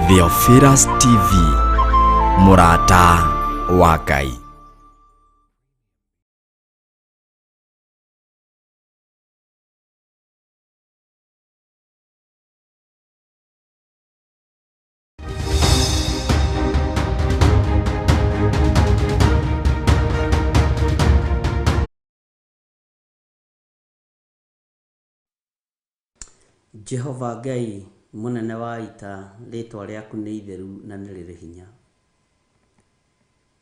Theophilus TV, Mũrata wa Ngai. Jehova Ngai munene wa ita, ritwa riaku ni itheru na ni riri hinya.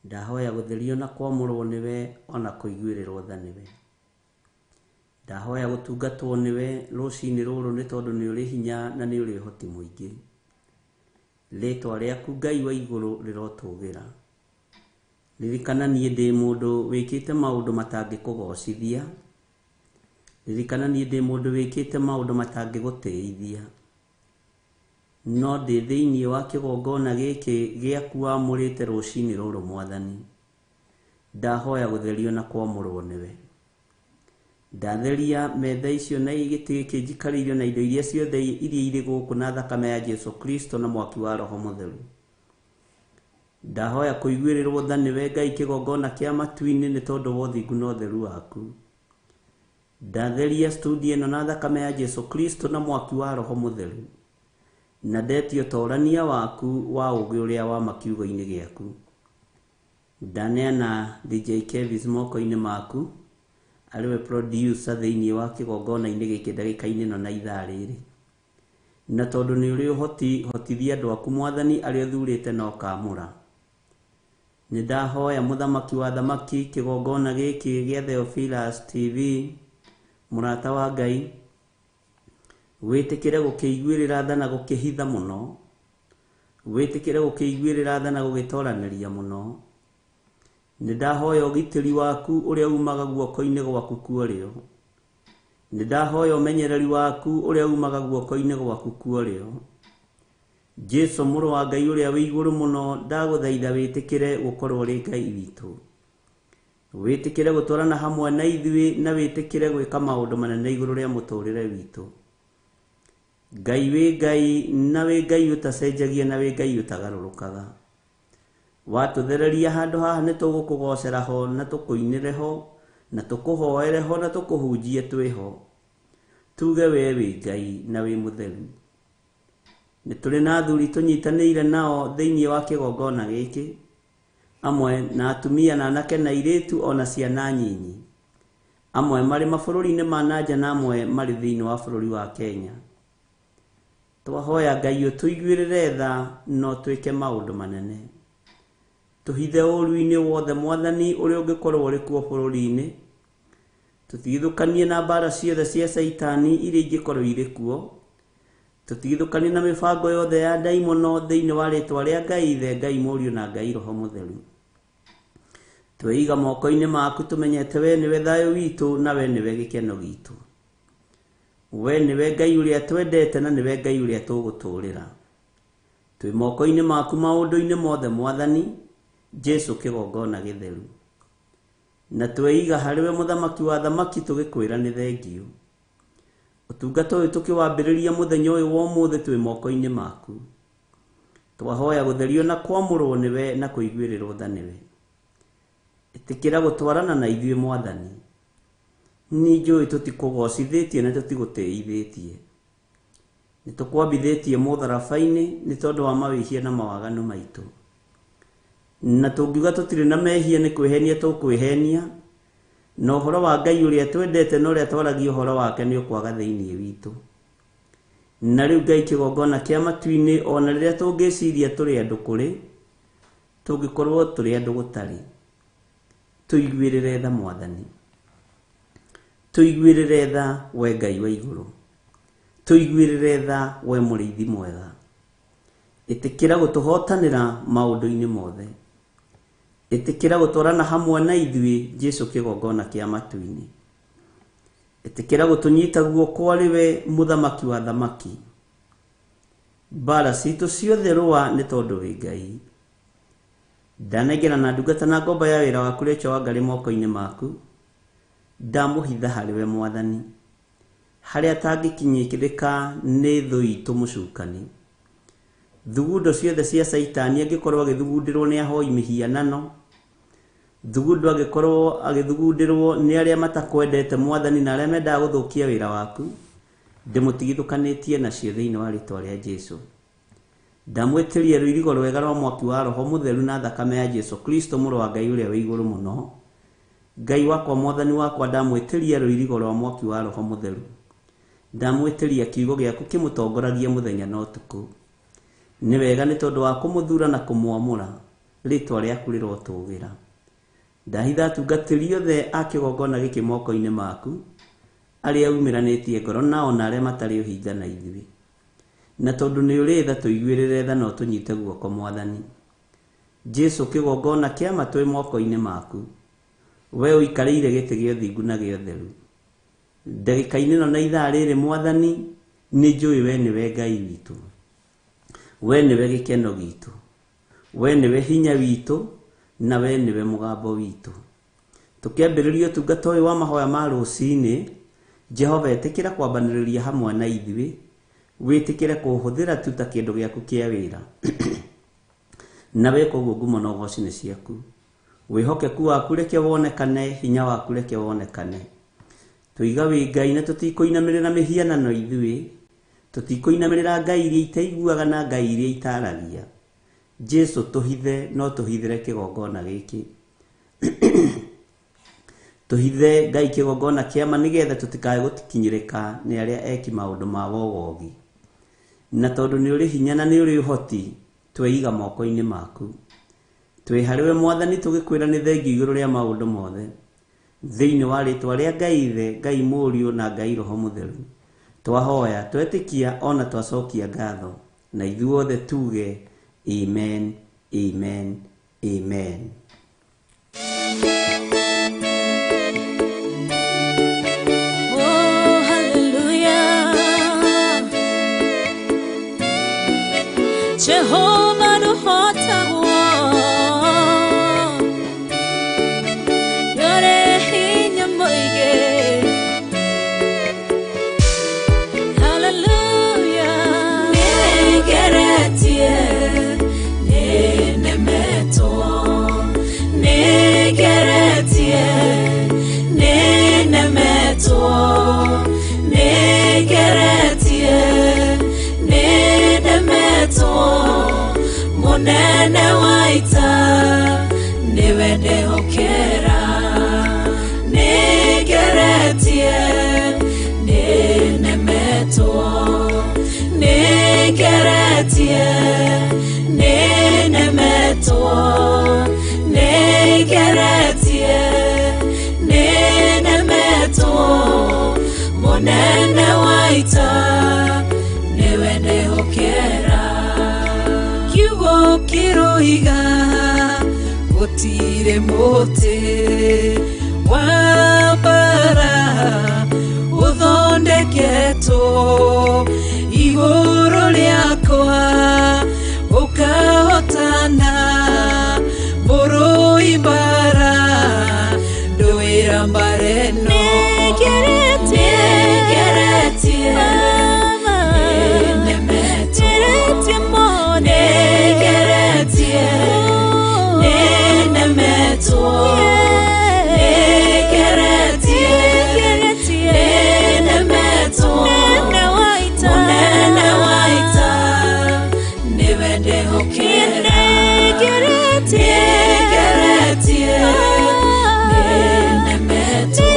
Ndahoya gutherio na kwamũrwo niwe ona kuiguĩrĩrwo tha niwe. Ndahoya gutungatwo niwe ruciini ruru ni tondu ni uri hinya na ni uri hoti muingi. Ritwa riaku Ngai wa iguru rirotugira. Ririkana nie ndi mundu wikite maundu matangikugocithia. Ririkana nie ndi mundu wikite maundu matangigũtĩithia. No ndi thiini wa kigongona giki giaku wamũrĩte ruciini ruru Mwathani. Ndahoya gutherio na kwamũrwo niwe. Ndatheria metha icio na igiti giki njikarĩire na indo iria ciothe iria irĩ gũkũ na thakame ya Jesu Kristo na mwaki wa Roho Mũtheru. Ndahoya kũiguĩrĩrwo tha niwe Ngai kigongona kia matu-inĩ nĩ tondũ wa ũthingu na ũtheru waku. Ndatheria studio ĩno na thakame ya Jesu Kristo na mwaki wa Roho Mũtheru. Na ndetio torania waku wa ũgĩ ũrĩa wa makiugo-inĩ gĩaku. Ndaneana DJ Kevis moko-inĩ maku, ariwe producer thĩinĩ wa kĩgongona-inĩ gĩkĩ ndagĩka-inĩ ĩno na ithaa rĩrĩ. Na tondũ nĩ ũrĩ hotithia andũ aku Mwathani arĩa ũthurĩte na ũkamũra. Nĩ ndahoya mũthamaki wa thamaki kĩgongona gĩkĩ gĩa Theophilus TV, Mũrata wa Ngai, wĩtĩkĩre gũkĩiguĩrĩra tha na gũkĩhitha mũno. Wĩtĩkĩre gũkĩiguĩrĩra tha na gũgĩtoranĩria mũno. Nĩ ndahoya ũgitĩri waku ũrĩa umaga guoko-inĩ gwaku kuorĩo. Nĩ ndahoya ũmenyereri waku ũrĩa umaga guoko-inĩ gwaku kuorĩo. Jesu mũrũ wa Ngai ũrĩa wĩ igũrũ mũno, ndagũthaitha wĩtĩkĩre gũkorwo ũrĩ Ngai witũ. Wĩtĩkĩre gũtwarana hamwe na ithuĩ na wĩtĩkĩre gwĩka maũndũ manene igũrũ rĩa mũtũrĩre witũ. Ngai wĩ Ngai na wĩ Ngai ũtacenjagia na wĩ Ngai ũtagarũrũkaga. Watũthereria handũ haha nĩ tũgũkũgocera ho na tũkũinĩre ho na tũkũhoere ho na tũkũhunjie twĩ ho. Tuge we wĩ Ngai na wĩ mũtheru. Nĩ tũrĩ na athuri tũnyitanĩire nao thĩinĩ wa kĩgongona gĩkĩ, amwe na atumia na anake na airĩtu ona ciana nyinyi. Amwe marĩ mabũrũri-inĩ ma nanja na amwe marĩ thĩinĩ wa bũrũri wa Kenya. Twahoya Ngai ũtũiguĩrĩre tha no twĩke maũndũ manene. Tũhithe ũru-inĩ wothe Mwathani ũrĩa ũngĩkorwo ũrĩ kuo bũrũri-inĩ. Tũtigithũkanie na mbara ciothe cia Saitani iria ingĩkorwo irĩ kuo. Tũtigithũkanie na mĩbango yothe ya ndaimono thĩinĩ wa rĩtwa rĩa Ngai Ithe, Ngai Mũriũ na Ngai Roho Mũtheru. Tweiga moko-inĩ maku tũmenyete we nĩwe thayũ witũ na we nĩwe gĩkeno gitũ. We nĩwe Ngai ũrĩa twendete na nĩwe Ngai ũrĩa tũgũtũũrĩra. Twĩ moko-inĩ maku maũndũ-inĩ mothe Mwathani, Jesu kĩgongona gĩtheru. Na tweiga harĩwe mũthamaki wa thamaki tũgĩkwĩra nĩ thengio. Ũtungata ũyũ tũkĩwambĩrĩria mũthenya ũyũ wa ũmũthĩ twĩ moko-inĩ maku. Twahoya gũtherio na kwamũrwo nĩwe na kũiguĩrĩrwo tha nĩwe. Ĩtĩkĩra gũtwarana na ithuĩ Mwathani. Nĩ njũĩ tũtikũgocithĩtie na tũtigũtĩithĩtie. Nĩ tũkwambithĩtie mũtharaba-inĩ nĩ tondũ wa mawĩhia na mawaganu maitũ. Na tũngiuga tũtirĩ na mehia nĩ kwĩhenia tũkwĩhenia. Na ũhoro wa Ngai ũrĩa twendete na ũrĩa twaragia ũhoro wake nĩ ũkwaga thĩinĩ witũ. Na rĩu Ngai kĩgongona kĩa matu-inĩ ona rĩrĩa tũngĩciria tũrĩ andũ kũrĩ, tũngĩkorwo tũrĩ andũ gũtarĩ. Tũiguĩrĩre tha Mwathani. Tũiguĩrĩre tha we Ngai wa igũrũ. Tũiguĩrĩre tha we mũrĩithi mwega. Ĩtĩkĩra gũtũhotanĩra maũndũ-inĩ mothe. Ĩtĩkĩra gũtwarana hamwe na ithuĩ Jesu kĩgongona kĩa matu-inĩ. Ĩtĩkĩra gũtũnyita guoko arĩ we mũthamaki wa thamaki. Mbara citũ ciothe rũa nĩ tondũ wĩ Ngai. Ndanengera na ndungata na ngombo ya wĩra waku Rachel Wangarĩ moko-inĩ maku. Ndamũhitha harĩ we Mwathani. Harĩa atangĩkinyĩkĩrĩka nĩ thũ itũ mũcukani. thugundo ciothe cia Saitani angĩkorwo agĩthugundirwo nĩ ahoi mĩhianano, thugundo angĩkorwo agĩthugundirwo nĩ arĩa matakwendete Mwathani na arĩa mendaga gũthũkia wĩra waku, ndĩmũtigithũkanĩtie nacio thĩinĩ wa rĩĩtwa rĩa Jesũ. Ndamwĩtĩria rũirigo rwega rwa mwaki wa Roho Mũtheru na thakame ya Jesũ Kristo mũrũ wa Ngai ũrĩa wĩ igũrũ mũno. Ngai wakwa Mwathani wakwa, ndamwĩtĩria rũirigo rwa mwaki wa Roho Mũtheru. Ndamwĩtĩria kiugo gĩaku kĩmũtongoragie mũthenya na ũtukũ. Nĩ wega nĩ tondũ wa kũmũthura na kũmwamũra, rĩĩtwa rĩaku rĩrotũũgĩra. Ndahitha atungatĩri othe a kĩgongona gĩkĩ moko-inĩ maku, arĩa umĩranĩtie ngoro nao na arĩa matarĩ ũhinga na ithuĩ. Na tondũ nĩ ũrĩ tha tũiguĩrĩre tha no tũnyite guoko Mwathani. Jesũ, kĩgongona kĩa ma twĩ moko-inĩ maku, we ũikarĩire gĩtĩ gĩa ũthingu na gĩa ũtheru. Ndagĩka-inĩ ĩno na ithaa rĩrĩ Mwathani, nĩ njũĩ we nĩwe Ngai witũ, we nĩwe gĩkeno gitũ, we nĩwe hinya witũ, na we nĩwe mũgambo witũ. Tũkĩambĩrĩria ũtungata ũyũ wa mahoya ma rũcinĩ, Jehova ĩtĩkĩra kwambanĩrĩria hamwe na ithuĩ, wĩtĩkĩre kũhũthĩra tu ta kĩndũ gĩaku kĩa wĩra. Na weka ũguo ngumo na ũgooci nĩ ciaku. Wĩhokeku waku reke wonekane, hinya waku reke wonekane. Tũiga wĩ Ngai na tũtikũinamĩrĩra mĩhianano ithuĩ, tũtikũinamĩrĩra ngai iria itaiguaga na ngai iria itaragia. Jesũ, tũhithe no tũhithĩre kĩgongona gĩkĩ. Tũhithe Ngai kĩgongona kĩama nĩgetha tũtikae gũtikinyĩrĩka nĩ arĩa eki maũndũ ma wogogi. Na tondũ nĩ ũrĩ hinya na nĩ ũrĩ ũhoti, tweiga moko-inĩ maku. Twĩ harĩwe Mwathani tũgĩkwĩra nĩ thengio igũrũ rĩa maũndũ mothe, thĩinĩ wa rĩĩtwa rĩa Ngai Ithe, Ngai Mũriũ na Ngai Roho Mũtheru. Twahoya, twetĩkia ona twacokia ngatho, na ithuothe tuge amen, amen, amen. Oh, hallelujah. Jehovah no hota yore hinya moige. Hallelujah. Negeretie nenemeto, negeretie nenemeto, negeretie nenemeto, munene waita niwe ndehokera. Negeretie nenemeto, negeretie nenemeto, negeretie nenemeto, munene waita niwe ndehokera. Kiugo kiroiga gũtirĩ mũtĩ wa mbara ũthondeketwo igũrũ rĩakwa ũkahotana mũrũi mbara ndũĩra mbara ĩno. Negeretie nenemeto, negeretie nenemeto, negeretie nenemeto, munene waita niwe ndehokera. Negeretie nenemeto,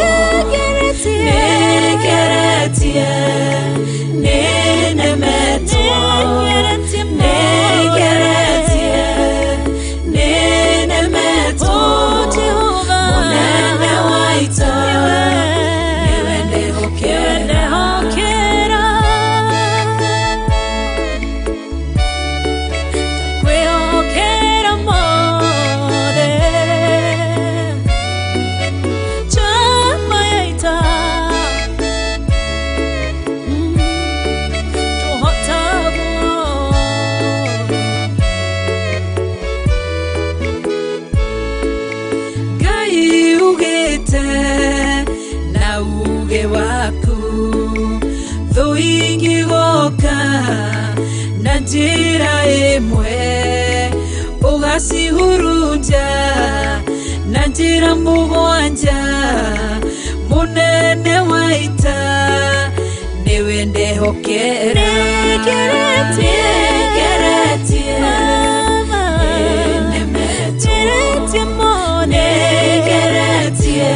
negeretie nenemeto, negeretie nenemeto, munene waita niwe ndehokera. Kwĩhokera mothe chama yaita Ngai ugĩte na uge waku thũ ingĩgoka na njĩra rimwe ugacihurunja na njĩra mũgwanja mũnene wa ita nĩwe ndehokera nĩngeretie nemetie nĩngeretie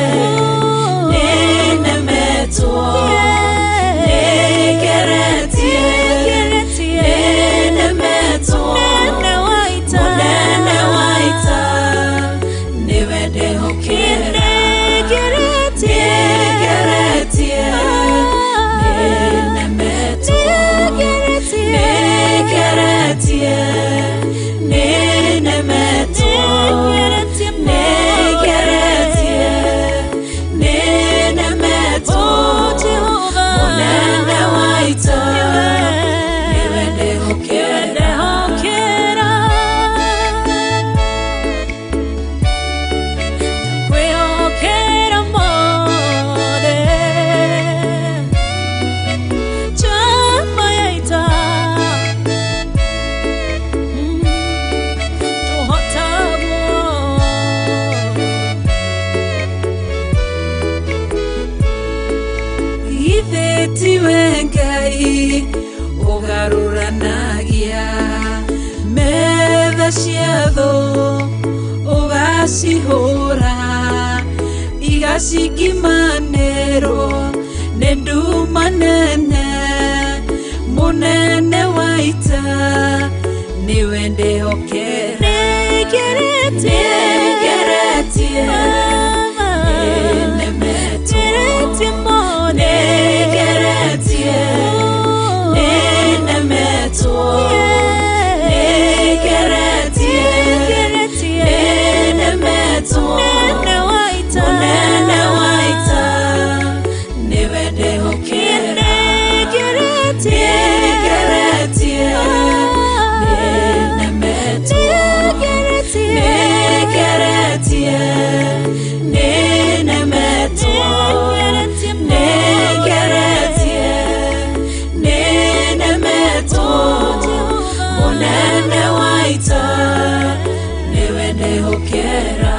nĩnemetwo nĩngeretie nĩnemetwo mũnene wa ita nĩwe ndehokera nĩngeretie nĩnemetwo nĩngeretie nĩnemetwo nĩngeretie nĩnemetwo mũnene wa ita nĩwe ndehokera kwĩhokera mothe chama ya ita tũhotagwo ithe tiwe Ngai ũgarũranagia metha cia thũ ũgacihũra igacigimanĩrwo nĩ nduma nene mũnene wa ita nĩwe ndehokera nĩngeretie nĩnemetwo nĩngeretie nĩnemetwo nĩngeretie nĩnemetwo mũnene wa ita nĩwe ndehokera nĩngeretie nĩnemetwo nĩngeretie nĩnemetwo nĩngeretie nĩnemetwo mũnene wa ita nĩwe ndehokera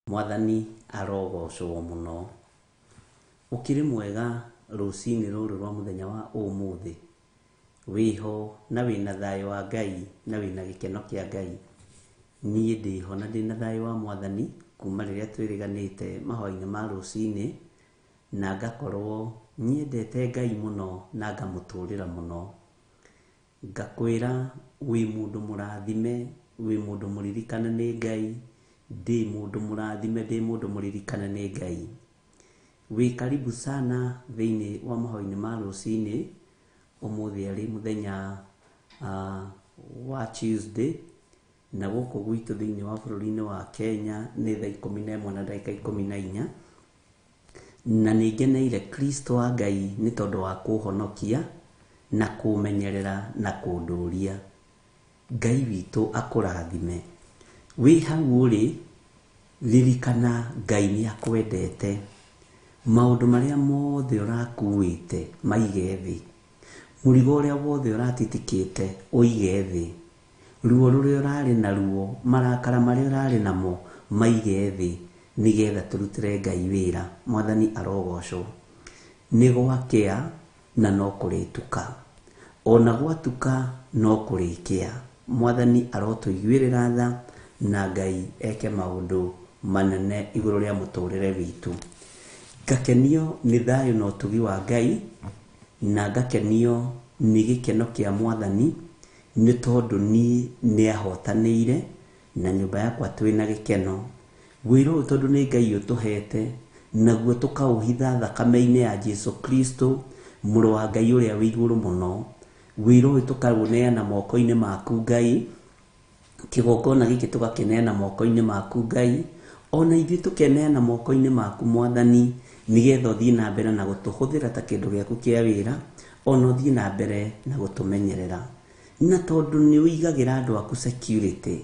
Mwathani arogocwo muno ukiri mwega rucini ruru rwa muthenya wa umuthi wiho na wina thayo wa Ngai na wina gikeno kia Ngai nie ndiho na ndina thayo wa Mwathani kuma riria twiriganite mahoya-ini ma rucini na ngakorwo nyendete Ngai muno na ngamuturira muno ngakwira wi mundu murathime wi mundu muririkana ni Ngai ndi mundu murathime ndi mundu muririkana ni Ngai wi karibu sana thiini wa mahoya-ini ma rucini umuthi ari muthenya wa Tuesday na guku gwitu thiini wa bururi-ini wa Kenya ni thaa 11 na ndagika 14 na ningeneire Kristo wa Ngai ni tondu wa kuhonokia na kumenyerera na kunduria Ngai witu akurathime wi hau uri ririkana Ngai ni akwendete maundu maria mothe urakuite maige thi murigo uria wothe uratitikite uige thi ruo ruria urari naruo marakara maria urari namo maige thi nigetha turutire Ngai wira Mwathani arogocwo ni gwakia na no kurituka ona gwatuka no kurikia Mwathani arotuiguirira tha na Ngai eke maundu manene iguru ria muturire witu. Ngakenio ni thayo na utugi wa Ngai, na ngakenio ni gikeno kia Mwathani ni tondu ni ahotanĩire na nyumba yakwa twina gikeno. Wĩra tondu ni Ngai utuhete naguo tukauhitha thakame-inĩ ya Jesu Kristo mũrũ wa Ngai ũrĩa wĩ igũrũ mũno. Wĩra ũyũ tũkaũneana moko-inĩ maku Ngai, kĩgongona gĩkĩ tũgakĩneana moko-inĩ maku Ngai, ona ithuĩ tũkeneana moko-inĩ maku Mwathani, nĩgetha ũthiĩ na mbere na gũtũhũthĩra ta kĩndũ gĩaku kĩa wĩra, ona ũthiĩ na mbere na gũtũmenyerera. Na tondũ nĩ ũigagĩra andũ aku security,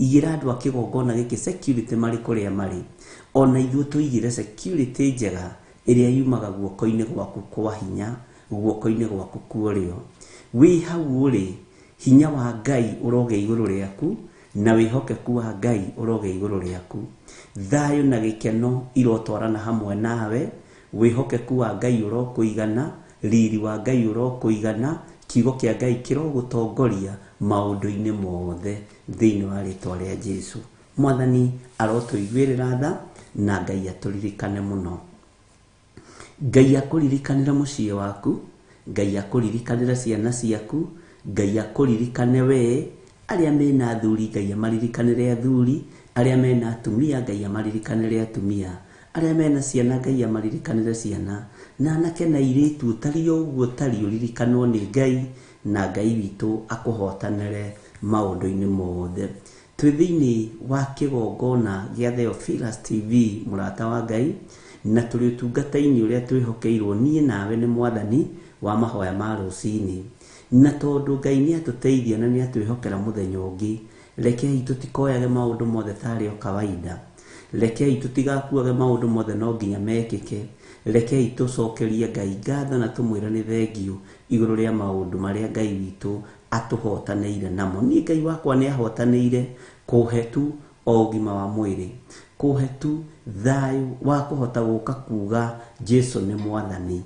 igĩra andũ a kĩgongona gĩkĩ security marĩ kũrĩa marĩ, ona ithuĩ tũigĩre security njega ĩrĩa yumaga guoko-inĩ gwaku kwa hinya, guoko-inĩ gwaku kwa ũrĩo. Wĩ hau ũrĩ, hinya wa Ngai ũroge igũrũ rĩaku, na wĩhokeku wa Ngai ũroge igũrũ rĩaku. Thayo na gĩkeno irotwarana hamwe nawe, wĩhokeku wa Ngai ũrokũigana, riri wa Ngai ũrokũigana, kiugo kĩa Ngai kĩrogũtongoria maũndũ-inĩ mothe thĩinĩ wa rĩtwa rĩa Jesu. Mwathani arotũiguĩrĩra tha, na Ngai atũririkane mũno. Ngai akũririkanĩra mũciĩ waku, Ngai akũririkanĩra ciana ciaku, Ngai akũririkane we. Arĩa mena athuri Ngai amaririkanĩre athuri, arĩa mena atumia Ngai amaririkanĩre atumia, arĩa mena ciana Ngai amaririkanĩre ciana, na anake na airĩtu ũtari ũguo ũtari ũririkanwo nĩ Ngai, na Ngai witũ akũhotanĩre maũndũ-inĩ mothe. Twĩ thĩinĩ wa kĩgongona gĩa Theophilus TV mũrata wa Ngai, na tũrĩ ũtungata-inĩ ũrĩa twĩhokeirwo niĩ nawe nĩ Mwathani wa mahoya ma rũcinĩ. Na tondũ Ngai nĩ atũteithia na nĩ atwĩhokera mũthenya ũngĩ, rekei tũtikoyage maũndũ mothe tarĩ o kawaida, rekei tũtigakuage maũndũ mothe no nginya mekĩke, rekei tũcokerie Ngai ngatho na tũmwĩre nĩ thengiũ igũrũ rĩa maũndũ marĩa Ngai witũ atũhotanĩire namo. Niĩ Ngai wakwa nĩ ahotanĩire kũhe tu o ũgima wa mwĩrĩ, kũhe tu thayũ wa kũhota gũka kuga Jesu nĩ Mwathani.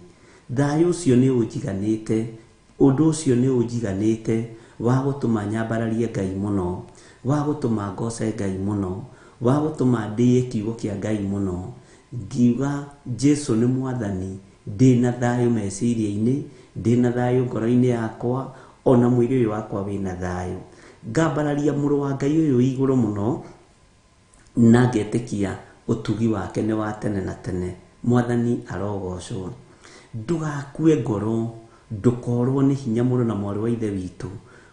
Thayũ ũcio nĩ ũnjiganĩte, ũndũ ũcio nĩ ũnjiganĩte wa gũtũma nyambararie Ngai mũno, wa gũtũma ngoce Ngai mũno, wa gũtũma ndĩe kiugo kĩa Ngai mũno. Ngiuga Jesu nĩ Mwathani, ndĩna thayũ meciria-inĩ, ndĩna thayũ ngoro-inĩ yakwa, ona mwĩrĩ ũyũ wakwa wĩna thayũ. Ngambararia mũrũ wa Ngai ũyũ igũrũ mũno, na ngetĩkia ũtugi wake nĩ wa tene na tene. Mwathani arogocwo. Ndũgakue ngoro, ndũkorwo nĩ hinya mũno na mwarĩ wa ithe witũ,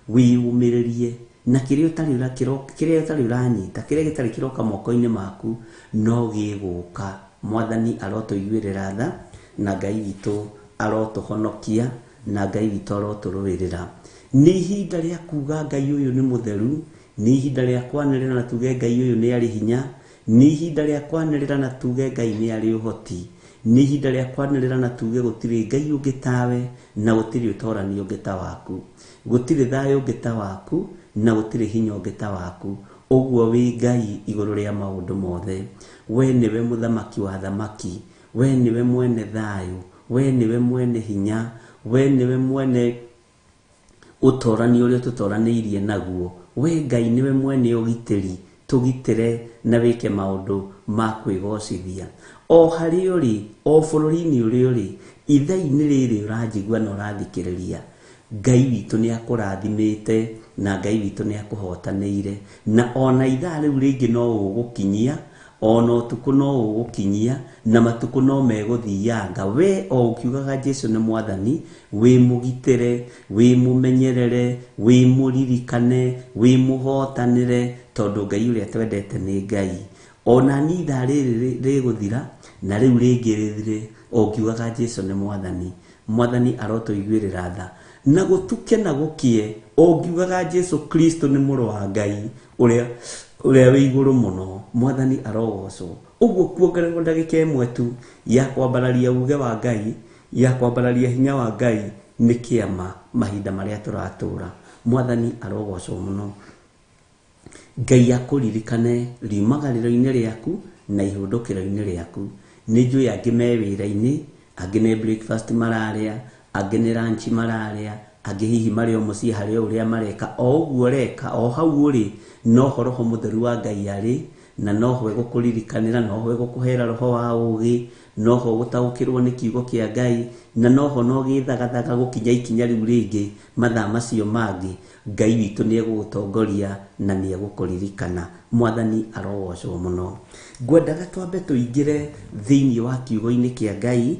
wĩyũmĩrĩrie na kĩrĩa ũtarĩ ũranyita, kĩrĩa gĩtarĩ kĩroka moko-inĩ maku no gĩgũka. Mwathani arotũiguĩrĩra tha, na Ngai witũ arotũhonokia, na Ngai witũ arotũrũĩrĩra. Nĩ ihinda rĩa kuga Ngai ũyũ nĩ mũtheru, nĩ ihinda rĩa kwanĩrĩra na tuge Ngai ũyũ nĩ arĩ hinya, nĩ ihinda rĩa kwanĩrĩra na tuge Ngai nĩ arĩ ũhoti, nĩ ihinda rĩa kwanĩrĩra na tuge gũtirĩ Ngai ũngĩ tawe, na gũtirĩ ũtorani ũngĩ ta waku, gũtirĩ thayũ ũngĩ ta waku, na gũtirĩ hinya ũngĩ ta waku. Ũguo wĩ Ngai igũrũ rĩa maũndũ mothe. We nĩwe mũthamaki wa thamaki, we nĩwe mwene thayũ, we nĩwe mwene hinya, we nĩwe mwene ũtorani ũrĩa tũtoranĩirie naguo. We Ngai nĩwe mwene ũgitĩri, tũgitĩre na wĩke maũndũ ma kwĩgocithia. O harĩ ũrĩ, o bũrũri-inĩ ũrĩ ũrĩ, ithaa-inĩ rĩrĩ ũranjigua na ũrathikĩrĩria, Ngai witũ nĩ akũrathimĩte, na Ngai witũ nĩ akũhotanĩire. Na ona ithaa rĩu rĩngĩ no ũgũkinyia, ona ũtukũ no ũgũkinyia, na matukũ no megũthianga. We o ũkiugaga Jesu nĩ Mwathani, wĩ mũgitĩre, wĩ mũmenyerere, wĩ mũririkane, wĩ mũhotanĩre, tondũ Ngai ũrĩa twendete nĩ Ngai. Ona ni ithaa rĩrĩ rĩgũthira, na rĩu rĩngĩ rĩthire, o ũkiugaga Jesu nĩ Mwathani. Mwathani arotũiguĩrĩra tha, na gũtuke na gũkie, o ũkiugaga Jesu Kristo nĩ mũrũ wa Ngai ũrĩa wĩ igũrũ mũno. Mwathani arogocwo. Ũguo kuongererwo ndagĩka ĩmwe tu ya kwambararia uge wa Ngai, ya kwambararia hinya wa Ngai nĩ kĩama mahinda marĩa tũratũra. Mwathani arogocwo mũno. Ngai akũririkane riumagarĩro-inĩ rĩaku na ihũndũkĩro-inĩ rĩaku. Nĩ njũĩ angĩ me wĩra-inĩ, angĩ nĩ breakfast mararĩa, angĩ nĩ lunch mararĩa, angĩ hihi marĩ o mũciĩ harĩ o ũrĩa mareka. O ũguo reka, o hau ũrĩ, no horoho mũtheru wa Ngai arĩ, na noho egũkũririkanĩra, noho egũkũhera roho wa ũũgĩ, noho gũtaũkĩrwo nĩ kiugo kĩa Ngai, na noho no gĩthagathaga gũkinya ikinya rĩu rĩngĩ mathaa macio mangĩ Ngai witũ nĩ egũgũtongoria na nĩ egũkũririkana. Mwathani arogocwo mũno. Ngwendaga twambe tũingĩre thĩinĩ wa kiugo-inĩ kĩa Ngai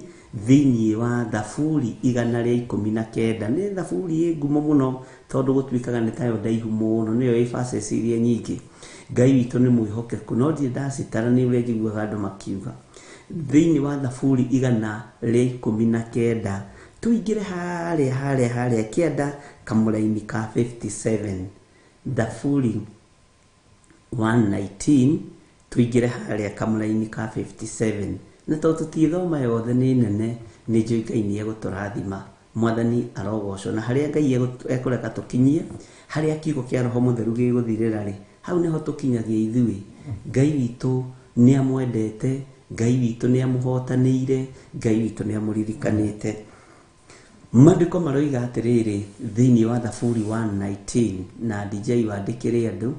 thĩinĩ wa Thaburi 119. nĩ thaburi ngumo mũno tondũ gũtuĩkaga nĩ tayo ndaihu mũno, nĩyo verses iria nyingĩ. Ngai witũ nĩ mwĩhokeku, no ndirĩ ndacitara nĩ ũrĩa njiguaga andũ makiuga. Thĩinĩ wa Thaburi 119 tuingĩre harĩa kĩanda kamũraini ka 57. Thaburi 119 tuingĩre harĩa kamũraini ka 57. na tondũ tũtithoma yothe nĩ nene, nĩ njũĩ Ngai nĩ egũtũrathima. Mwathani arogocwo. Na harĩa Ngai ekũreka tũkinyie, harĩa kiugo kĩa Roho Mũtheru gĩgũthirĩra rĩ, hau nĩho tũkinyagia ithuĩ. Ngai witũ nĩ amwendete, Ngai witũ nĩ amũhotanĩire, Ngai witũ nĩ amũririkanĩte. Maandĩko maroiga atĩrĩrĩ thĩinĩ wa Thaburi 119, na DJ wandĩkĩre andũ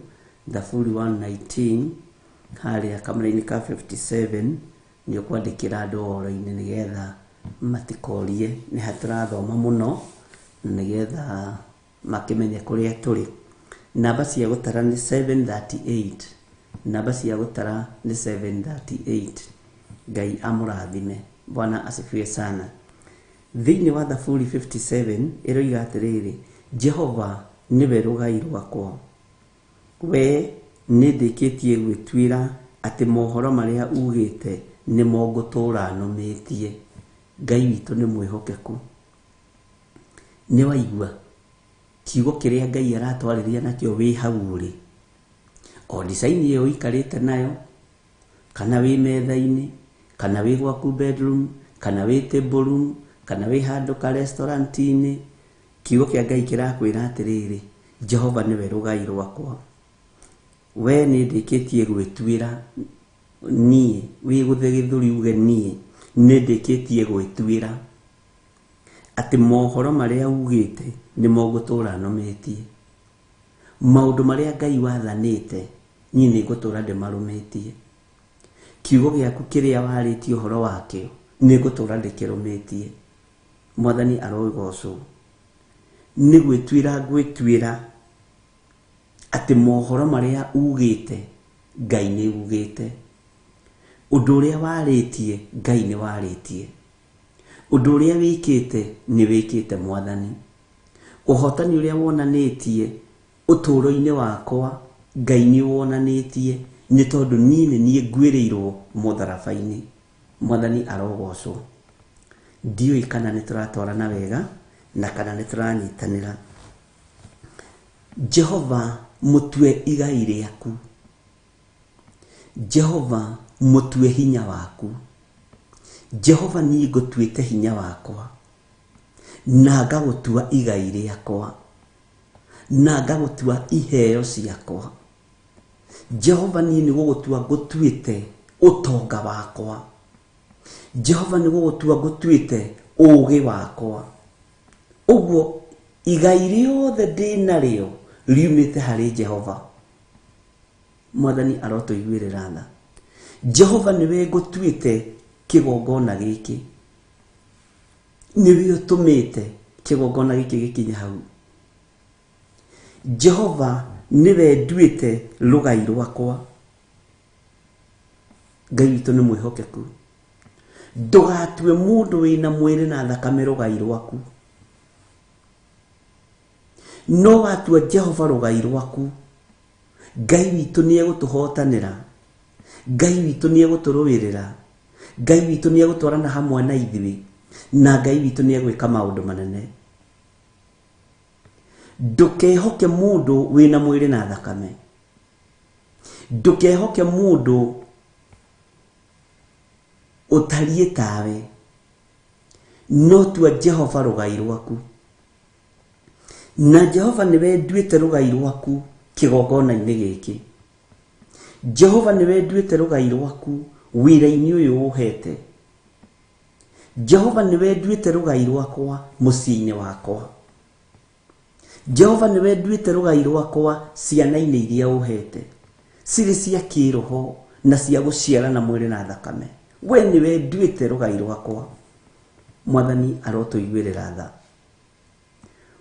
Thaburi 119 harĩa kamũraini ka 57 nĩ ũkwandĩkĩra andũ ũhoro-inĩ nĩgetha matikorie nĩ hatũrathoma mũno, nĩgetha makĩmenye kũrĩa tũrĩ. Namba cia gũtara nĩ 738. Namba cia gũtara nĩ 738. Ngai amũrathime. Bwana asifiwe sana. Thĩinĩ wa Thaburi 57 ĩroiga atĩrĩrĩ, Jehova nĩwe rũgai rwakwa, we nĩ ndĩkĩtie gwĩtuĩra atĩ mohoro marĩa ugĩte nĩmo ngũtũũra nũmĩtie. Ngai witũ nĩ mwĩhokeku. Nĩ waigua kiugo kĩrĩa Ngai aratwarĩria nakĩo wĩ hau ũrĩ, o design ĩyo ũikarĩte nayo, kana wĩ metha-inĩ, kana wĩ gwaku bedroom, kana wĩ table room, kana wĩ handũ ka restaurant-inĩ, kiugo kĩa Ngai kĩrakwĩra atĩrĩrĩ, Jehova nĩwe rũgai rwakwa, we nĩ ndĩkĩtie gwĩtuĩra niĩ, wĩ gũthe gĩthũri uge niĩ nĩ ndĩkĩtie gwĩtuĩra atĩ mohoro marĩa ugĩte nĩmo ngũtũũra nũmĩtie. Maũndũ marĩa Ngai wathanĩte niĩ nĩ ngũtũũra ndĩmarũmĩtie. Kiugo gĩaku kĩrĩa warĩtie ũhoro wakĩo nĩ ngũtũũra ndĩkĩrũmĩtie. Mwathani arogocwo. Nĩ gwĩtuĩra ngwĩtuĩra atĩ mohoro marĩa ugĩte Ngai nĩ ugĩte. Ũndũ ũrĩa warĩtie Ngai nĩ warĩtie. Ũndũ ũrĩa wĩkĩte nĩ wĩkĩte Mwathani. Ũhotani ũrĩa wonanĩtie ũtũũro-inĩ wakwa Ngai nĩ wonanĩtie, nĩ tondũ niĩ nĩ niĩ ngwĩrĩirwo mũtharaba-inĩ. Mwathani arogocwo. Ndiũĩ kana nĩ tũratwarana wega na kana nĩ tũranyitanĩra. Jehova mũtue igai rĩaku. Jehova mũtue hinya waku. Jehova niĩ ngũtuĩte hinya wakwa, na ngagũtua igai rĩakwa, na ngagũtua iheo ciakwa. Jehova niĩ nĩ gũgũtua ngũtuĩte ũtonga wakwa. Jehova nĩ gũgũtua ngũtuĩte ũũgĩ wakwa. Ũguo igai rĩothe ndĩnarĩo riumĩte harĩ Jehova. Mwathani arotũiguĩrĩra tha. Jehova nĩwe ngũtuĩte kĩgongona gĩkĩ, nĩwe ũtũmĩte kĩgongona gĩkĩ gĩkinye hau. Jehova nĩwe nduĩte rũgai rwakwa. Ngai witũ nĩ mwĩhokeku. Ndũgatue mũndũ wĩna mwĩrĩ na thakame rũgai rwaku, no watua Jehova rũgai rwaku, Ngai witũ nĩ egũtũhotanĩra. Ngai witũ nĩ egũtũrũĩrĩra. Ngai witũ nĩ egũtwarana hamwe na ithuĩ, na Ngai witũ nĩ egwĩka maũndũ manene. Ndũkehoke mũndũ wĩna mwĩrĩ na thakame. Ndũkehoke mũndũ ũtariĩ tawe, no tua Jehova rũgai rwaku. Na Jehova nĩwe nduĩte rũgai rwaku kĩgongona-inĩ gĩkĩ. Jehova nĩwe nduĩte rũgai rwaku wĩra-inĩ ũyũ ũhete. Jehova nĩwe nduĩte rũgai rwakwa mũciĩ-inĩ wakwa. Jehova nĩwe nduĩte rũgai rwakwa ciana-inĩ iria ũhete. cirĩ cia kĩroho na cia gũciarana mwĩrĩ na thakame. We nĩwe nduĩte rũgai rwakwa. Mwathani arotũiguĩrĩra tha.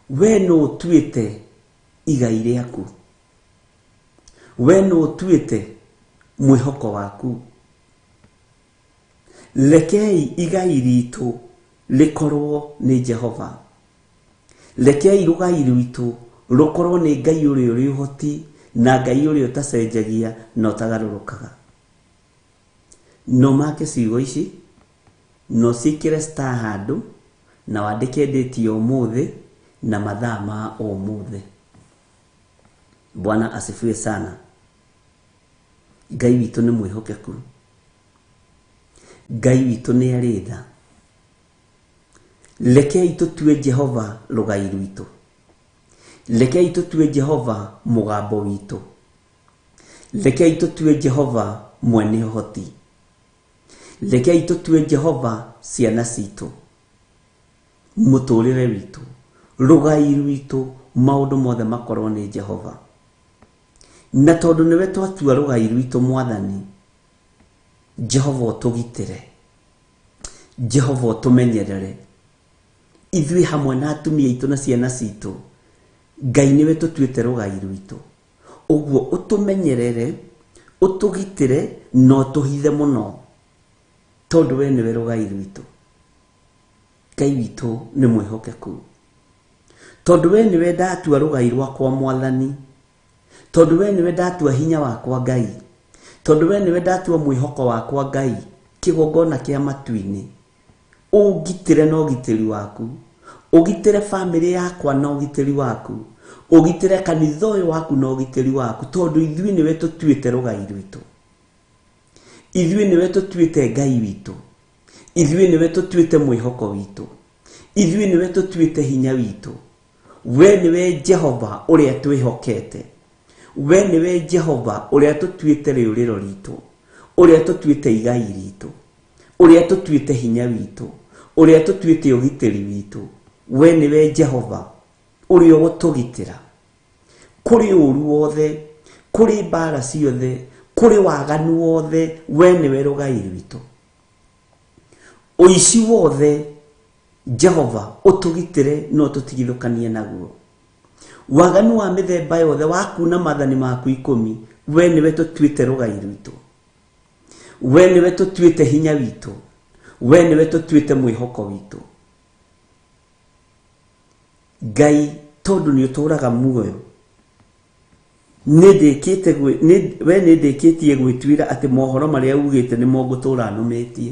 We no ũtuĩte igai rĩaku. We no ũtuĩte mwĩhoko waku. Rekei igai ritũ rĩkorwo nĩ Jehova. Rekei rũgai rwitũ rũkorwo nĩ Ngai ũrĩa ũrĩ ũhoti na Ngai ũrĩa ũtacenjagia na ũtagarũrũkaga. No make ciugo ici, no ciĩkĩre star handũ na wandĩke date ya ũmũthĩ na mathaa ma ũmũthĩ. Bwana asifiwe sana. Ngai witũ nĩ mwĩhokeku. Ngai witũ nĩ arĩ tha. Rekei tũtue Jehova rũgai rwitũ. Rekei tũtue Jehova mũgambo witũ. Rekei tũtue Jehova mwene ũhoti. Rekei tũtue Jehova ciana citũ. Mũtũrĩre witũ, rũgai rwitũ, maũndũ mothe makorwo nĩ Jehova. Na tondũ nĩwe twatua rũgai rwitũ Mwathani, Jehova ũtũgitĩre. Jehova ũtũmenyerere. Ithuĩ hamwe na atumia aitũ na ciana citũ, Ngai nĩwe tũtuĩte rũgai rwitũ. Ũguo ũtũmenyerere, ũtũgitĩre na ũtũhithe mũno. Tondũ we nĩwe rũgai rwitũ. Ngai witũ nĩ mwĩhokeku. Tondũ we nĩwe ndatua rũgai rwakwa Mwathani. Tondũ we nĩwe ndatua hinya wakwa Ngai. Tondũ we nĩwe ndatua mwĩhoko wakwa Ngai. Kĩgongona kĩa matu-inĩ. Ũgitĩre na ũgitĩri waku. Ũgitĩre family yakwa na ũgitĩri waku. Ũgitĩre kanitha ũyũ waku na ũgitĩri waku. Tondũ ithuĩ nĩwe tũtuĩte rũgai rwitũ. Ithuĩ nĩwe tũtuĩte Ngai witũ. Ithuĩ nĩwe tũtuĩte mwĩhoko witũ. Ithuĩ nĩwe tũtuĩte hinya witũ. We nĩwe Jehova ũrĩa twĩhokete. We nĩwe Jehova ũrĩa tũtuĩte rĩũrĩro ritũ. Ũrĩa tũtuĩte igai ritũ. Ũrĩa tũtuĩte hinya witũ. Ũrĩa tũtuĩte ũgitĩri witũ. We nĩwe Jehova ũrĩa ũgũtũgitĩra. Kũrĩ ũru wothe, kũrĩ mbara ciothe, kũrĩ waganu wothe, we nĩwe rũgai rwitũ. Ũici wothe, Jehova ũtũgitĩre no tũtigithũkanie naguo. Waganu wa mĩthemba yothe, wakuna maathani maku 10, we nĩwe tũtuĩte rũgai rwitũ. We nĩwe tũtuĩte hinya witũ. We nĩwe tũtuĩte mwĩhoko witũ. Ngai tondũ nĩ ũtũraga muoyo, we nĩndĩkĩtie gwĩtuĩra atĩ mohoro marĩa ugĩte nĩ mo ngũtũra nũmĩtie.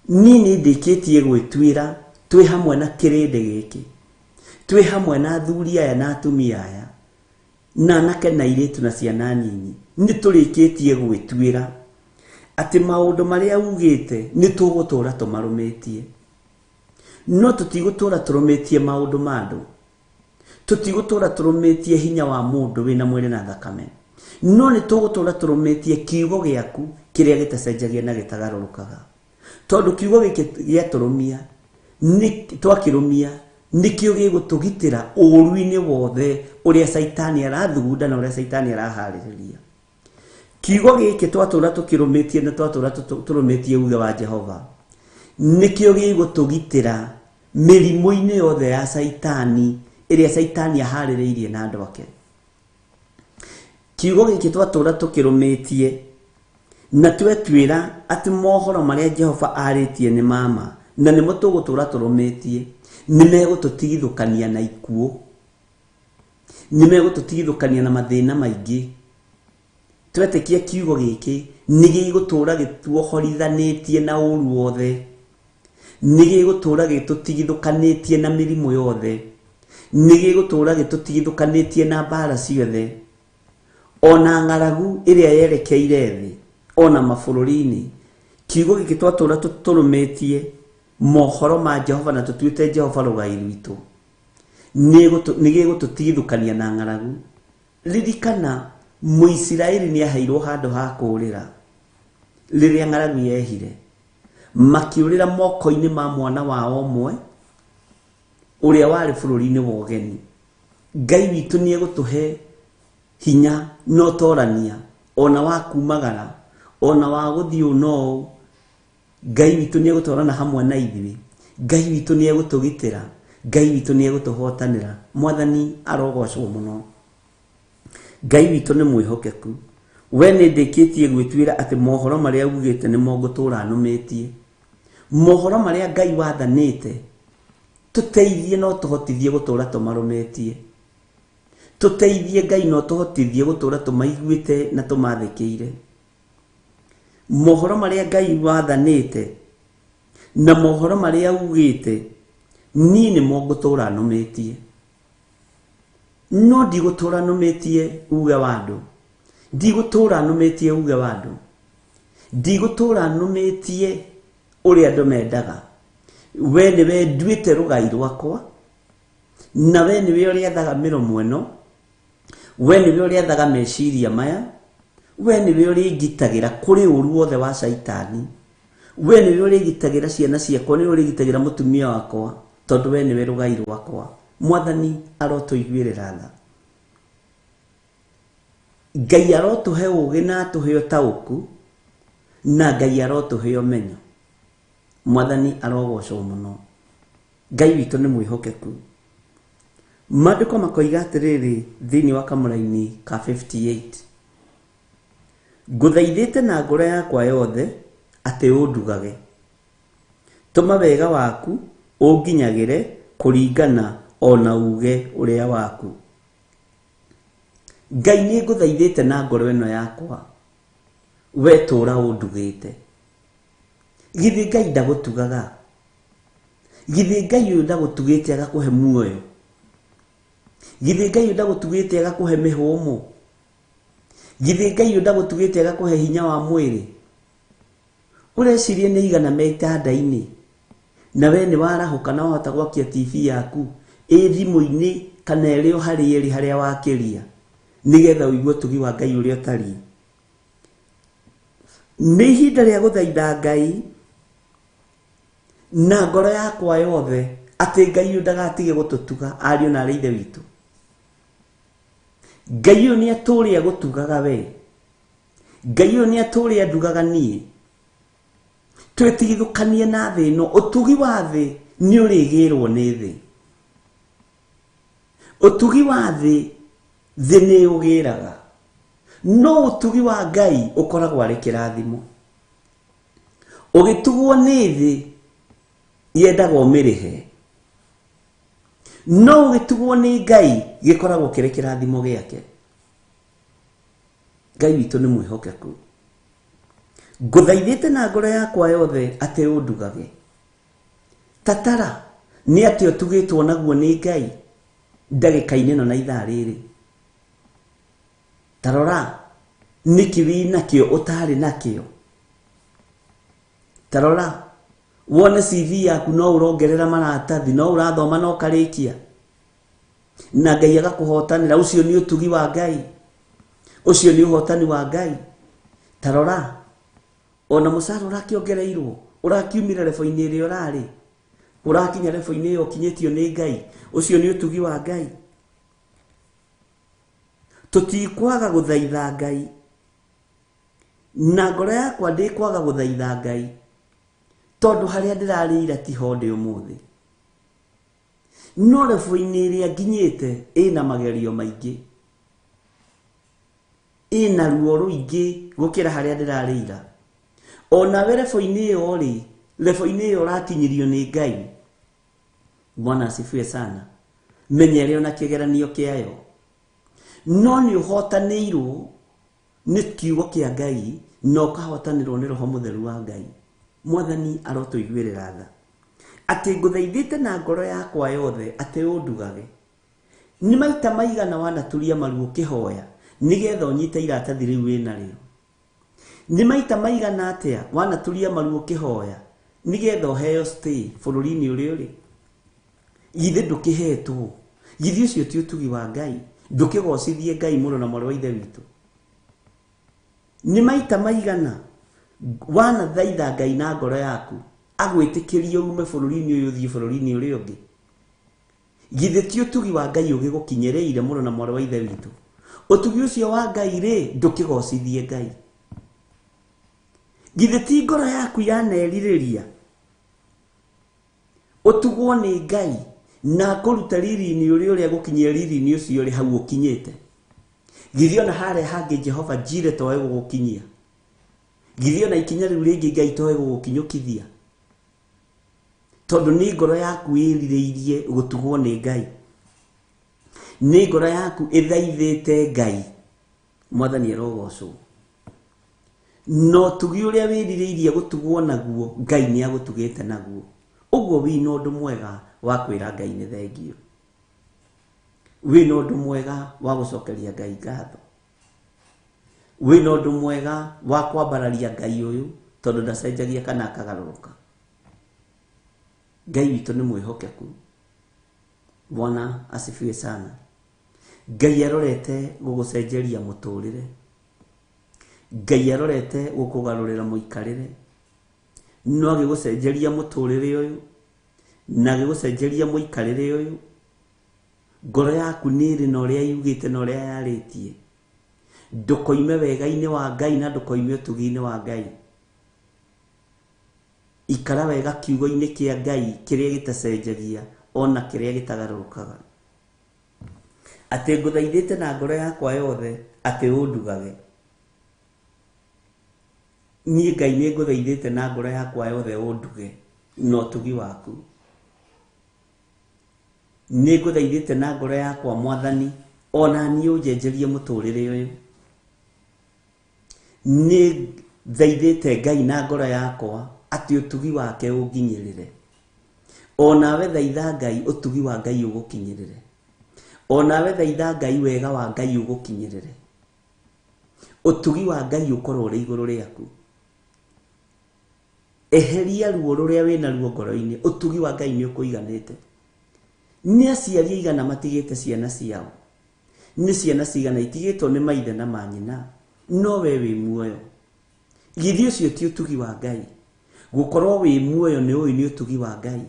Niĩ nĩndĩkĩtie gwĩtuĩra twĩ hamwe na kĩrĩndĩ gĩkĩ, twĩ hamwe na athuri aya na atumia aya, na anake na airĩtu na ciana nyinyi, nĩtũrĩkĩtie gwĩtuĩra atĩ maũndũ marĩa ugĩte nĩ tũgũtũra tũmarũmĩtie. No tũtigũtũra tũrũmĩtie maũndũ ma andũ. Tũtigũtũra tũrũmĩtie hinya wa mũndũ wĩna mwĩrĩ na thakame. No nĩ tũgũtũra tũrũmĩtie kiugo gĩaku kĩrĩa gĩtacenjagia na gĩtagarũrũkaga. Tondũ kiugo gĩkĩ gĩatũrũmia, twakĩrũmia, nĩkĩo gĩgũtũgitĩra ũũru-inĩ wothe ũrĩa Saitani arathugunda na ũrĩa Saitani araharĩrĩria. Kiugo gĩkĩ twatũra tũkĩrũmĩtie na twatũra tũrũmĩtie uge wa Jehova, nĩkĩo gĩgũtũgitĩra mĩrimũ-inĩ yothe ya Saitani ĩrĩa Saitani aharĩrĩirie na andũ ake. Kiugo gĩkĩ twatũra tũkĩrũmĩtie na twetuĩra atĩ mohoro marĩa Jehova arĩtie nĩ mama, na nĩmo tũgũtũra tũrũmĩtie, nĩmegũtũtigithũkania na ikuũ, nĩmegũtũtigithũkania na mathĩna maingĩ. Twetĩkia kiugo gĩkĩ nĩgĩgũtũra gĩtuohorithanĩtie na ũũru wothe, nĩgĩgũtũra gĩtũtigithũkanĩtie na mĩrimũ yothe, nĩgĩgũtũra gĩtũtigithũkanĩtie na mbara ciothe, ona ng'aragu ĩrĩa yerekeire thĩ, ona mabũrũri-inĩ. Kiugo gĩkĩ twatũra tũrũmĩtie mohoro ma Jehova na tũtuĩte Jehova rũgai rwitũ, nĩgĩgũtũtigithũkania na ng'aragu. Ririkana Mũisiraeli nĩ aheirwo handũ ha kũũrĩra rĩrĩa ng'aragu yehire, makĩũrĩra moko-inĩ ma mwana wao ũmwe ũrĩa warĩ bũrũri-inĩ wa ũgeni. Ngai witũ nĩ egũtũhe hinya no torania ona wa kumagara ona wa guthio no Ngai witu ni egutwarana hamwe na ithuĩ Ngai witu ni egutugitĩra Ngai witu ni egutuhotanĩra mwathani arogocwo muno Ngai witu ni mwĩhokeku we nĩ ndĩkĩtie gwĩtuĩra atĩ mohoro marĩa ugĩte nĩ mogũtũra nũmĩtie mohoro marĩa Ngai wathanĩte tũteithie no tũhotithie gũtũra tũmarũmĩtie tũteithie Ngai no tũhotithie gũtũra tũmaiguĩte na tũmathĩkĩire mohoro marĩa Ngai wathanĩte na mohoro marĩa ugĩte niĩ nĩ mogũtũra nũmĩtie no ndigũtũra nũmĩtie uge wa andũ ndigũtũra nũmĩtie uge wa andũ ndigũtũra nũmĩtie ũrĩa andũ mendaga we nĩwe nduĩte rũgai rwakwa na we nĩwe ũrĩathaga mĩromo ĩno we nĩwe ũrĩathaga meciria maya we nĩwe ũrĩngitagĩra kũrĩ ũru wothe wa caitani we nĩwe ũrĩgitagĩra ciana ciakwa nĩwe ũrĩgitagĩra mũtumia wakwa tondũ we nĩwe rũgai rwakwa mwathani arotũiguĩrĩra tha Ngai arotũhe ũgĩ na atũhe ũtaũku na Ngai arotũhe ũmenyo mwathani arogocwo mũno Ngai witũ nĩ mwĩhokeku maandĩko makoiga atĩrĩrĩ thĩinĩ wa kamũra-inĩ ka 58 ngũthaithĩte na ngoro yakwa yothe atĩ ũndugage tũma wega waku ũnginyagĩre kũringana ona uge ũrĩa waku Ngai nĩ ngũthaithĩte na ngoro ĩno yakwa we tũra ũndugĩte githĩ Ngai ndagũtugaga githĩ Ngai ũyũ ndagũtugĩte agakũhe muoyo githĩ Ngai ũyũ ndagũtugĩte agakũhe mĩhũmũ githĩ Ngai ũyũ ndagũtugĩte agakũhe hinya wa mwĩrĩ ũreciria nĩ igana me itanda-inĩ na we nĩ warahũka na wahota gwakia TV yaku ĩ thimũ-inĩ kana ĩrĩ o harĩa ĩrĩ harĩa wakĩria nĩgetha ũigue ũtugi wa Ngai ũrĩa ũtariĩ nĩ ihinda rĩa gũthaitha Ngai na ngoro yakwa yothe atĩ Ngai ũyũ ndagatige gũtũtuga ariũ na arĩ ithe witũ Ngai ũyũ nĩ atũre agũtugaga we Ngai ũyũ nĩ atũre andugaga niĩ twĩtigithũkanie na thĩ ĩno ũtugi wa thĩ nĩ ũrĩgĩrwo nĩ thĩ ũtugi wa thĩ nĩ ũgĩraga no ũtugi wa Ngai ũkoragwo arĩ kĩrathimo ũgĩtugwo nĩ thĩ yendaga ũmĩrĩhe no ũgĩtugwo nĩ Ngai gĩkoragwo kĩrĩ kĩrathimo gĩake Ngai witũ nĩ mwĩhokeku ngũthaithĩte na ngoro yakwa yothe atĩ ũndugage tatara nĩ atĩ ũtugĩtwo naguo nĩ Ngai ndagĩka-inĩ ĩno na ithaa rĩrĩ tarora nĩkĩ wĩ nakĩo ũtarĩ nakĩo tarora wone CV yaku no ũrongerera maratathi no ũrathoma no karĩkia na Ngai agakũhotanĩra ũcio nĩ ũtugi wa Ngai ũcio nĩ ũhotani wa Ngai tarora ona mũcara ũrakĩongereirwo ũrakiumire level-inĩ ĩrĩa ũrarĩ ũrakinya level-inĩ ĩyo ũkinyĩtio nĩ Ngai ũcio nĩ ũtugi wa Ngai tũtikwaga gũthaitha Ngai na ngoro yakwa ndĩkwaga gũthaitha Ngai tondũ harĩa ndĩrarĩira tiho ndĩ ũmũthĩ no level-inĩ ĩrĩa nginyĩte ĩna magerio maingĩ ĩna ruo rũingĩ gũkĩra harĩa ndĩrarĩira ona we level-inĩ ĩyo rĩ level-inĩ ĩyo ũrakinyirio nĩ Ngai Bwana asifiwe sana menyere ona kĩgeranio kĩayo no nĩ ũhotanĩirwo nĩ kiugo kĩa Ngai no kahotanĩrwo nĩ Roho Mũtheru wa Ngai mwathani arotũiguĩrĩra tha atĩ ngũthaithĩte na ngoro yakwa yothe atĩ ũndugage nĩ maita maigana wanaturia maru ũkĩhoya nĩgetha ũnyite iratathi rĩu wĩnarĩo nĩ maita maigana atĩa wanaturia maru ũkĩhoya nĩgetha ũheo stay bũrũri-inĩ ũrĩa ũrĩ githĩ ndũkĩhetwo githĩ ũcio ti ũtugi wa Ngai ndũkĩgocithie Ngai mũno na mwarĩ wa ithe witũ nĩ maita maigana wanathaitha Ngai na ngoro yaku agwĩtĩkĩrie ume bũrũri-inĩ ũyũ ũthiĩ bũrũri-inĩ ũrĩa ũngĩ githĩ ti ũtugi wa Ngai ũgĩgũkinyĩrĩire mũno na mwarĩ wa ithe witũ Ũtugi ũcio wa Ngai rĩ ndũkĩgocithie Ngai. Githĩ ti ngoro yaku yanerirĩria ũtugwo nĩ Ngai na kũruta riri-inĩ ũrĩa gũkinyia riri-inĩ ũcio ũrĩ hau ũkinyĩte? Githĩ ona harĩa hangĩ Jehova Jireh toĩ gũgũkinyia? Githĩ ona ikinya rĩu rĩngĩ Ngai toĩ gũgũkinyũkithia? Tondũ nĩ ngoro yaku ĩrirĩirie gũtugwo nĩ Ngai, nĩ ngoro yaku ĩthaithĩte Ngai. Mwathani arogocwo. No tugi ũrĩa wĩrirĩirie gũtugwo naguo Ngai nĩ agũtugĩte naguo. Ũguo wĩna ũndũ mwega wa kwĩra Ngai nĩ thengio, wĩna ũndũ mwega wa gũcokeria Ngai ngatho, wĩna ũndũ mwega wa kwambararia Ngai ũyũ tondũ ndacenjagia kana akagarũrũka. Ngai witũ nĩ mwĩhokeku. Bwana asifiwe sana. Ngai arorete gũgũcenjeria mũtũrĩre. Ngai arorete gũkũgarũrĩra mũikarĩre. No agĩgũcenjeria mũtũrĩre ũyũ na agĩgũcenjeria mũikarĩre ũyũ, ngoro yaku nĩ ĩrĩ na ũrĩa yugĩte na ũrĩa yarĩtie. Ndũkoime wega-inĩ wa Ngai na ndũkoime ũtugi-inĩ wa Ngai. Ikara wega kiugo-inĩ kĩa Ngai kĩrĩa gĩtacenjagia ona kĩrĩa gĩtagarũrũkaga. Atĩ ngũthaithĩte na ngoro yakwa yothe atĩ ũndugage. Niĩ Ngai nĩ ngũthaithĩte na ngoro yakwa yothe ũnduge na ũtugi waku. Nĩ ngũthaithĩte na ngoro yakwa Mwathani ona niĩ ũnjenjerie mũtũrĩre ũyũ. Nĩ thaithĩte Ngai na ngoro yakwa atĩ ũtugi wake ũnginyĩrĩre. Onawe thaitha Ngai ũtugi wa Ngai ũgũkinyĩrĩre. Onawe thaitha Ngai wega wa Ngai ũgũkinyĩrĩre. Ũtugi wa Ngai ũkorwo ũrĩ igũrũ rĩaku. Eheria ruo rũrĩa wĩna ruo ngoro-inĩ. Ũtugi wa Ngai nĩ ũkũiganĩte. Nĩ aciari aigana matigĩte ciana ciao? Nĩ ciana cigana itigĩtwo nĩ maithe na manyina? No we wĩ muoyo. Githĩ ũcio ti ũtugi wa Ngai? Gũkorwo wĩ muoyo nĩ ũĩ nĩ ũtugi wa Ngai.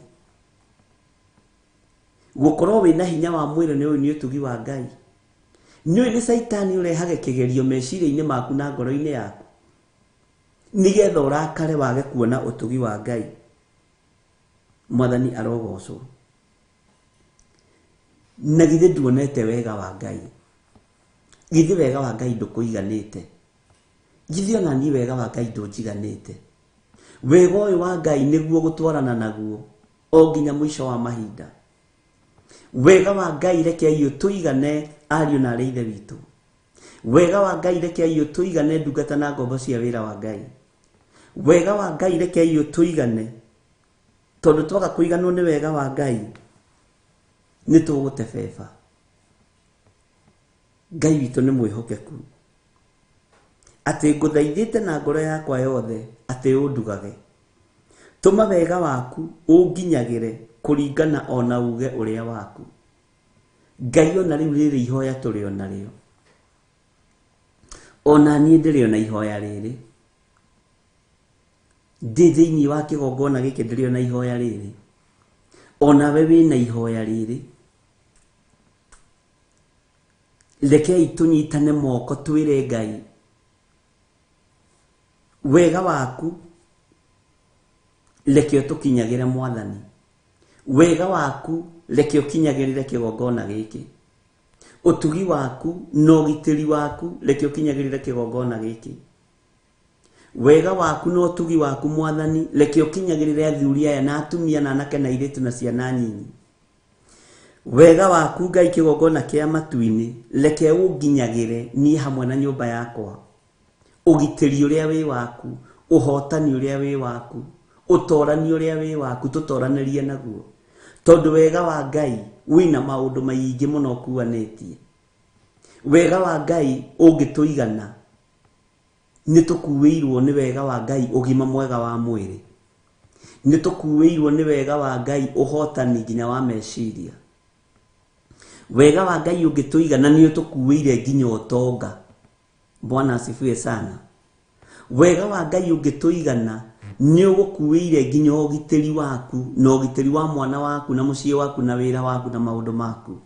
Gũkorwo wĩ na hinya wa mwĩrĩ nĩ ũĩ nĩ ũtugi wa Ngai. Nĩ ũĩ nĩ Saitani ũrehage kĩgerio meciria-inĩ maku na ngoro-inĩ yaku nĩgetha ũrakare wage kuona ũtugi wa Ngai. Mwathani arogocwo. Na githĩ nduonete wega wa Ngai? Githĩ wega wa Ngai ndũkũiganĩte? Githĩ ona niĩ wega wa Ngai ndũnjiganĩte? Wega ũyũ wa Ngai nĩguo gũtwarana naguo o nginya mũico wa mahinda. Wega wa Ngai rekei ũtũigane ariũ na arĩ ithe witũ. Wega wa Ngai rekei ũtũigane ndungata na ngombo cia wĩra wa Ngai. Wega wa Ngai rekei ũtũigane tondũ twaga kũiganwo nĩ wega wa Ngai nĩ tũgũte beba. Ngai witũ nĩ mwĩhokeku. Atĩ ngũthaithĩte na ngoro yakwa yothe atĩ ũndugage. Tũma wega waku ũnginyagĩre kũringana ona uge ũrĩa waku. Ngai ona rĩu rĩrĩ ihoya tũrĩ o narĩo. Ona niĩ ndĩrĩ ona ihoya rĩrĩ. Ndĩ thĩinĩ wa kĩgongona gĩkĩ ndĩrĩ ona ihoya rĩrĩ. Onawe wĩna ihoya rĩrĩ. Rekei tũnyitane moko twĩre Ngai wega waku reke ũtũkinyagĩre Mwathani. Wega waku reke ũkinyagĩrĩre kĩgongona gĩkĩ. Ũtugi waku na ũgitĩri waku reke ũkinyagĩrĩre kĩgongona gĩkĩ. Wega waku na ũtugi waku Mwathani reke ũkinyagĩrĩre athuri aya na atumia na anake na airĩtu na ciana nyinyi. Wega waku Ngai kĩgongona kĩa matu-inĩ reke ũnginyagĩre niĩ hamwe na nyũmba yakwa. Ũgitĩri ũrĩa wĩ waku, ũhotani ũrĩa wĩ waku, ũtorani ũrĩa wĩ waku tũtoranĩrie naguo. Tondũ wega wa Ngai wĩna maũndũ maingĩ mũno ũkuanĩtie. Wega wa Ngai ũngĩtũigana nĩ tũkuĩirwo nĩ wega wa Ngai ũgima mwega wa mwĩrĩ. Nĩ tũkuĩirwo nĩ wega wa Ngai ũhotani nginya wa meciria. Wega wa Ngai ũngĩtũigana nĩ ũtũkuĩire nginya ũtonga. Bwana asifiwe sana. Wega wa Ngai ũngĩtũigana nĩ ũgũkuĩire nginya ũgitĩri waku na ũgitĩri wa mwana waku na mũciĩ waku na wĩra waku na maũndũ maku.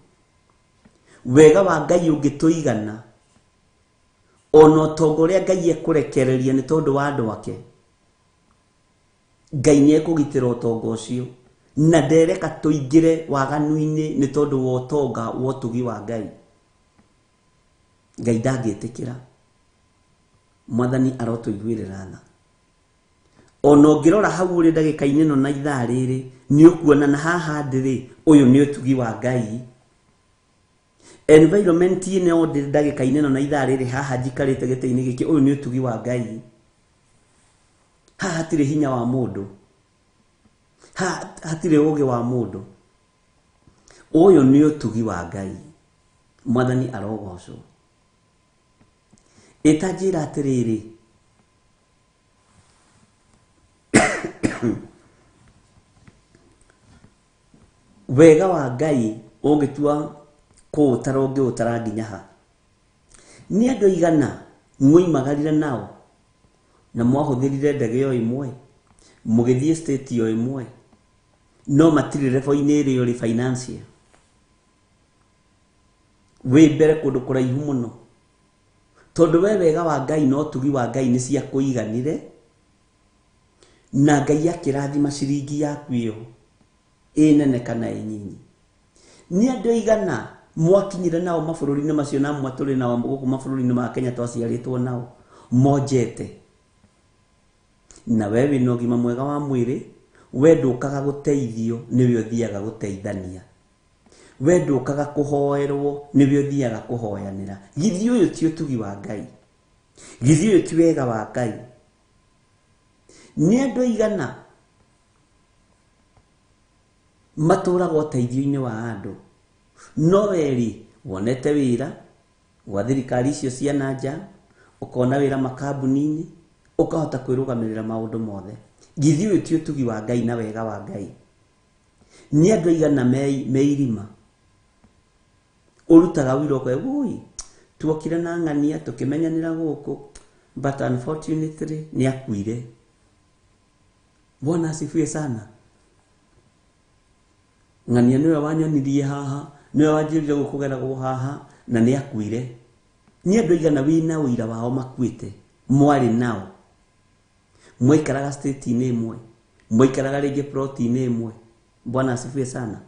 Wega wa Ngai ũngĩtũigana ono togoria Ngai ekurekereria ni tondu wa andu ake. Ngai ni ekugitira utonga ucio na ndereka tuingire waganu-ini ni tondu wa utonga wa utugi wa Ngai. Ngai ndangitikira. Mwathani arotuiguirira tha. Ono ngirora hau uri ndagika-ini no na ithaa riri ni ukuona na haha ndiri uyu ni utugi wa Ngai. Environment ine odi ndagika-ini no na ithaa riri haha njikarite gite-ini giki uyu ni utugi wa Ngai. Hatire hinya wa mundu. Hatire uge wa mundu. Uyu ni utugi wa Ngai. Mwathani arogocwo. Itajira atiriri wega wa Ngai ugitua kuutaronge utaranginya ha. Ni andu igana mwimagarire nao na mwahuthirire ndege yo imwe mugithie state yo imwe no matiri revo-ini iri uri financial we mbere kundu kuraihu muno tondu we wega wa Ngai no tugi wa Ngai ni cia kuiganire na Ngai akirathima ciringi yaku iyo inene kana inyinyi. Ni andu igana mwakinyire nao mabururi-ini macio na mwaturi nao guku mabururi-ini ma Kenya twaciaritwo nao monjete na we wina ũgima mwega wa mwĩrĩ we ndũkaga gũteithio niwe ũthiaga gũteithania we ndũkaga kũhoerwo niwe ũthiaga kũhoyanĩra. Githi ũyũ ti ũtugi wa Ngai. Githi ũyũ ti wega wa Ngai. Ni andũ igana matũraga ũteithio-inĩ wa andũ no weri wonete wĩra wa thirikari icio cia nanja ukona wĩra makambuni-inĩ ukahota kwĩrũgamĩrĩra maũndũ mothe. Githi ũyũ ti ũtugi wa Ngai na wega wa Ngai. Ni andũ igana meirima urutaga wĩra kwe wui tuokire na ng'ania tukimenyanira guku but unfortunately ni akuire. Bwana asifiwe sana. Ng'ania niwe wanyonirie haha niwe wanjirire gukugeragwo haha na ni akuire. Ni andũ igana wina ũira wao makuite mwari nao mwaikaraga state-ini imwe mwaikaraga rĩngĩ plot-ini imwe. Bwana asifiwe sana.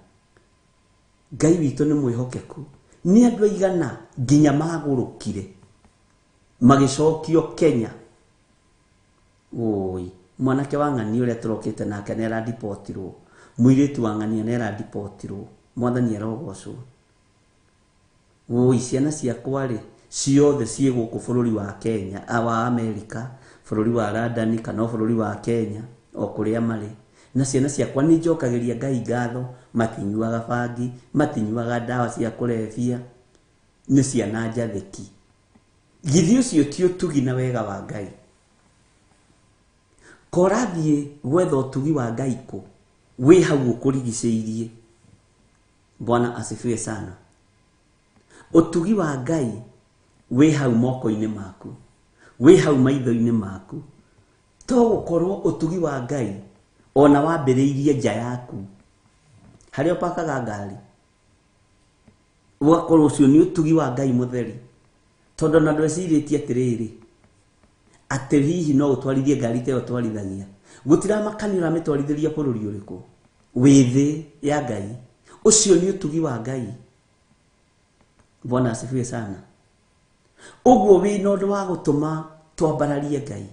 Ngai witũ nĩ mwĩhokeku. Ni andũ igana nginya magũrũkire magĩcokio Kenya. Oi mwanake wa ng'ania ũrĩa tũrokĩte nake nĩ aradeportirwo. Mũirĩtu wa ng'ania nĩ aradeportirwo. Mwathani arogocwo. Oi ciana ciakwa rĩ ciothe ciĩ gũkũ bũrũri wa Kenya wa Amerika bũrũri wa London kana bũrũri wa Kenya o kũrĩa marĩ. Na ciana ciakwa nĩ njokagĩria Ngai ngatho matinyuaga bangi matinyuaga ndawa cia kũrebia nĩ ciana njathĩki. Githi ũcio ti ũtugi na wega wa Ngai. Korathiĩ gwetha ũtugi wa Ngai kũ wĩ hau ũkũrigicĩirie. Bwana asifiwe sana. Ũtugi wa Ngai wĩ hau moko-inĩ maku wĩ hau maitho-inĩ maku. To gũkorwo ũtugi wa Ngai ona wambĩrĩirie nja yaku harĩa ũpakaga ngari ũgakorwo ũcio nĩ ũtugi wa Ngai mũtheri. Tondũ na ndwecirĩtie atĩrĩrĩ atĩ hihi no ũtwarithie ngari ta ĩyo twarithagia gũtiramakania ũramĩtwarithĩria bũrũri ũrĩkũ wĩ thĩ ya Ngai. Ũcio nĩ ũtugi wa Ngai. Bwana asifiwe sana. Ũguo wĩna ũndũ wa gũtũma twambararie Ngai.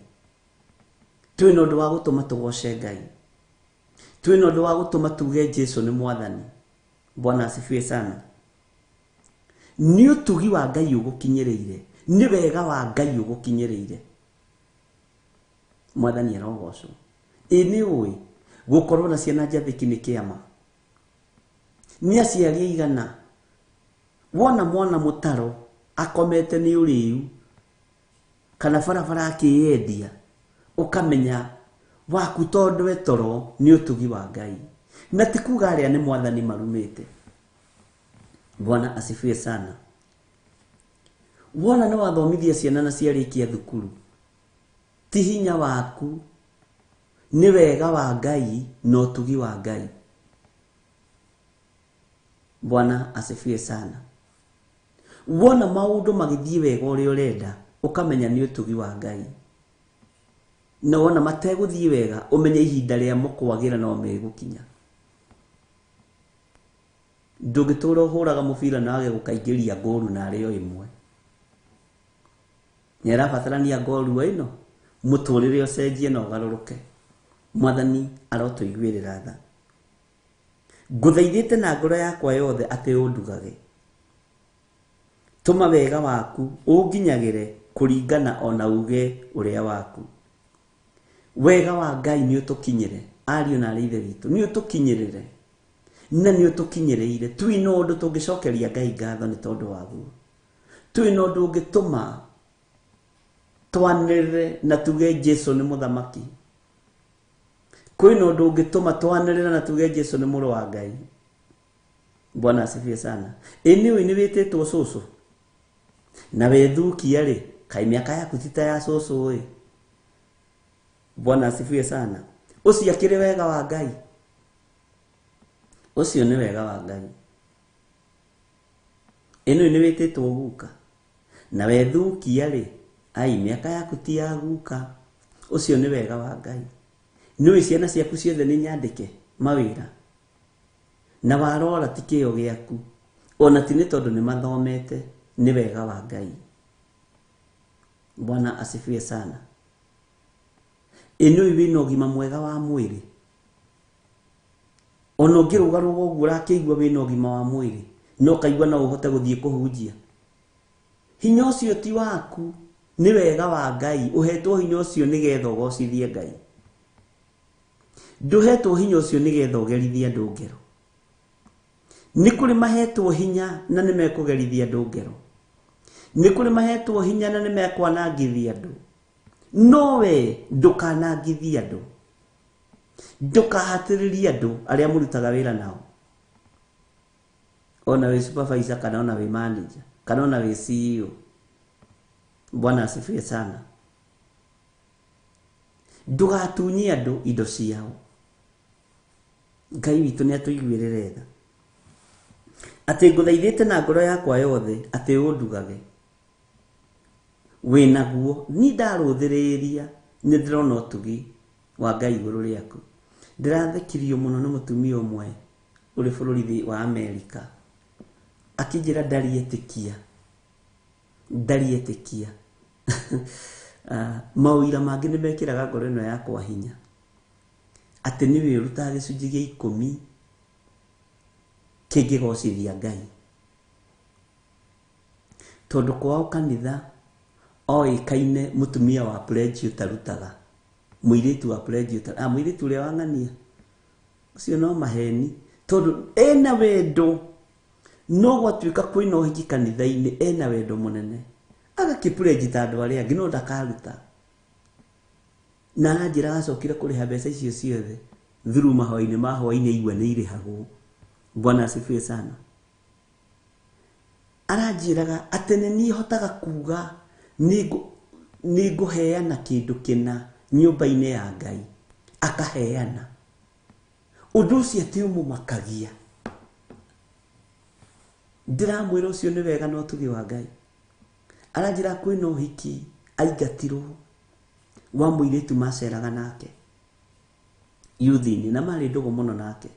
Twĩna ũndũ wa gũtũma tũgoce Ngai. Twĩna ũndũ wa gũtũma tuge Jesũ nĩ Mwathani. Bwana asifiwe sana. Nĩ ũtugi wa Ngai ũgũkinyĩrĩire. Nĩ wega wa Ngai ũgũkinyĩrĩire. Mwathani arogocwo. Nĩ ũĩ gũkorwo na ciana njathĩki nĩ kĩama. Nĩ aciari igana wona mwana mũtaro akomete nĩ ũrĩu kana barabara akĩyendia ukamenya waku tondu etoro ni ũtugi wa Ngai. Na ti kuga arĩa nĩ Mwathani marumĩte. Bwana asifiwe sana. Wona no wathomithia ciana na ciarĩkia thukuru ti hinya waku ni wega wa Ngai no ũtugi wa Ngai. Bwana asifiwe sana. Wona maundu magithie wega ũrĩa ũrenda ukamenya ni utugi wa Ngai na wona mateguthii wega umenye ihinda ria mukwagira no megukinya ndugituro huraga mubira nage gukaingiria goru na ario imwe nyera batarania goru ino muturire ocenjie no garuruke mwathani arotuiguirira tha nguthaithite na ngoro yakwa yothe ati undugage tuma wega waku unginyagire kuringana ona uge uria waku wega wa Ngai ni utukinyire ario na rithe witu ni utukinyirire na ni utukinyireire twina undu tungicokeria Ngai ngatho ni tondu waguo twina undu ungituma twanirire na tuge Jesu ni muthamaki kwina undu ungituma twanirire na tuge Jesu ni muru wa Ngai Bwana asifiwe sana eniwe ni wititwo cucu na wethukia ri kai miaka yaku tita ya cucu Bwana asifiwe sana uciakire wega wa Ngai ucio ni wega wa Ngai eno ni wetitwo guka na wethukia ri ai miaka yaku ti ya guka ucio ni wega wa Ngai niwe ciana ciaku ciothe ni nyandike mawira na warora tikio giaku ona ti ni tondu ni mathomete ni wega wa Ngai Bwana asifiwe sana eno ibi no gima mwega wa mwiri ono ngirugaruga uguo rakigwa wina ugima wa mwiri no kaigwa na uhote guthie kuhunjia hinya ucio ti waku ni wega wa Ngai uhetwo hinya ucio nigetha ugocithie Ngai nduhetwo hinya ucio nigetha ugerithie andu ngero ni kuri mahetwo hinya na ni mekugerithia andu ngero ni kuri mahetwo hinya na ni mekwanangithia andu nowe ndukanangithia andu ndukahatiriria andu aria murutaga wira nao ona we supervisor kana ona we manager kana ona we CEO Bwana asifiwe sana ndugatunyie andu indo ciao Ngai witu ni atuiguirire tha ati nguthaithite na ngoro yakwa yothe ati undugage winaguo ni ndaruthiriria ni ndirona utugi wa Ngai iguru riaku ndirathikirio muno ni mutumia umwe uri bururi wa Amerika akijira ndarietikia mawira mangi ni mekiraga ngoro ino yakwa hinya ati ni wiruta gicunji gia 10 kingigocithia Ngai tondu kwao kanitha oikaine mutumia wa pledge utarutaga muiritu wa pledge muiritu uria wangania ucio no maheni tondu ena wendo no gwatuika kwina uhiki kanitha-ini ena wendo munene agakipledge tandu aria ngino ndakaruta na anjira acokire kuriha mbeca icio ciothe through mahoini igwa ni irihagwo Bwana asifiwe sana aranjiraga atene ni hotaga kuga ni nguheana kindu kina nyumba-ini ya Ngai akaheana undu ucio ati umumakagia ndiramwira ucio ni wega no tugi wa Ngai aranjira kwina uhiki aingatirwo wa muiritu maceraga nake yuthini na mari ndugu muno nake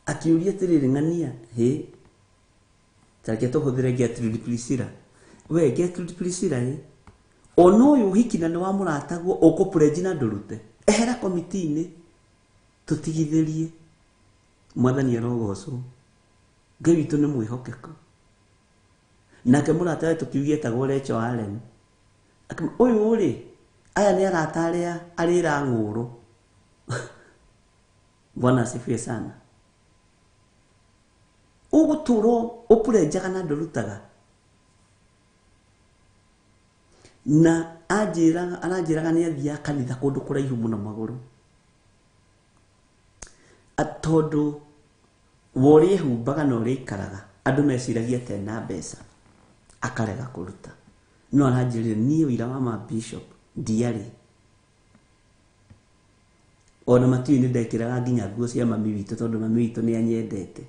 akiuria tiriri ngania he take tuhuthire Gertrude Priscilla we Gertrude Priscilla ono uyu hikina ni wa muratagwo ukupledge na ndurute ehera komiti-ini tutigithirie mwathani arogocwo Ngai witu ni mwihokeka nake muratawe tukiugia tagwo Rachel Allen uyu uri aya ni arataria arira nguru Bwana asifiwe sana uguturo upledge na ndurutaga na anajiraga ni athia kanitha kundu kuraihu muno maguru atondo wori humbaga no rikaraga andu meciragia tena mbeca akarega kuruta no anajirire ni wira wa ma bishop diari ona matu ni ndekiraga nginya nguo cia mami witu tondu mami witu ni anyendete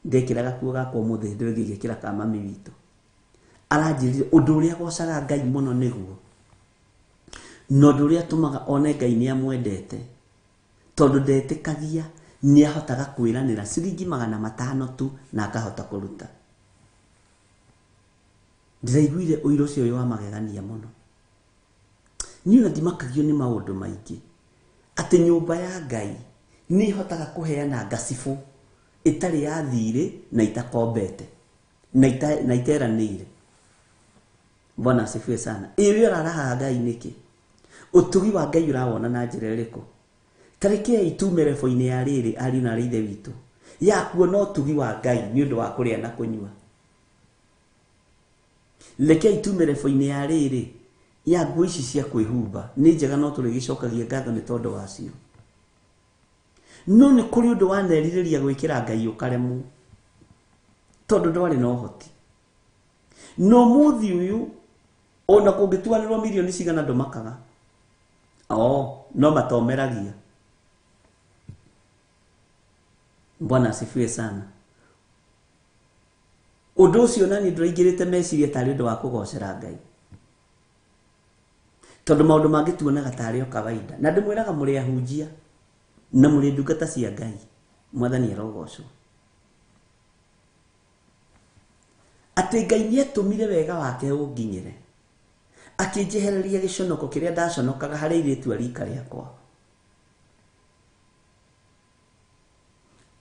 ndekiraga kuo gakwa muthe ndegigikira ka mami witu aranjirire undu uria gocaga Ngai muno niguo no undu uria tumaga one Ngai ni amwendete tondu ndetikagia ni ahotaga kwiranira ciringi 500 tu na akahota kuruta. Ndiraiguire uiro cio yo wa magegania muno. Ni ona ndimakagio ni maundu maingi ati nyumba ya Ngai ni hotaga kuheana ngasibu itari ya thire na itakombete na iteranire. Bwana asifiwe sana. Iyo raraha Ngai niki utugi wa Ngai urawona na njira iriku tareke itume refoine ya riri ari na rithe witu ya kuona utugi wa Ngai ni undu wa kuria na kunyua. Leke itume refoine ya riri ya nguo ici cia kwihumba ni njega no turigicokagia ngatho ni tondu wacio. No ni kuri undu wanerireria gwikira Ngai ukaremu tondu ndwari no hoti. No muthi uyu ona kungituanirwo milioni cigana ndumakaga. No matomeragia. Bwana asifiwe sana. Undu ucio nani ndiraingirite meciria tari undu wa kugocera Ngai. Tondu maundu mangituonaga tari o kawaida. Na ndimwiraga muri ahunjia na muri ndungata cia Ngai. Mwathani arogocwo. Ati Ngai ni atumire wega wake unginyire. Akinjehereria giconoko kiria ndaconokaga hari iritu arika riakwa.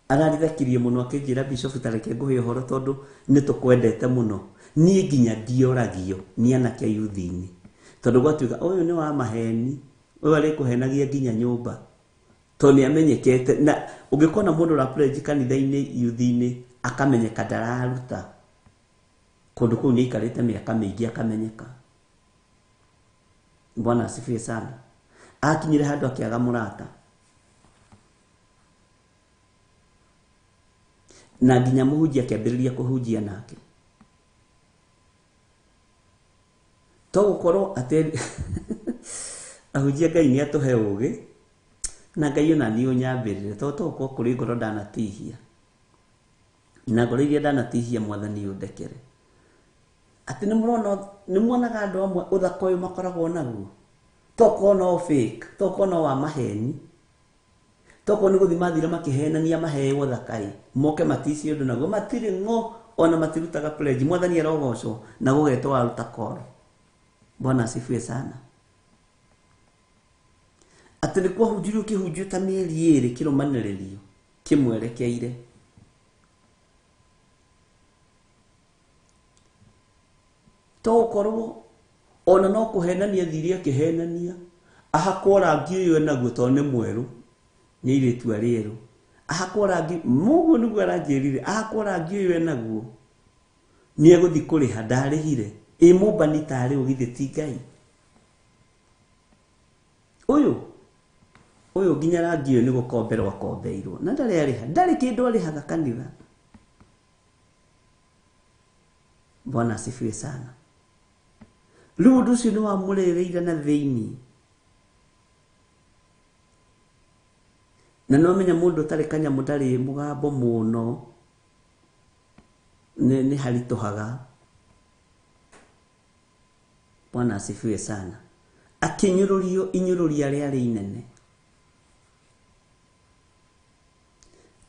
Ararithakirie muno akinjira Bishop tareke nguhe uhoro tondu ni tukwendete muno. Nie nginya ndioragio ni anake yuthini. Tondu gwatuika uyu ni wa maheni, uyu ari kuhenagia nginya nyumba. Toni amenyekete na ungikona mundu ra pledge kanitha-ini yuthini akamenyeka ndararuta. Kundu kuu ni ikarite miaka mingi akamenyeka. Bwana asifiwe sana. Akinyire handu akiaga murata. Na nginya muhunjia akiambiriria kuhunjia nake. To gukorwo ati ahunjia Ngai ni atuhe ugi na Ngai ona ni unyambirire to ko kuri ngoro ndanatihia. Na ngoro iria ndanatihia Mwathani undekere. Ati ni muonaga andu amwe uthaka uyu makoragwo naguo toko no fake toko no wa maheni toko ni guthi mathira makihenania maheo uthakai moke matisi undu naguo matiri ngo ona matirutaga pledge. Mwathani arogocwo na gugetwo aruta koro. Bwana asifiwe sana. Ati ni kwa hujirio kihunjio ta mieri iri kirumaniririo kimwerekeire. To korwo ona no kuhenania thiria kihenania ahakora ngi uyu naguo to ne mweru ni iritu arieru ahakora ngi mugu niguo aranjirire ahakora ngi uyu naguo ni eguthi kuriha ndarihire imumba ni tari ugithiti Ngai uyu nginya rangi uyu ni gukomberwa kombeirwo na ndari ariha ndari kindu arihaga kanitha. Bwana asifiwe sana. Riu ucio ni wamurereire na thiini na no menya mundu tari kanyamu ndari mugambo muno ni harituhaga. Bwana asifiwe sana. Akinyururio inyururia riari inene.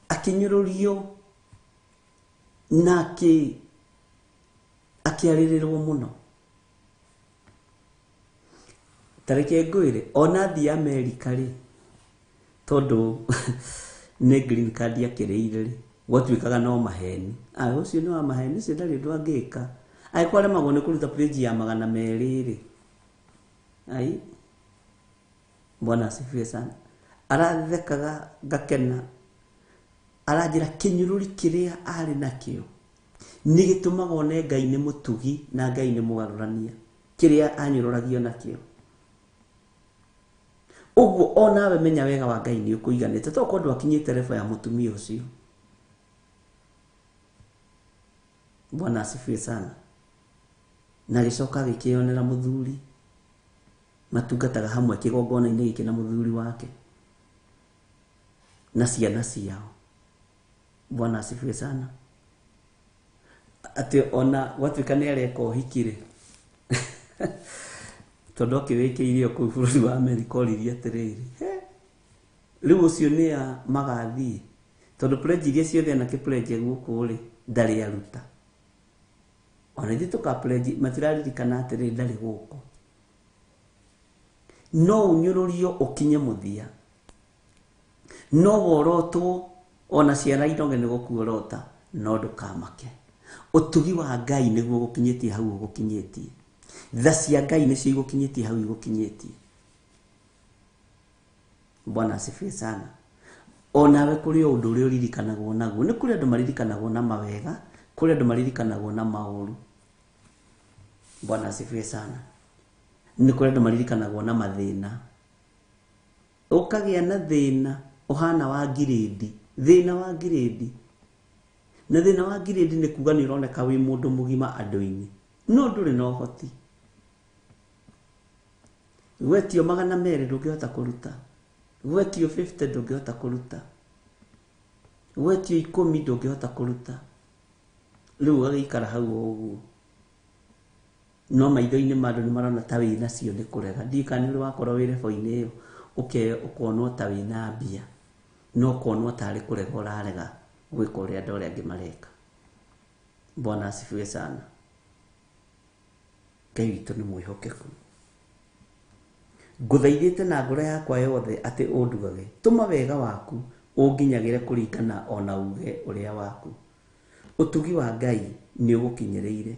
Akinyururio na akiaririrwo muno. Tareke ngwire ona thi America ri tondu ne green card yakireire ri gwatuikaga no maheni ucio ni wa maheni cio ndari ndu angika kware magone kuruta pledge ya 200 ri Bwana asifiwe sana. Arathekaga ngakena aranjira kinyururi kiria ari nakio ni gitumaga one Ngai ni mutugi na Ngai ni mugarurania kiria anyururagio nakio. Uguo ona we menya wega wa Ngai ni ukuiganite to kondu akinyite refa ya mutumia ucio. Bwana asifiwe sana. Na gicoka gikionera muthuri matungataga hamwe kigongona-ini giki na muthuri wake na ciana ciao. Bwana asifiwe sana. ati ona gwatuika ni areka uhikire tondu akiwikiirio kuu bururi wa Amerika oririe atiriri riu ucio ni a magathii tondu pledge iria ciothe anake pledge guku ri ndari aruta ona ithu tuka pledge matiraririkana atiriri ndari guku no unyururio ukinye muthia no worotwo ona ciana ironge ni gukuorota no ndukamake utugi wa Ngai niguo gukinyitie hau gukinyitie tha cia Ngai nicio igukinyitie hau igukinyitie Bwana asifiwe sana onawe kuri undu uri uririkanagwo naguo ni kuri andu maririkanagwo na mawega kuri andu maririkanagwo na mauru Bwana asifiwe sana ni kuri andu maririkanagwo na mathina ukagia na thina uhana wa giredi thina wa giredi na thina wa giredi ni kuga ni uroneka wi mundu mugima andu-ini no nduri no hoti wetio 200 ndungihota kuruta wetio 50 ndungihota kuruta wetio 10 ndungihota kuruta riu agikara hau uguo no maitho-ini mandu ni marona ta wina cio ni kurega ndikani uri wakorwo wi lebo-ini iyo ukonwo ta wina mbia no konwo tari kurega urarega gwika uria andu aria angi mareka Bwana asifiwe sana Ngai witu ni mwihokeku nguthaithite na ngoro yakwa yothe ati undugage tuma wega waku unginyagire kuringana ona uge uria waku utugi wa Ngai ni ugukinyereire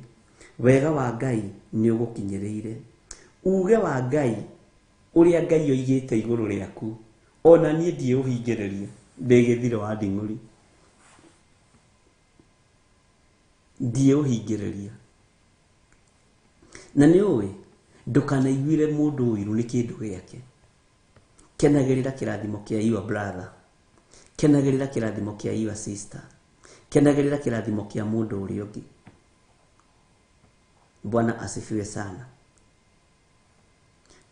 wega wa Ngai ni ugukinyereire uge wa Ngai uria Ngai oigite iguru riaku ona nie ndie uhingiriria ndigithiro wa nding'uri ndie uhingiriria na ni uwe ndukanaiguire mundu uiru ni kindu giake kenagirira kirathimo kia your brother kenagirira kirathimo kia your sister kenagirira kirathimo kia mundu uri ungi Bwana asifiwe sana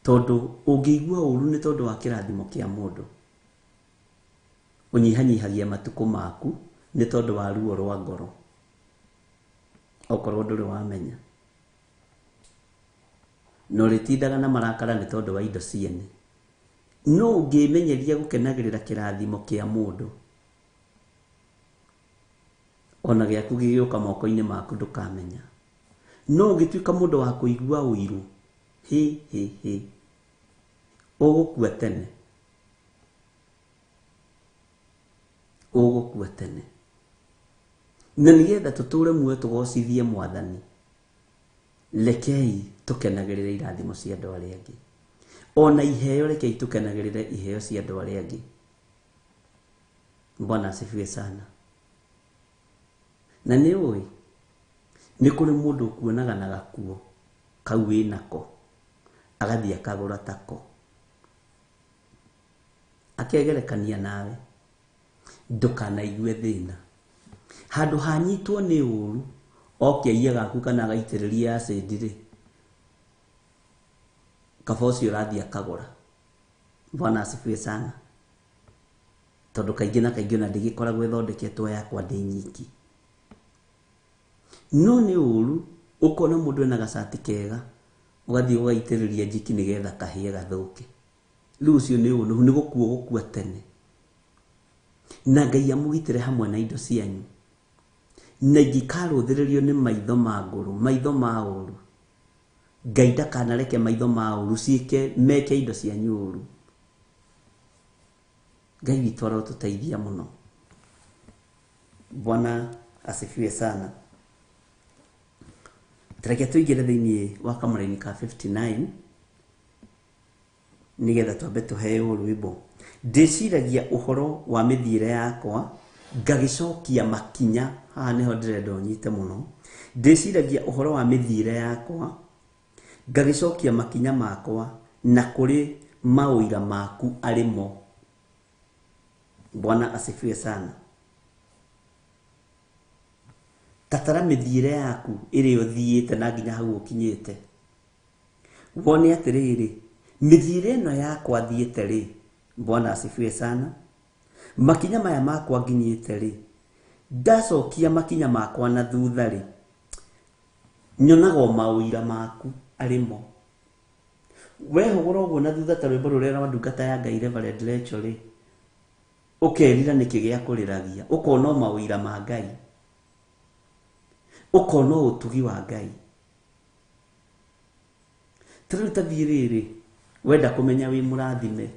tondu ungigua uru ni tondu wa kirathimo kia mundu unyihanyihagia matuko maku ni tondu wa ruo rwa ngoro okorwo nduri wamenya no ritindaga na marakara ni tondu wa indo ciene no ungimenyeria gukenagirira kirathimo kia mundu ona giaku gigiuka moko-ini maku ndukamenya no ungituika mundu wa kuigua uiru ugukua tene ugukua tene na nigetha tuture muoyo tugocithie mwathani lekei tukenagirire irathimo cia andu aria angi ona iheo rekei tukenagirire iheo cia andu aria angi Bwana asifiwe sana na ni uwi ni kuri mundu kuonaga na gakuo kau wi nako agathii akagura tako akegerekania nawe ndukanaigue thina handu hanyitwo ni uru okiaia gaku kana agaitiriria acid ri kafosi urathii akagura Bwana asifiwe sana tondu kaingi na kaingi na ndigikoragwo ithondeketwo yakwa ndi nyiki no ni uru ukona mundu ena gacati kega ugathii ugaitiriria njiki nigetha kahie gathuke riu ucio ni uru ni gukua gukua tene na Ngai amugitire hamwe na indo cianyu na ingikaruthiririo ni maitho ma nguru maitho ma uru Ngai ndakanareke maitho ma uru ciike meke indo cianyu uru Ngai witu arotuteithia muno Bwana asifiwe sana Tareke tuigire thiini wa kamaraini ka 59 nigetha twambe tuheo rwimbo ndiciragia uhoro wa mithire yakwa ngagicokia makinya haha niho ndirenda unyite muno ndiciragia uhoro wa mithire yakwa ngagicokia makinya makwa na kuri mauira maku arimo Bwana asifiwe sana tatara mithire yaku iri uthiite na nginya hau ukinyite wone atiriri mithire no yakwa thiite ri Bwana asifiwe sana makinya maya makwa nginyite ri ndacokia makinya makwa na thutha ri nyonaga mawira maku arimo wehogora uguo na thutha ta rwimbo ruria rwa ndungata ya Ngai Reverend Rachel ri ukerira niki gia kuriragia ukona mawira ma Ngai ukona utugi wa Ngai tru tathiriri wenda kumenya wi murathime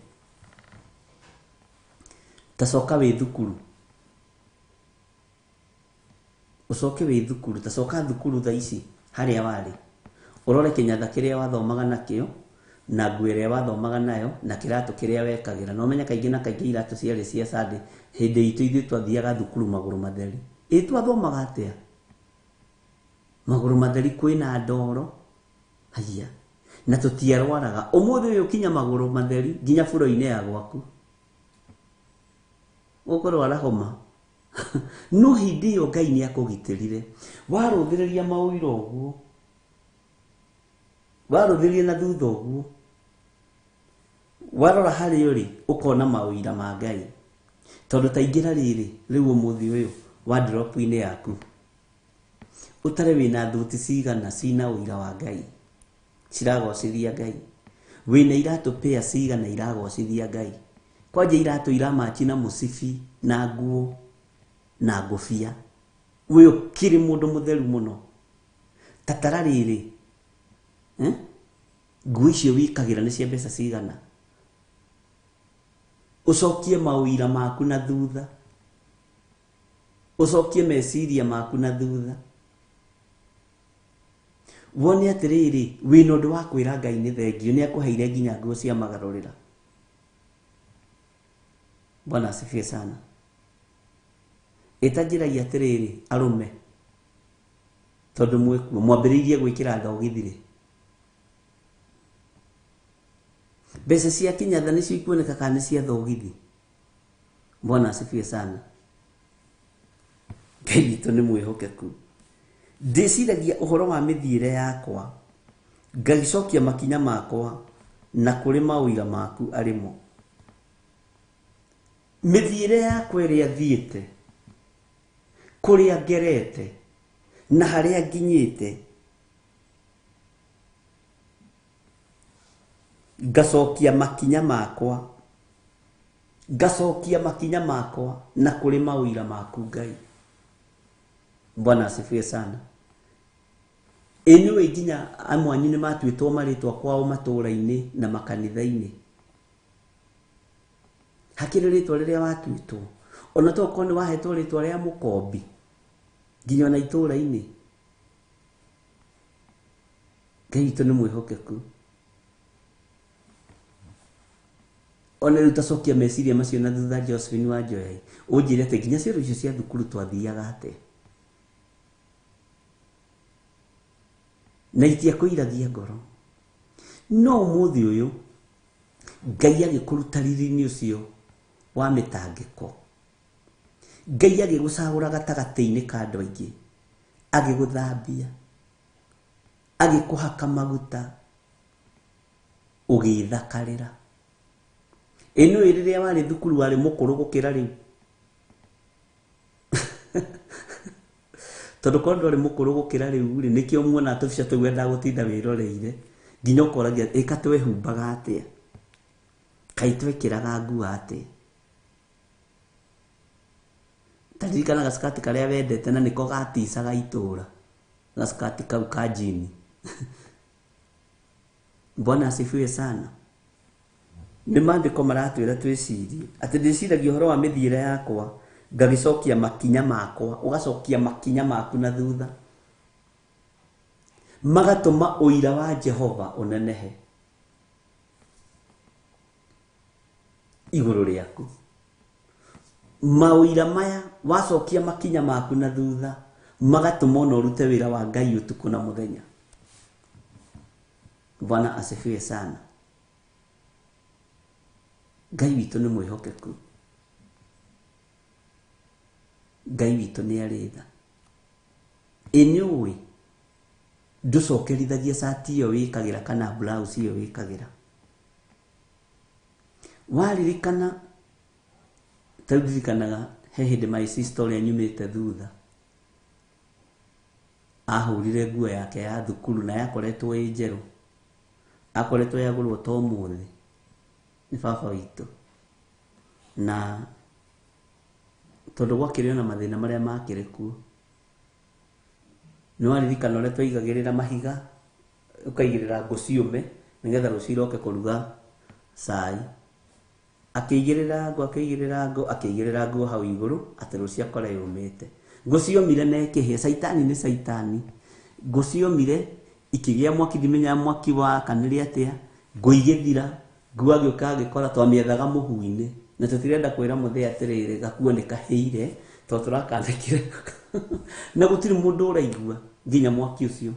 tacoka wi thukuru ucoke wi thukuru tacoka thukuru tha ici haria wari urore kinyatha kiria wathomaga nakio na nguo iria wathomaga nayo na kiratu kiria wekagira no menya kaingi na kaingi iratu ciari cia Sunday hindi itu ithu twathiaga thukuru maguru matheri twathomaga atia maguru matheri kwina ndoro haya na tutiarwaraga umuthi uyu kinya maguru matheri nginya furo-ini ya gwaku ukorwara homa no hindi yo Ngai ni akugitirire waruthiriria mawira uguo waruthiria na thutha uguo warora hari uri ukona mawira ma Ngai tondu taingira riri riu umuthi uyu wa drop-ini yaku utare wina thuti cigana cina uira wa Ngai ciragocithia Ngai wina iratu pia cigana iragocithia Ngai kwanje iratu iramachi na musibi na nguo na ngofia uyo kiri mundu mutheru muno tatara riri nguo icio wikagira ni cia mbeca cigana ucokie mawira maku na thutha ucokie meciria maku na thutha wone atiriri wina undu wa kwira Ngai ni thengio ni akuheire nginya nguo cia magarurira Bwana asifiwe sana itajiragia atiriri arume tondu mwekuo mwambiriirie gwikira thogithire mbeca cia kinyatha nicio ikuoneka kana ni cia thogithi Bwana asifiwe sana Ngai witũ nĩ mwĩhokeku ndĩciragia ũhoro wa mĩthiĩre yakwa ngagicokia makinya makwa na kũrĩ mawĩra maku arĩmo mĩthiĩre yakwa ĩrĩa thiĩte kũrĩa ngerete na harĩa nginyĩte ngacokia makinya makwa na kũrĩ mawĩra maku Ngai Bwana asifiwe sana Eniwe nginya amwanyu ni matwitwo maritwa kwao matũra-ini na makanitha-ini hakiri ritwa riria watwitwo ona to kone wahetwo ritwa ria mukombi nginya na itũra-ini Ngai witũ nĩ mwĩhokeku ona riu tacokia meciria macio na thutha Josephine wa Njoyai unjire ati nginya ciero icio cia thukuru twathiaga ate na itia kuiragia ngoro no muthi uyu Ngai agikuruta riri-ini ucio wa mitangiko Ngai agigucagura gatagati-ini ka andu aingi agiguthambia agikuhaka maguta ugithakarira ino iriria wari thukuru wari mukuru gukira riu tondu kondo wari mukuru gukira riu ri nikio muona tubica twenda gutinda wiroreire nginya ukoragia ika twehumbaga atia kai twekiraga nguo atia taririkana gaskati karia wendete na niko gaticaga itura gaskati kau ka jini Bwana asifiwe sana ni mandiko maratwira twicirie ati ndiciragia uhoro wa mithiire yakwa ngagicokia makinya makwa ugacokia makinya maku na thutha magatuma uira wa Jehova unenehe iguru riaku mawira maya wacokia makinya maku na thutha magatuma no rute wira wa Ngai utuku na muthenya Bwana asifiwe sana Ngai witũ nĩ mwĩhokeku Ngai witũ nĩ aritha eniwe nducokerithagia sati iyo wikagira kana blouse iyo wikagira waririkana taririkanaga he hindi my sister ũrĩa nyumĩte thutha ahurire nguo yake ya thukuru na yakoretwo ĩ njerũ, akoretwo yagũrwo to mũthĩ nĩ baba witũ, na tondũ gwakĩrĩ na mathĩna marĩa makĩrĩ kuo. Nĩ waririkana ũrĩa twaigagĩrĩra mahiga, ũkaigĩrĩra ngũ ciũme nĩgetha rũciũ iroke kũruga cai, akĩigĩrĩra ngũ hau igũrũ atĩ rũciũ akore yũmĩte. Ngũ ciomire na ĩkĩhĩa, caitani nĩ caitani, ngũ ciomire ikĩgĩa mwaki, ndimenya mwaki wa kanĩrĩ atĩa, ngũ igĩthira, ngũ agĩũka agĩkora twamĩethaga mũhu-inĩ, na tũtirenda kwĩra mũthĩ atĩrĩrĩ gakuo nĩ kahĩire tondũ tũrakandĩkire na gũtirĩ mũndũ ũraigua nginya mwaki ũcio.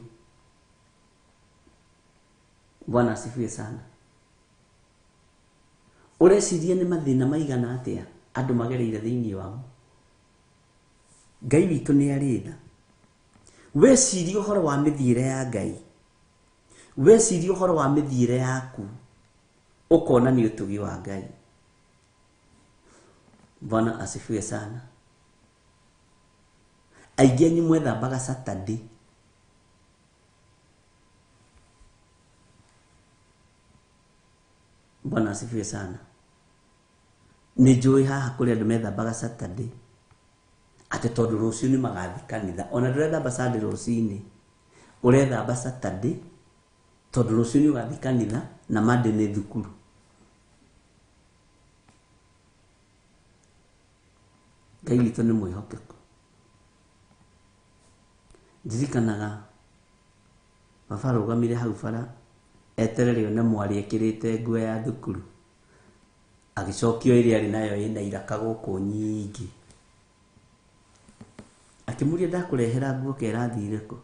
Bwana asifiwe sana. Ũreciria nĩ mathĩna maigana atĩa andũ magereire thĩinĩ wao? Ngai witũ nĩ arĩ tha. Wecirie ũhoro wa mĩthiĩre ya Ngai, wecirie ũhoro wa mĩthiĩre yaku, ũkona nĩ ũtugi wa Ngai. Bwana asifiwe sana. Aingĩ anyu mwethambaga Saturday, Bwana asifiwe sana. Nĩ njũĩ haha kũrĩ andũ methambaga Saturday atĩ tondũ rũciũ nĩ magathi kanitha. Ona ndũrethamba Sunday rũcinĩ, ũrethamba Saturday tondũ rũciũ nĩ ũgathi kanitha na Monday nĩ thukuru. Ngai witũ nĩ mwĩhokeku. Ndirikanaga baba arũgamire hau bara etereire na mwarĩ ekĩrĩte nguo ya thukuru, agĩcokio ĩrĩa arĩ nayo ĩna iraka gũkũ nyingĩ, akĩmũria ndakũrehera nguo kerathi irĩkũ?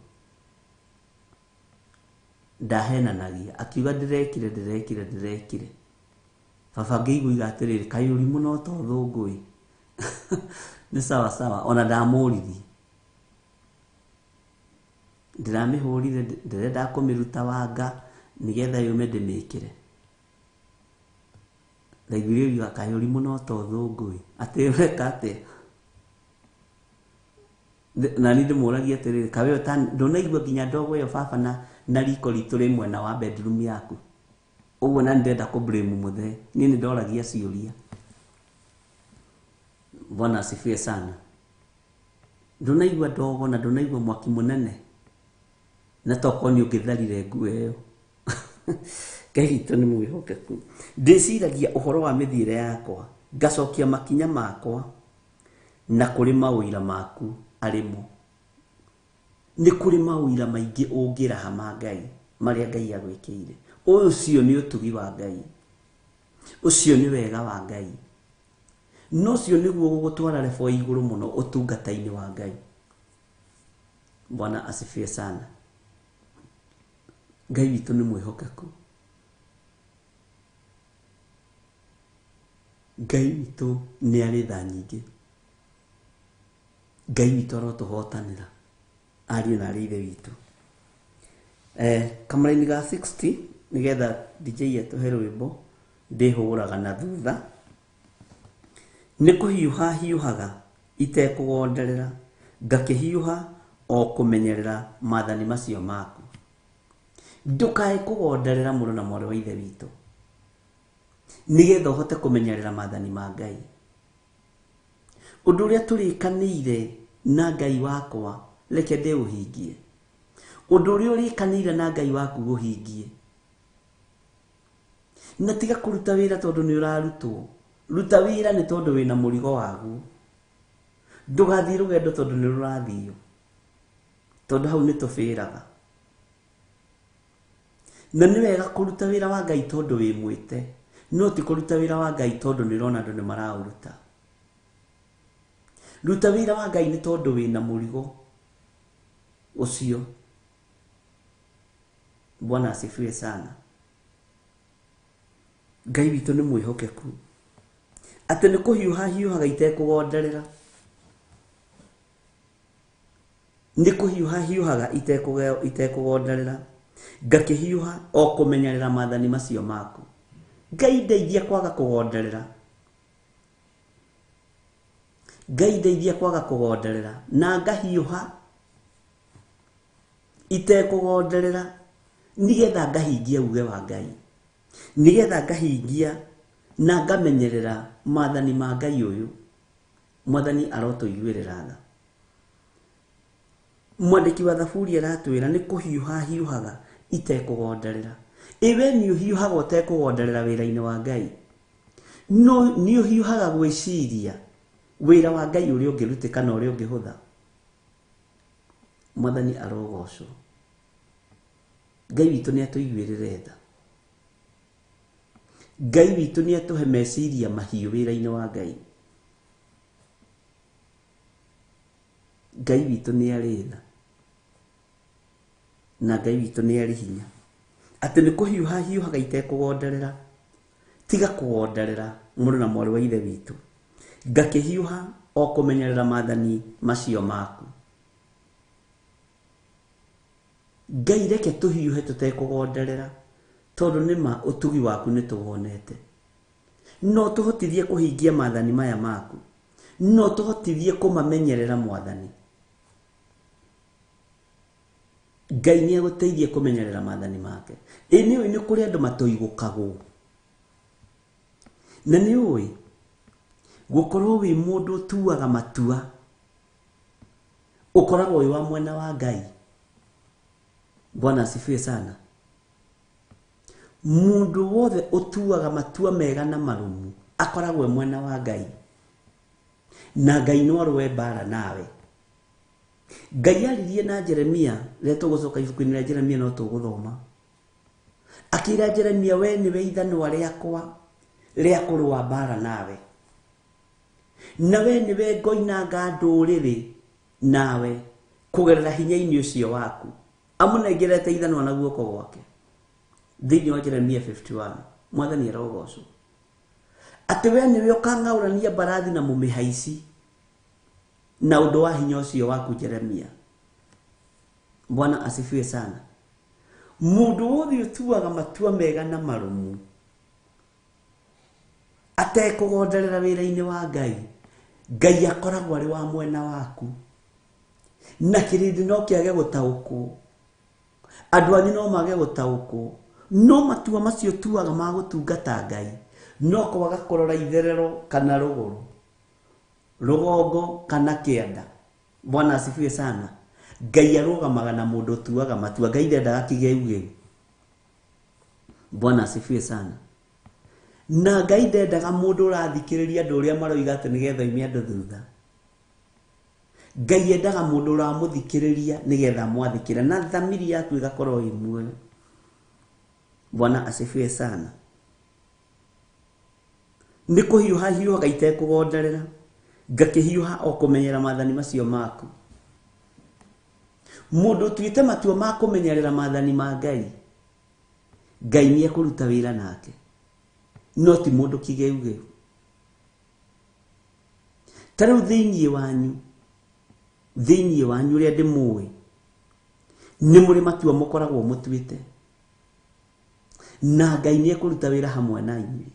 Ndahenanagia akiuga ndĩrekire. Baba ngĩigua atĩrĩrĩ, kaĩ ũrimũ no to thũngũĩ? Nĩ sawa, ona ndamũririe, ndiramĩhũrire, ndĩrenda kũmĩruta wanga nĩgetha yume ndĩmĩkĩre. Ndaiguire yuga kaĩ ũrimũ no to thũngũĩ, atĩ ũreka atĩa? Na nĩ ndĩmũragia atĩrĩrĩ, kawe ndũnaigua nginya ndogo ĩyo baba na riko ritũ rĩ mwena wa bedroom yaku? Ũguo na ndĩrenda kũ-blame mũthee, niĩ nĩ ndoragia ciũria. Bwana asifiwe sana. Ndũnaigua ndogo na ndũnaigua mwaki mũnene, na toko nĩ ũngĩtharire nguo ĩyo. Ngai witũ nĩ mwĩhokeku. Ndĩciragia ũhoro wa mĩthiĩre yakwa, ngacokia makinya makwa na kũrĩ maũira maku arĩmo. Nĩ kũrĩ maũira maingĩ ũngĩraha ma Ngai marĩa Ngai agwĩkĩire. Ũcio nĩ ũtugi wa Ngai, ũcio nĩ wega wa Ngai, no ũcio nĩguo gũgũtwara level igũrũ mũno ũtungata-inĩ wa Ngai. Bwana asifiwe sana. Ngai witũ nĩ mwĩhokeku. Ngai witũ nĩ arĩ tha nyingĩ. Ngai witũ arotũhotanĩra, ariũ na arĩ ithe witũ. Kamara-inĩ ga 60 nĩgetha DJ atũhe rwĩmbo ndĩhũraga na thutha. Nĩ kũhiũha hiũhaga itekũgonderera, ngakĩhiũha o kũmenyerera maathani macio maku. Ndũkae kũgonderera mũrũ na mwarĩ wa ithe witũ, nĩgetha ũhote kũmenyerera maathani ma Ngai. Ũndũ ũrĩa tũrĩkanĩire na Ngai wakwa reke ndĩũhingie. Ũndũ ũrĩa ũrĩkanĩire na Ngai waku gũhingie. Na tiga kũruta wĩra tondũ nĩ ũrarutwo. Ruta wĩra nĩ tondũ wĩna mũrigo waguo. Ndũgathiĩ rũgendo tondũ nĩ rũrathio, tondũ hau nĩ tũbĩraga. Na nĩ wega kũruta wĩra wa Ngai tondũ wĩ mwĩte, no ti kũruta wĩra wa Ngai tondũ nĩ ũrona andũ nĩ maraũruta. Ruta wĩra wa Ngai nĩ tondũ wĩna mũrigo ũcio. Bwana asifiwe sana. Ngai witũ nĩ mwĩhokeku, atĩ nĩ kũhiũha hiũhaga itekũgonderera. Nĩ kũhiũha hiũhaga itekũgonderera, ngakĩhiũha o kũmenyerera maathani macio maku. Ngai ndeithia kwaga kũgonderera. Ngai ndeithia kwaga kũgonderera na ngahiũha itekũgonderera nigetha ngahingia uge wa Ngai, nigetha ngahingia na ngamenyerera maathani ma Ngai ũyũ. Mwathani arotũiguĩrĩra tha. Mwandĩki wa Thaburi aratwĩra nĩ kũhiũha hiũhaga itekũgonderera. Ewe nĩ ũhiũhaga ũtekũgonderera wĩra-inĩ wa Ngai? No nĩ ũhiũhaga gwĩciria wĩra wa Ngai ũrĩa ũngĩrutĩka na ũrĩa ũngĩhũtha? Mwathani arogocwo. Ngai witũ nĩ atũiguĩrĩre tha. Ngai witũ nĩ atũhe meciria mahiũ wĩra-inĩ wa Ngai. Ngai witũ nĩ arĩ tha. Na Ngai witũ nĩ arĩ hinya. Atĩ nĩ kũhiũha hiũhaga itekũgonderera. Tiga kũgonderera mũrũ na mwarĩ wa ithe witũ. Ngakĩhiũha o kũmenyerera maathani macio maku. Ngai reke tũhiũhe tũtekũgonderera, tondũ nĩma ũtugi waku nĩ tũwonete. No tũhotithie kũhingia maathani maya maku. No tũhotithie kũmamenyerera Mwathani. Ngai nĩ agũteithie kũmenyerera maathani make. Nĩ ũĩ nĩ kũrĩ andũ matoigũkagwo. Na nĩ ũĩ gũkorwo wĩ mũndũ ũtuaga matua ũkoragwo wĩ wa mwena wa Ngai. Bwana asifiwe sana. Mundu wothe ũtuaga matua mega na marumu akoragwo mwena wa Ngai. Na Ngai no arũe mbara nawe. Ngai aririe na Jeremia, rĩrĩa tũgũcoka ibuku-inĩ rĩa Jeremia no tũgũthoma. Akĩra Jeremia, we nĩwe ithanwa rĩakwa rĩa kũrũa mbara nawe. Na we nĩwe ngoinanga ndũrĩrĩ nawe kũgerera hinya-inĩ ũcio waku. Amũnengerete ithanwa na guoko gwake. Thĩinĩ wa Jeremia 51, Mwathani arogocwo. Atĩ we nĩwe ũkang'aũrania mbarathi na mũmĩhaici na ũndũ wa hinya ũcio waku Jeremia. Bwana asifiwe sana. Mũndũ wothe ũtuaga matua mega na marumu atekũgonderera wĩra-inĩ wa Ngai, Ngai akoragwo arĩ wa mwena waku. Na kĩrĩndĩ no kĩage gũtaũkwo. Andũ anyu no mage gũtaũkwo. No matua macio tuaga ma gũtungata Ngai no kwaga kũrora itherero kana rũgũrũ, rũgongo kana kĩanda. Bwana asifiwe sana. Ngai arũgamaga na mũndũ ũtuaga matua. Ngai ndendaga kĩgeugeu. Bwana asifiwe sana. Na Ngai ndendaga mũndũ ũrathikĩrĩria andũ ũrĩa maroiga atĩ nĩgetha ime andũ thutha. Ngai endaga mũndũ ũramũthikĩrĩria nĩgetha mwathĩkĩra na thamiri yaku ĩgakorwo ĩ muoyo. Bwana asifiwe sana. Nĩ kũhiũha hiũhaga itekũgonderera, ngakĩhiũha o kũmenyera maathani macio maku. Mũndũ ũtuĩte matua ma kũmenyerera maathani ma Ngai, Ngai nĩ ekũruta wĩra nake. No ti mũndũ kĩgeugeu. Ta rĩu thĩinĩ wanyu ũrĩa ndĩmũĩ, nĩ mũrĩ matua mũkoragwo mũtuĩte. Na Ngai nĩ ekũruta wĩra hamwe na inyuĩ.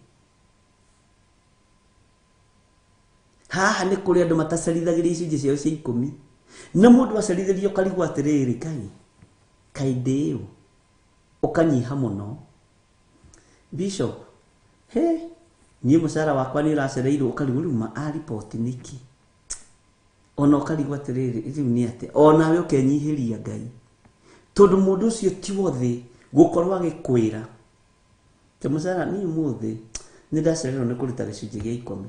Haha nĩ kũrĩ andũ matacerithagĩria icunjĩ ciao cia 10. Na mũndũ acerithĩrio ũkarigwo atĩrĩrĩ, Ngai ndĩũ ũkanyiha mũno. Bishop, niĩ mũcara wakwa nĩ ũracereirwo, ũkarigwo rĩu ma aripoti nĩkĩ? Ona ũkarigwo atĩrĩrĩ, rĩu nĩ atĩ onawe ũkenyihĩria Ngai. Tondũ mũndũ ũcio ti wothe gũkorwo agĩkwĩra te mũcara niĩ mũthĩ nĩ ndacererwo nĩ kũruta gĩcunjĩ gĩa 10.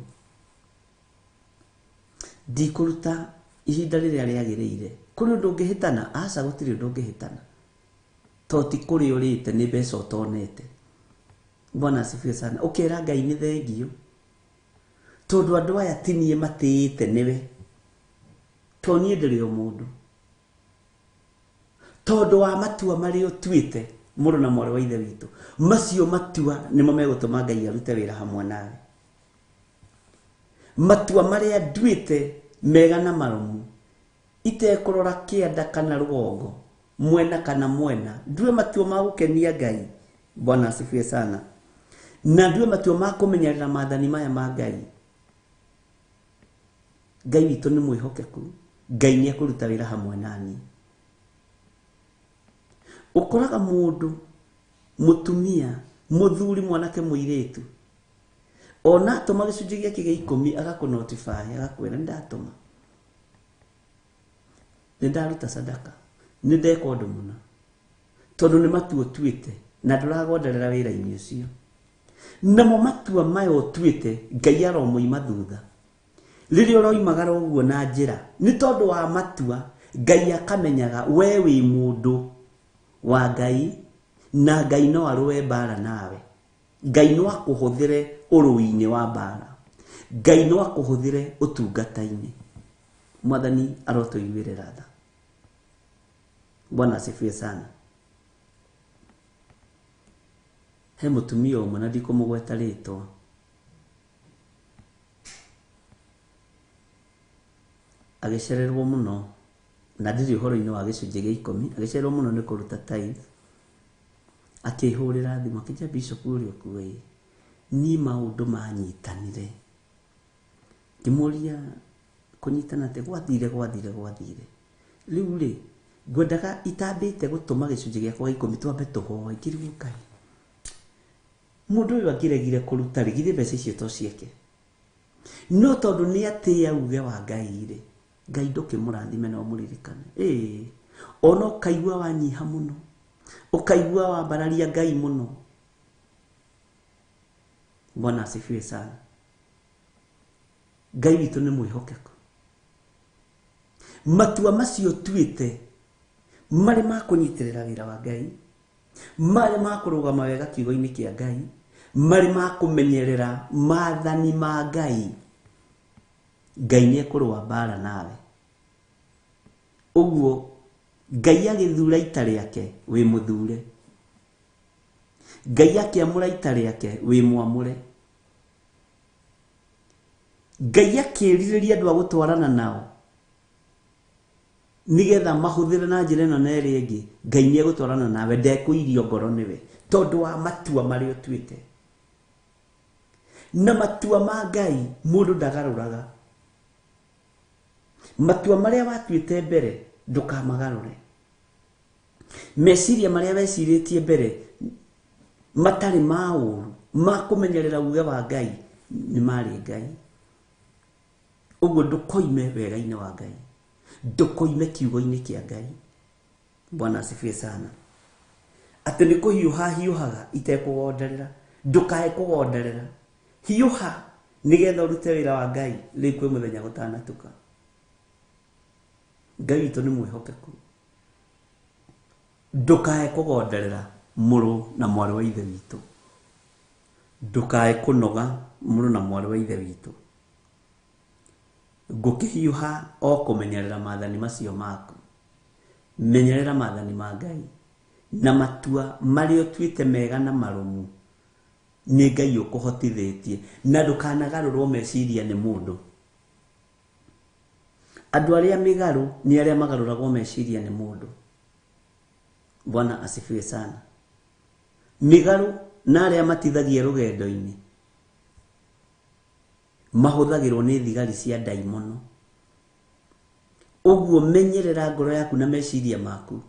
Ndikũruta ihinda rĩrĩa rĩagĩrĩire. Kũrĩ ũndũ ũngĩhĩtana? Aca, gũtirĩ ũndũ ũngĩhĩtana. To ti kũrĩ ũrĩte nĩ mbeca ũtonete. Bwana asifiwe sana. Ũkera Ngai nĩ thengio. Tondũ andũ aya ti niĩ matĩĩte nĩwe. To niĩ ndĩrĩ o mũndũ. Tondũ wa matua marĩa ũtuĩte, mũrũ na mwarĩ wa ithe witũ, macio matua nĩmo megũtũma Ngai arute wĩra hamwe nawe. Matua marĩa nduĩte mega na marumu, itekũrora kĩanda kana rũgongo, mwena kana mwena, ndue matua ma gũkenia Ngai. Bwana asifiwe sana. Na ndue matua ma kũmenyerera maathani maya ma Ngai. Ngai witũ nĩ mwĩhokeku. Ngai nĩ ekũruta wĩra hamwe nani. ukoraga mundu mutumia muthuri mwanake muiretu ona atuma gicunjĩ gĩake gĩa 10 agakunotify agakwĩra ndatũma nindaruta sadaka nindeka ũndũ mũna tondũ nĩ matua ũtuĩte na ndũragonderera wĩra-inĩ ũcio namo matua maya ũtuĩte Ngai aromoima thutha rĩrĩa ũroimagara ũguo na njĩra nĩ tondũ wa matua Ngai akamenyaga we wĩ mũndũ wa Ngai na Ngai no arũe mbara nawe Ngai no akũhũthĩre ũrũi-inĩ wa mbara Ngai no akũhũthĩre ũtungata-inĩ Mwathani arotũiguĩrĩra tha Bwana asifiwe sana he mutumia ũmwe na ndikũmũgweta rĩtwa agĩcererwo mũno na ndĩrĩ ũhoro-inĩ wa gĩcunjĩ gĩa 10 agĩcererwo mũno nĩ kũruta tithe akĩhũrĩra thimũ akĩnjĩra bishop ũrĩa ũkuĩ ni maũndũ manyitanire ngĩmũria kũnyitana atĩ gwathire rĩu rĩ ngwendaga itambĩte gũtũma gĩcunjĩ gĩakwa gĩa 10 twambe tũhoe ngĩrigwo Ngai mũndũ ũyũ akĩregire kũruta rĩgithĩ mbeca icio to ciake no tondũ nĩ atĩa uge wa Ngai rĩ Ngai ndũkĩmũrathime na ũmũririkane ona ũkaigua wanyiha mũno ũkaigua wambararia Ngai mũno Bwana asifiwe sana Ngai witũ nĩ mwĩhokeku matua macio tuĩte marĩ ma kũnyitĩrĩra wĩra wa Ngai marĩ ma kũrũgama wega kiugo-inĩ kĩa Ngai marĩ ma kũmenyerera maathani ma Ngai Ngai nĩ ekũrũa mbara nawe ũguo Ngai agĩthura ita rĩake wĩ mũthure Ngai akĩamũra ita rĩake wĩ mwamũre Ngai akĩrirĩria andũ a gũtwarana nao nigetha mahũthĩre na njĩra ĩno na ĩrĩa ĩngĩ Ngai nĩ egũtwarana nawe ndekũirio ngoro nĩwe tondũ wa matua marĩa ũtuĩte na matua ma Ngai mũndũ ndagarũraga matua marĩa watuĩte mbere ndũkamagarũre meciria marĩa wecirĩtie mbere matarĩ ma ũru ma kũmenyerera uge wa Ngai nĩ marĩ Ngai ũguo ndũkoime wega-inĩ wa Ngai ndũkoime kiugo-inĩ kĩa Ngai Bwana asifiwe sana atĩ nĩ kũhiũha hiũhaga itekũgonderera ndũkae kũgonderera hiũha nigetha ũrute wĩra wa Ngai rĩu kwĩ mũthenya gũtanatuka Ngai witũ nĩ mwĩhokeku ndũkae kũgonderera mũrũ na mwarĩ wa ithe witũ ndũkae kũnoga mũrũ na mwarĩ wa ithe witũ ngũkĩhiũha o kũmenyerera maathani macio maku menyerera maathani ma Ngai na matua marĩa ũtuĩte mega na marũmu nĩ Ngai ũkũhotithĩtie na ndũkanagarũrwo meciria nĩ mũndũ andũ arĩa mĩgarũ nĩ arĩa magarũragwo meciria nĩ mũndũ Bwana asifiwe sana mĩgarũ na arĩa matithagia rũgendo-inĩ mahũthagĩrwo nĩ thigari cia ndaimono ũguo menyerera ngoro yaku na meciria maku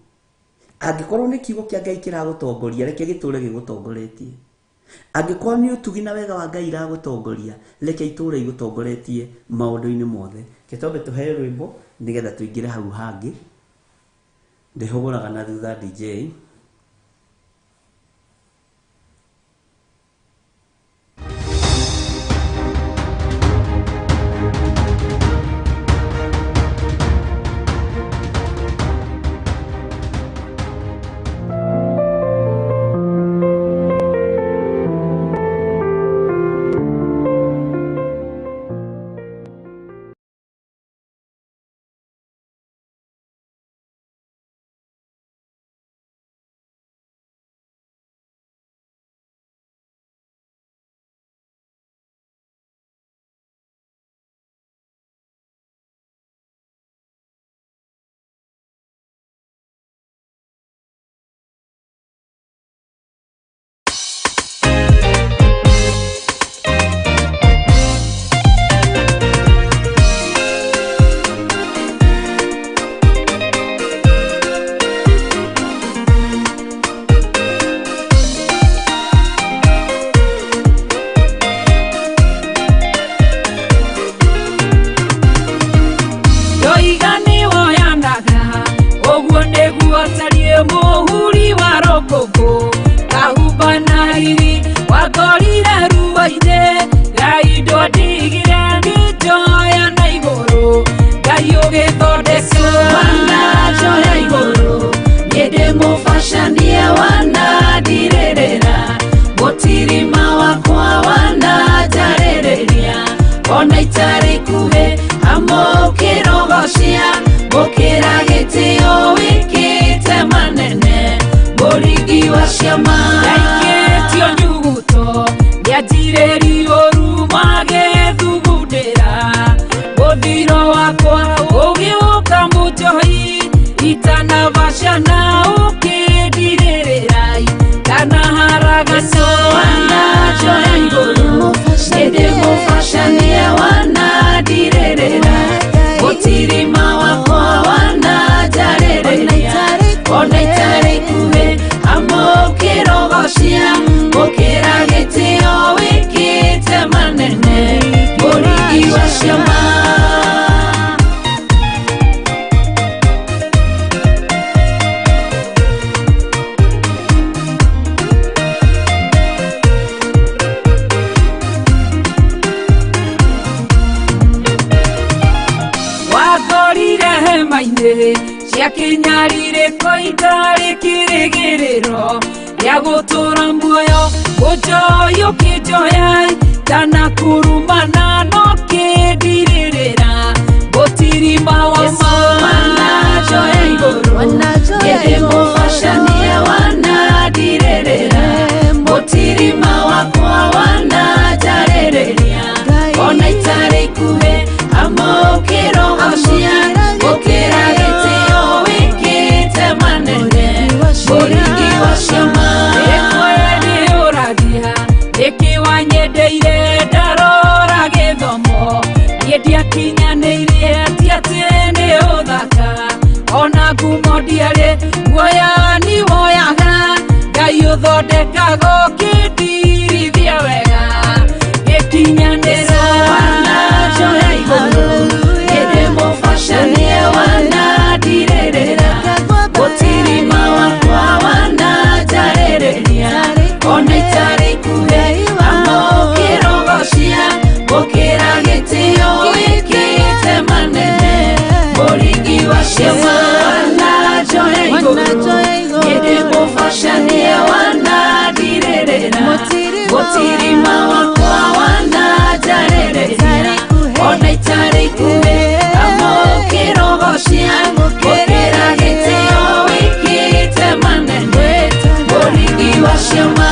angĩkorwo nĩ kiugo kĩa Ngai kĩragũtongoria reke gĩtũre gĩgũtongoretie angĩkorwo nĩ ũtugi na wega wa Ngai iragũtongoria reke itũre igũtongoretie maũndũ-inĩ mothe kĩtombe tũheo rwĩmbo nigetha tũingĩre hau hangĩ ndĩhũgũraga na thutha DJ igũrũ magĩthugundĩra mũthiro wakwa ũgĩũka mũnjohi itanavacana ũkĩndirĩrĩra itanaharaganio wanajoya igũrũ ĩndĩ mũbacania wanandirĩrĩra mũtirima wakwa wananjarĩrĩria ona itarĩ ikuhĩ amũkĩrogocia gũkĩra gĩtĩo wĩkĩte manene mũringi wa ciama wagorire hema-inĩ cia kĩnyarire koitarĩ kĩrĩgĩrĩro gĩa gũtũra muoyo ũnjoyo kĩnjoya ndanakurumana no kĩndirĩrĩra mũtirima wanajoya igũrũ ĩndĩ mũbacania wanandirĩrĩra mũtirima wakwa wananjarĩrĩria ona itarĩ ikuhĩ amũkĩrogocia gũkĩra gĩtĩo wĩkĩte manene mũringi wa ciama nĩũragia nĩkĩwanyendeire ndarora gĩthomo ndiakinyanĩirie ti atĩ nĩ ũthaka ona ngumo ndiarĩ guoya ni woyaga Ngai ũthondekaga ũkĩndirithia wega gĩkinyanĩra wanajoya igũrũ ĩndĩ mũbacania wanandirĩrĩra mũtirima wakwa wananjarĩrĩria ona itarĩ ikuhĩ amũkĩrogocia gũkĩra gĩtĩo wĩkĩte manene mũringi wa ciama wanajoya igũrũ ĩndĩ mũbacania wanandirĩrĩra mũtirima wakwa wananjarĩrĩria ona itarĩ ikuhĩ amũkĩrogocia gũkĩra gĩtĩo wĩkĩte manene mũringi wa ciama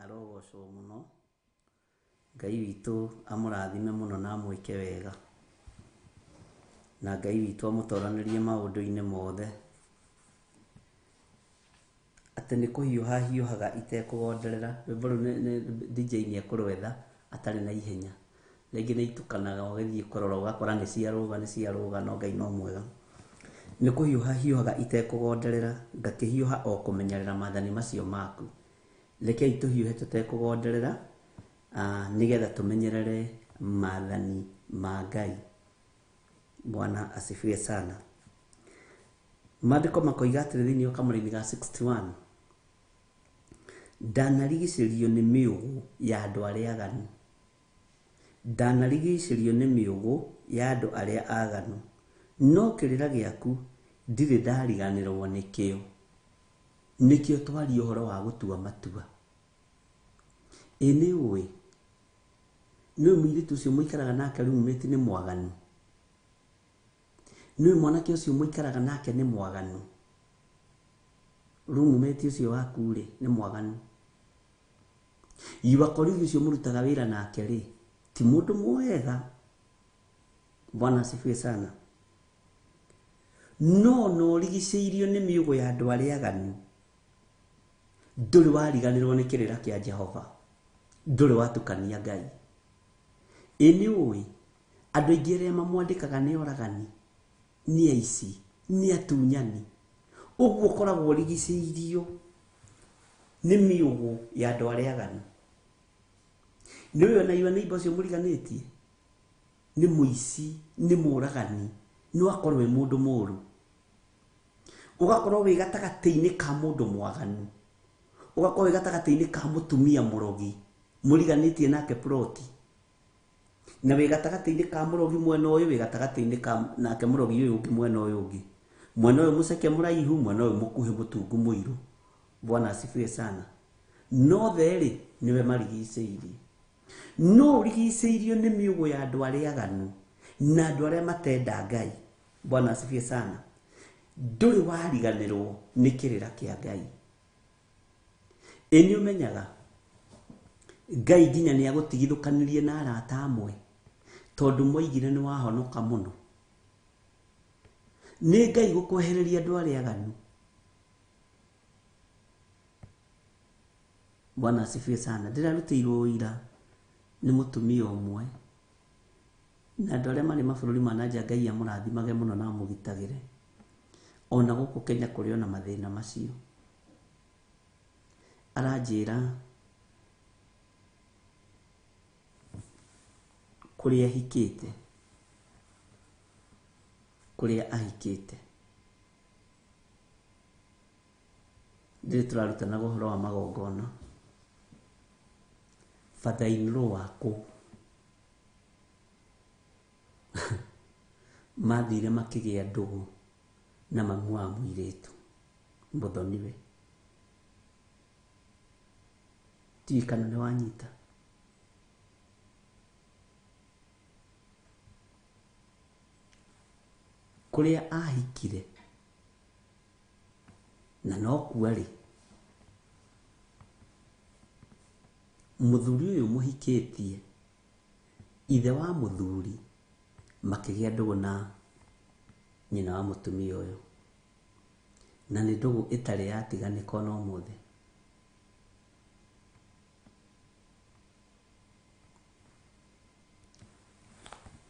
arogocwo mũno Ngai witũ amũrathime mũno na amwĩke wega na Ngai witũ amũtoranĩrie maũndũ-inĩ mothe atĩ nĩ kũhiũha hiũhaga itekũgonderera rwĩmbo rũu DJ nĩ ekũrwetha atarĩ na ihenya rĩngĩ nĩ itukanaga ũgĩthiĩ kũrora ũgakora nĩ ciarũga no Ngai no mwega nĩ kũhiũha hiũhaga itekũgonderera ngakĩhiũha o kũmenyerera maathani macio maku rekei tũhiũhe tũtekũgonderera nĩgetha tũmenyerere maathani ma Ngai. Bwana asifiwe sana. Maandĩko makoiga atĩrĩ thĩinĩ wa Kamũra-inĩ ga 61 ndanarigicĩrio nĩ mĩũgũ ya andũ arĩa aganu ndanarigicĩrio nĩ mĩũgũ ya andũ arĩa aganu no kĩrĩra gĩaku ndirĩ ndariganĩrwo nĩkĩo twaria ũhoro wa gũtua matua. Nĩ ũĩ nĩ mũirĩtu ũcio mũikaraga nake roommate nĩ mwaganu, nĩ mwanake ũcio mũikaraga nake nĩ mwaganu, roommate ucio waku ri ni mwaganu iwa koligi ucio murutaga wira nake ri ti mundu mwega. Bwana asifiwe sana. No rigicĩirio nĩ mĩũgũ ya andũ arĩa aganu, ndũrĩ wariganĩrwo nĩ kĩrĩra kĩa Jehova, ndũrĩ watukania Ngai. Nĩ ũĩ andũ aingĩ arĩa mamwandĩkaga nĩ oragani, nĩ aici, nĩ atunyani. Ũguo koragwo rigicĩirio nĩ mĩũgũ ya andũ arĩa aganu. Nĩ ũĩ ona iwa neighbor ũcio mũriganĩtie nĩ mũici, nĩ mũragani, no akorwo wĩ mũndũ mũru. Ugakorwo wĩ gatagatĩ-inĩ ka mũndũ mwaganu, ugakorwo wĩ gatagatĩ-inĩ ka mũtumia mũrogi mũriganĩtie nake ploti, na wĩ gatagatĩ-inĩ ka mũrogi mwena ũyũ, wĩ gatagatĩ-inĩ ka nake mũrogi ũyũ ũngĩ mwena ũyũ ũngĩ, mwena ũyũ mũceke mũraihu, mwena ũyũ mũkuhĩ mũtungu mũirũ. Bwana asifiwe sana. No therĩ niwe marigicĩirie. No rigicĩirio nĩ mĩũgũ ya andũ arĩa aganu na andũ arĩa matenda Ngai. Bwana asifiwe sana. Ndũrĩ wariganĩrwo nĩ kĩrĩra kĩa Ngai. Nĩ ũmenyaga Ngai nginya nĩ agũtigithũkanirie na arata amwe tondũ moigire nĩ wahonoka mũno. Nĩ Ngai gũkwehereria andũ arĩa aganu. Bwana asifiwe sana. Ndĩrarutĩirwo ũira nĩ mũtumia ũmwe, na andũ arĩa marĩ mabũrũri ma nanja Ngai amũrathimage mũno na amũgitagĩre. Ona gũkũ Kenya kũrĩ ona mathĩna macio. Aranjĩra kũrĩa ahikĩte, kũrĩa ahikĩte. Ndĩrĩ tũrarutana ũhoro wa magongona. Father-in-law wako mathire makĩgĩa ndũgũ na mamu wa mũirĩtu mũthoniwe. Tiĩ kana nĩ wanyita. Kũrĩa ahikire na no kuarĩ mũthuri ũyũ mũhikĩtie, ithe wa mũthuri makĩgĩa ndũgũ na nyina wa mũtumia ũyũ, na nĩ ndũgũ ĩtarĩ yatiganĩka na ũmũthĩ.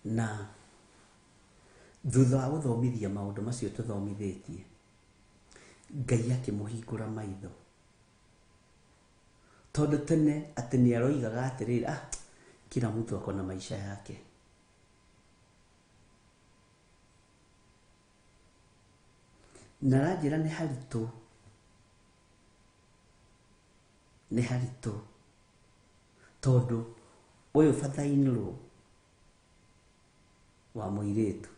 Na thutha wa gũthomithia maũndũ macio tũthomithĩtie, Ngai akĩmũhingũra maitho. Tondũ tene atĩ nĩ aroigaga atĩrĩrĩ, kila mtu ako na maisha yake. Na ranjĩra nĩ haritũ, nĩ haritũ tondũ ũyũ father-in-law wa mũirĩtu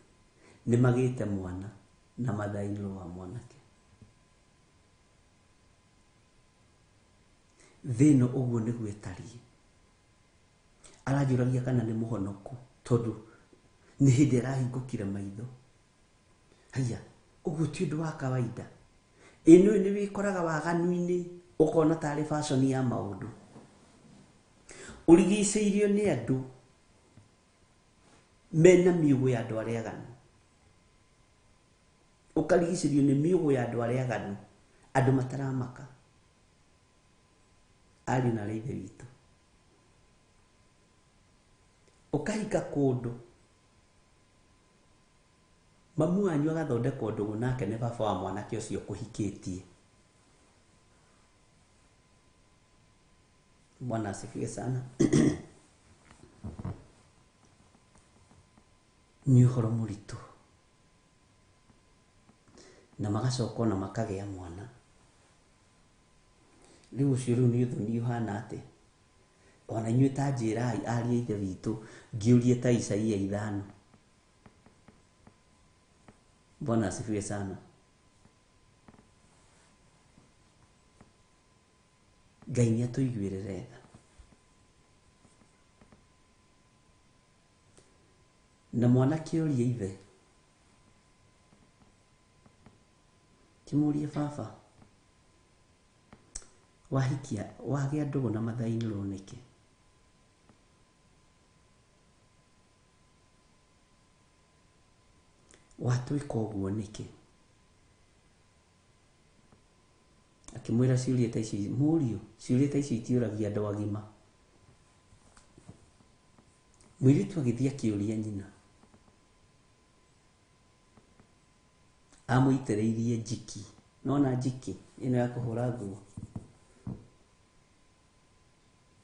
nĩ magĩte mwana na mother-in-law wa mwanake. Thĩno ũguo nĩguo ĩtariĩ. Aranjũragia kana nĩ mũhonoku tondũ nĩ hĩndĩ arahingũkire maitho. Haya, ũguo ti ũndũ wa kawaida. Ĩno nĩ wĩkoraga waganu-inĩ ũkona tarĩ fashion ya maũndũ. Ũrigicĩirio nĩ andũ mena mĩũgũ ya andũ arĩa aganu. Ũkarigicĩrio nĩ mĩũgũ ya andũ arĩa aganu, andũ mataramaka. Ari na ithe witũ. Ũkahika kũndũ, mamu wanyu agathondeka ndũgũ nake nĩ baba wa mwanake ũcio kũhikĩtie. Bwana asifiwe sana. Nĩ ũhoro mũritũ. Na magacoka na makagĩa mwana. Rĩu ũcio rĩu nĩ ũthoni ũhana atĩ. Ona inyuĩ ta njĩrai ariĩ ithe witũ ngĩũrie ta Isaia 5. Bwana asifiwe sana. Ngai nĩ atũiguĩrĩre tha. Na mwanake ũria ithe, kĩmũrie baba, wahikia wagĩa ndũgũ na mathainĩrwo nĩkĩ? Watwĩka ũguo nĩkĩ? Akĩmwĩra ciũria ta ici, mũriũ, ciũria ta ici itiũragia andũ agima. Mũirĩtu agĩthiĩ akĩũria nyina. Amũitĩrĩirie njiki. Nona njiki ĩno ya kũhũra nguo.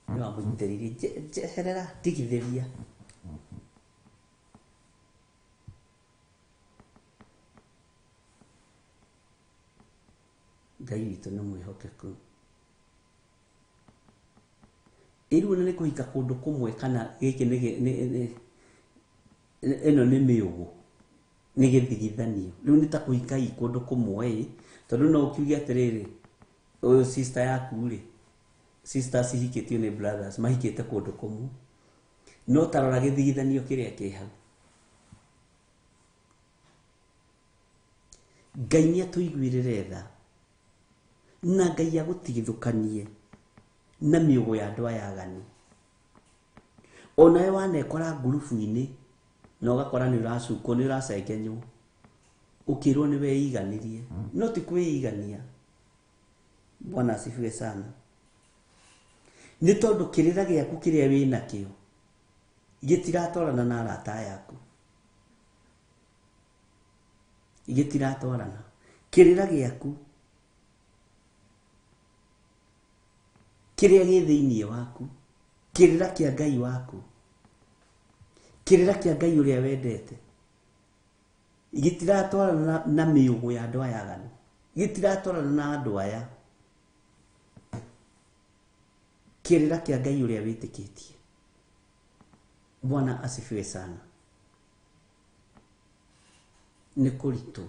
Nĩ amũitĩrĩirie, njeherera, ndigithĩria. Ngai witũ nĩ mwĩhokeku. Ĩrĩu nĩ kũhika kũndũ kũmwe kana gĩkĩ ĩno nĩ mĩũgũ, nĩ gĩthigithanio. Rĩu nĩ ta kũhika kũndũ kũmwe, tondũ no ũkiuge atĩrĩrĩ, ũyũ sister yaku rĩ, sisters cihikĩtio nĩ brothers, mahikĩte kũndũ kũmwe. No tarora gĩthigithanio kĩrĩa kĩ hau. Ngai nĩ atũiguĩrĩre tha, na Ngai agũtigithũkanie na mĩũgũ ya andũ aya aganu. Onawe wanekora ngurubu-inĩ na ũgakora nĩ ũracukwo, nĩ ũracengenywo, ũkĩrwo nĩ weiganĩrie, no ti kwĩigania. Bwana asifiwe sana. Nĩ tondũ kĩrĩra gĩaku kĩrĩa wĩ nakĩo gĩtiratwarana na arata yaku, gĩtiratwarana. Kĩrĩra gĩaku kĩrĩa gĩ thĩinĩ waku, kĩrĩra kĩa Ngai waku, kĩrĩra kĩa Ngai ũrĩa wendete, gĩtiratwarana na mĩũgũ ya andũ aya aganu, gĩtiratwarana na andũ aya. Kĩrĩra kĩa Ngai ũrĩa wĩtĩkĩtie. Bwana asifiwe sana. Nĩ kũritũ.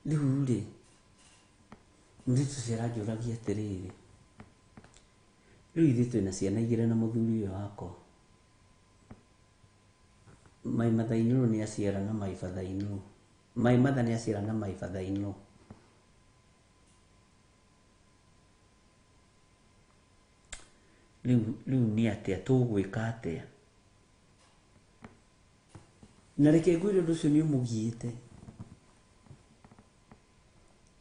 Rĩu rĩ, mũirĩtu ũcio aranjũragia atĩrĩrĩ, rĩu ithuĩ twĩna ciana igĩrĩ na mũthuri ũyũ wakwa. My mother-in-law nĩ aciara na my father-in-law. My mother nĩ aciara na my father-in-law. Rĩu nĩ atĩa tũgwĩka atĩa? Na reke ngwĩre ũndũ ũcio nĩ ũmũgiĩte.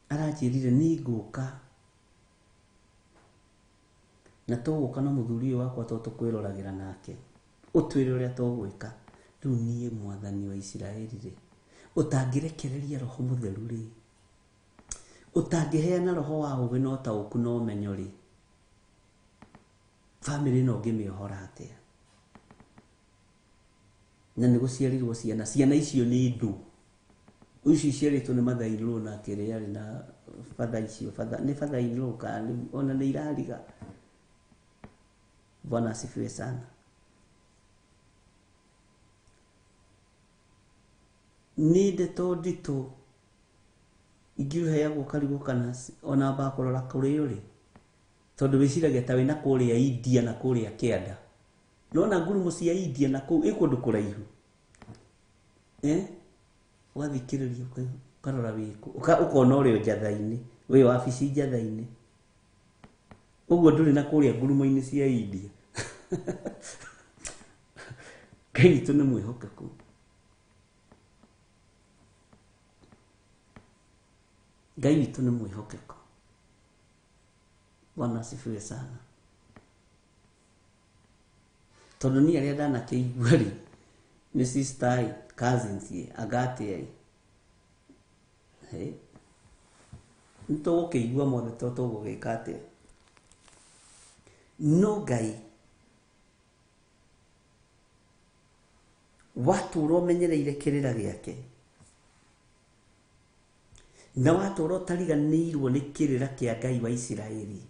Aranjĩrire nĩ ngũka, na tũgũka na mũthuri ũyũ wakwa to tũkwĩroragĩra nake, ũtwĩre ũrĩa tũgwĩka. Rĩu niĩ Mwathani wa Isiraeli rĩ, ũtangĩrekereria Roho Mũtheru rĩ, ũtangĩheana roho wa ũũgĩ na ũtaũku na ũmenyo rĩ, family ĩno ngĩmĩohora atĩa? Na nĩ gũciarirwo ciana, ciana icio nĩ ndũ. Ici ciarĩtwo nĩ mother-in-law na kĩrĩa arĩ na father icio, nĩ father-in-law kana ona nĩ irariga. Bwana asifiwe sana. Nĩ ndeto nditũ ingĩheagwo karigũ kana ona bakũrora kũrĩ ũrĩ, tondũ wĩciragia ta wĩna kũrĩa India na kũrĩa Kĩanda. Nona ngurumo cia India na kũu ĩkũndũ kũraihu. Ũgathikĩrĩria ũkarora wĩkũ, ũkona ũrĩ njatha-inĩ, wĩ wabici njatha-inĩ. Ũguo ndũrĩ na kũrĩa ngurumo-inĩ cia India. Ngai witũ nĩ mwĩhokeku. Ngai witũ nĩ mwĩhokeku. Bwana asifiwe sana. Tondũ niĩ arĩa ndanakĩigua rĩ, nĩ sister cousins agate nĩ tũgũkĩigua mothe to tũgũgĩka atĩa. No Ngai watũũra ũmenyereire kĩrĩra gĩake, na watũũra ũtariganĩirwo nĩ kĩrĩra kĩa Ngai wa Isiraeli,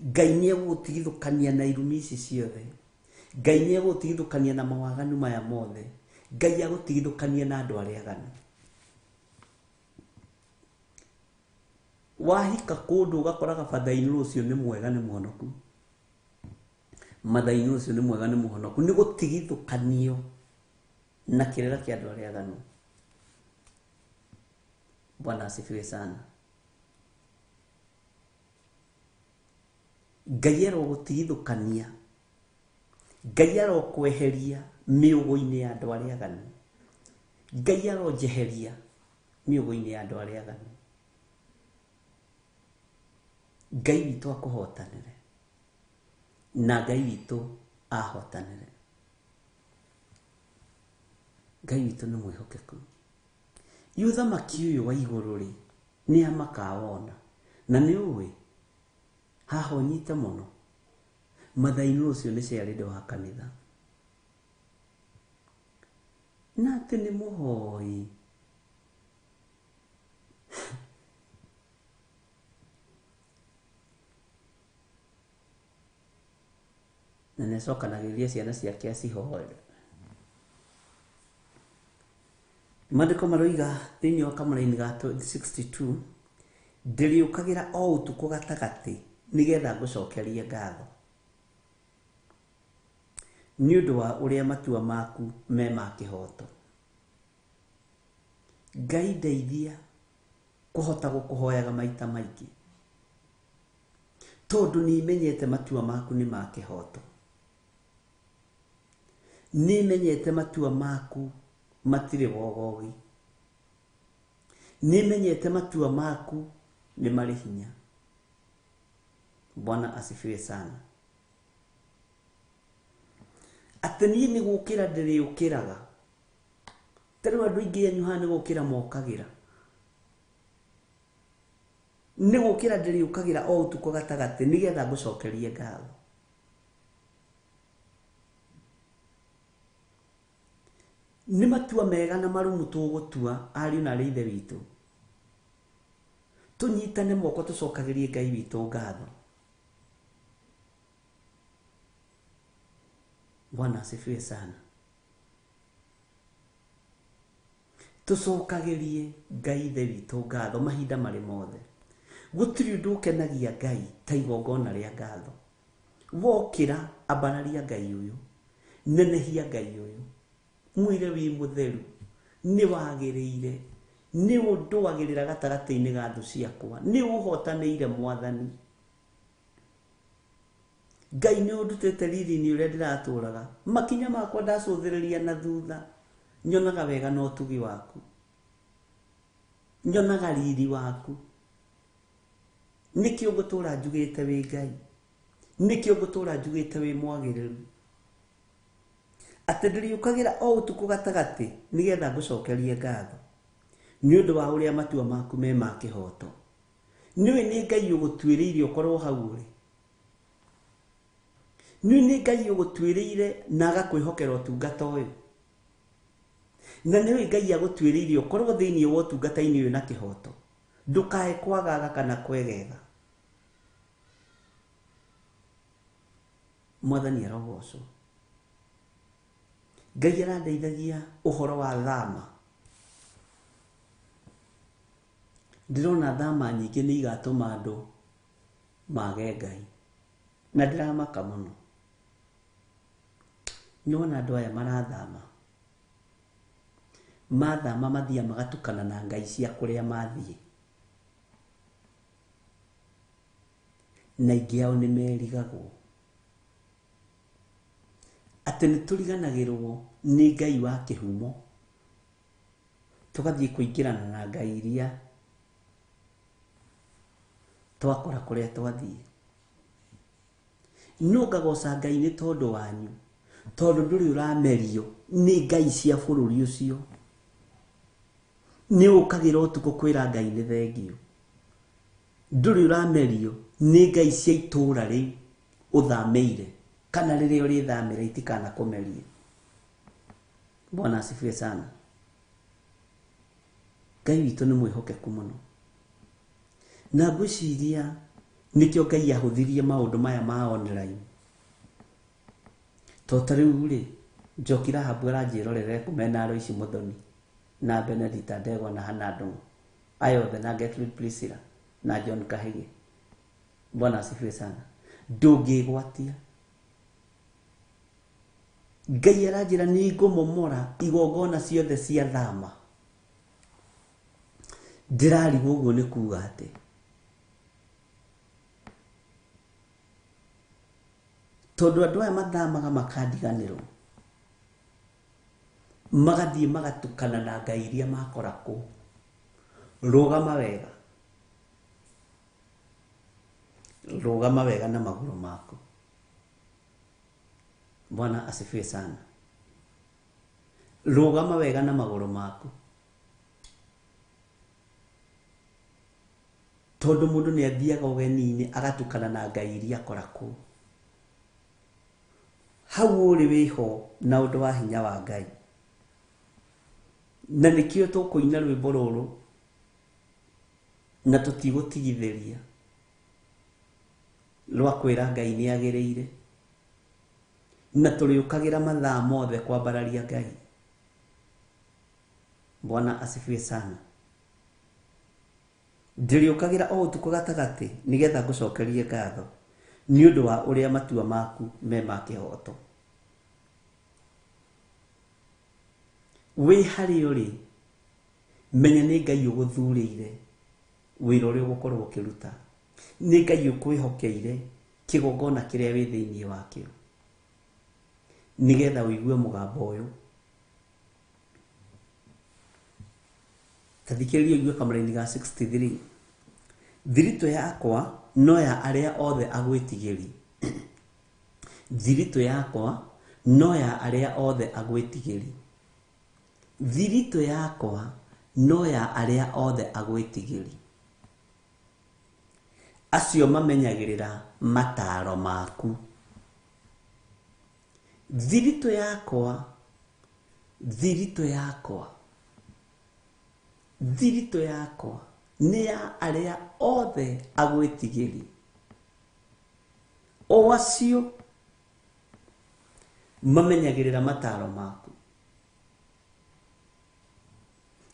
Ngai nĩ egũgũtigithũkania na irumi ici ciothe. Ngai nĩ egũgũtigithũkania na mawaganu maya mothe. Ngai agũtigithũkania na andũ arĩa aganu. Wahika kũndũ ũgakoraga father-in-law ũcio nĩ mwega, nĩ mũhonoku. Mother-in-law ũcio nĩ mwega, nĩ mũhonoku. Nĩ gũtigithũkanio na kĩrĩra kĩa andũ arĩa aganu. Bwana asifiwe sana. Ngai arogũtigithũkania, Ngai arokweheria mĩũgũ-inĩ ya andũ arĩa aganu, Ngai aronjeheria mĩũgũ-inĩ ya andũ arĩa aganu. Ngai witũ akũhotanĩre na Ngai witũ ahotanĩre. Ngai witũ nĩ mwĩhokeku. Ũthamaki ũyũ wa igũrũ rĩ, nĩ amakawona na nĩ ũĩ haha ũnyite mũno mathainũ ũcio nĩ ciarĩndĩ wa kanitha na atĩ nĩ mũhoi. Na nĩacokanagĩrĩria ciana ciake acihoere. Maandĩko maroiga thĩinĩ wa kamũra-inĩ ga 62, ndĩrĩũkagĩra o ũtukũ gatagatĩ nĩgetha ngũcokerie ngatho nĩ ũndũ wa ũrĩa matua maku me ma kĩhoto. Ngai ndeithia kũhota gũkũhoyaga maita maingĩ tondũ nĩmenyete matua maku nĩ ma kĩhoto. Nĩmenyete matua maku matirĩ wogogi. Nĩmenyete matua maku nĩ marĩ hinya. Bwana asifiwe sana. Atĩ niĩ nĩ gũkĩra ndĩrĩũkĩraga. Tarĩu andũ aingĩ anyu haha nĩ gũkĩra mokagĩra. Nĩ gũkĩra ndĩrĩũkagĩra o ũtukũ gatagatĩ nĩgetha ngũcokerie ngatho. Nĩ matua mega na marumu tũgũtua ariũ na arĩ ithe witũ. Tũnyitane moko tũcokagĩrie Ngai witũ ngatho. Bwana asifiwe sana. Tũcokagĩrie Ngai ithe witũ ngatho mahinda marĩ mothe. Gũtirĩ ũndũ ũkenagia Ngai ta igongona rĩa ngatho. Wokĩra ambararia Ngai ũyũ, nenehia Ngai ũyũ, mwĩre wĩ mũtheru, nĩ wagĩrĩire, nĩ ũndũagĩrĩra gatagatĩ-inĩ ga thũ ciakwa, nĩ ũhotanĩire Mwathani. Ngai nĩ ũndutĩte riri-inĩ ũrĩa ndĩratũraga, makinya makwa ndacũthĩrĩria na thutha, nyonaga wega na ũtugi waku, nyonaga riri waku. Nĩkĩo ngũtũra njugĩte wĩ Ngai, nĩkĩo ngũtũra njugĩte wĩ mwagĩrĩru. Atĩ ndĩrĩũkagĩra o ũtukũ gatagatĩ nĩgetha ngũcokerie ngatho nĩ ũndũ wa ũrĩa matua maku me ma kĩhoto. Nĩũĩ nĩ Ngai ũgũtuĩrĩire ũkorwo hau ũrĩ. Nĩũĩ nĩ Ngai ũgũtuĩrĩire na agakwĩhokera ũtungata ũyũ. Na nĩũĩ Ngai agũtuĩrĩire ũkorwo thĩinĩ wa ũtungata-inĩ ũyũ na kĩhoto. Ndũkae kwagaga kana kwegega. Mwathani arogocwo. Ngai arandeithagia ũhoro wa thama. Ndĩrona thama nyingĩ nĩ igatũma andũ mage Ngai. Na ndĩramaka mũno. Nĩwona andũ aya marathama. Mathama mathia magatukana na ngai cia kũrĩa mathiĩ. Na ingĩ ao nĩ merigagwo. Atĩ nĩ tũriganagĩrwo nĩ Ngai wa kĩhumo. Tũgathiĩ kũingĩrana na ngai iria twakora kũrĩa twathiĩ. No ngagoca Ngai nĩ tondũ wanyu, tondũ ndũrĩ ũramerio nĩ ngai cia bũrũri ũcio. Nĩ ũkagĩra ũtukũ kwĩra Ngai nĩ thengio. Ndũrĩ ũramerio nĩ ngai cia itũũra rĩu ũthamĩire, kana rĩrĩa ũrĩthamĩra itikana kũmerie. Bwana asifiwe sana. Ngai witũ nĩ mwĩhokeku mũno. Na ngwĩciria nĩkĩo Ngai ahũthirie maũndũ maya ma online. Tondũ rĩu rĩ, Njoki Rahabu aranjĩrorere kumena Aloisi Muthoni na Benedita Ndegwa na Hannah Ndung'u, aya othe na Gertrude Priscilla na John Kahigi. Bwana asifiwe sana. Ndũngĩgwatia. Ngai aranjĩra nĩ ngũmomora igongona ciothe cia thama. ndirarigwo ũguo nĩ kuuga atĩ tondũ andũ aya mathamaga makandiganĩrwo magathiĩ magatukana na ngai iria makora kũ. Rũgama wega, rũgama wega na magũrũ maku. Bwana asifiwe sana. Rũgama wega na magũrũ maku, tondũ mũndũ nĩ athiaga ũgeni-inĩ agatukana na ngai iria akora kũ. Hau ũrĩ wĩho na ũndũ wa hinya wa Ngai, na nĩkĩo tũkũina rwĩmbo rũrũ na tũtigũtigithĩria rwa kwĩra Ngai nĩ agĩrĩire, na tũrĩũkagĩra mathaa mothe kwambararia Ngai. Bwana asifiwe sana. Ndĩrĩũkagĩra o ũtukũ gatagatĩ nĩgetha ngũcokerie ngatho nĩ ũndũ wa ũrĩa matua maku me ma kĩhoto. Wĩ harĩ ũrĩ, menya nĩ Ngai ũgũthurĩire wĩra ũrĩa ũgũkorwo ũkĩruta. Nĩ Ngai ũkwĩhokeire kĩgongona kĩrĩa wĩ thĩinĩ wakĩo, nĩgetha ũigue mũgambo ũyũ. Tathikĩrĩria ũigue kamũra-inĩ ga 63. Thiritũ yakwa no ya arĩa othe agwĩtigĩri. Thiritũ yakwa no ya arĩa othe agwĩtigĩri. Thiritũ yakwa no ya arĩa othe agwĩtigĩri. Acio mamenyagĩrĩra mataro maku. Thiritũ yakwa, thiritũ yakwa, thiritũ yakwa nĩ ya arĩa othe agwĩtigĩri. O acio mamenyagĩrĩra mataro maku.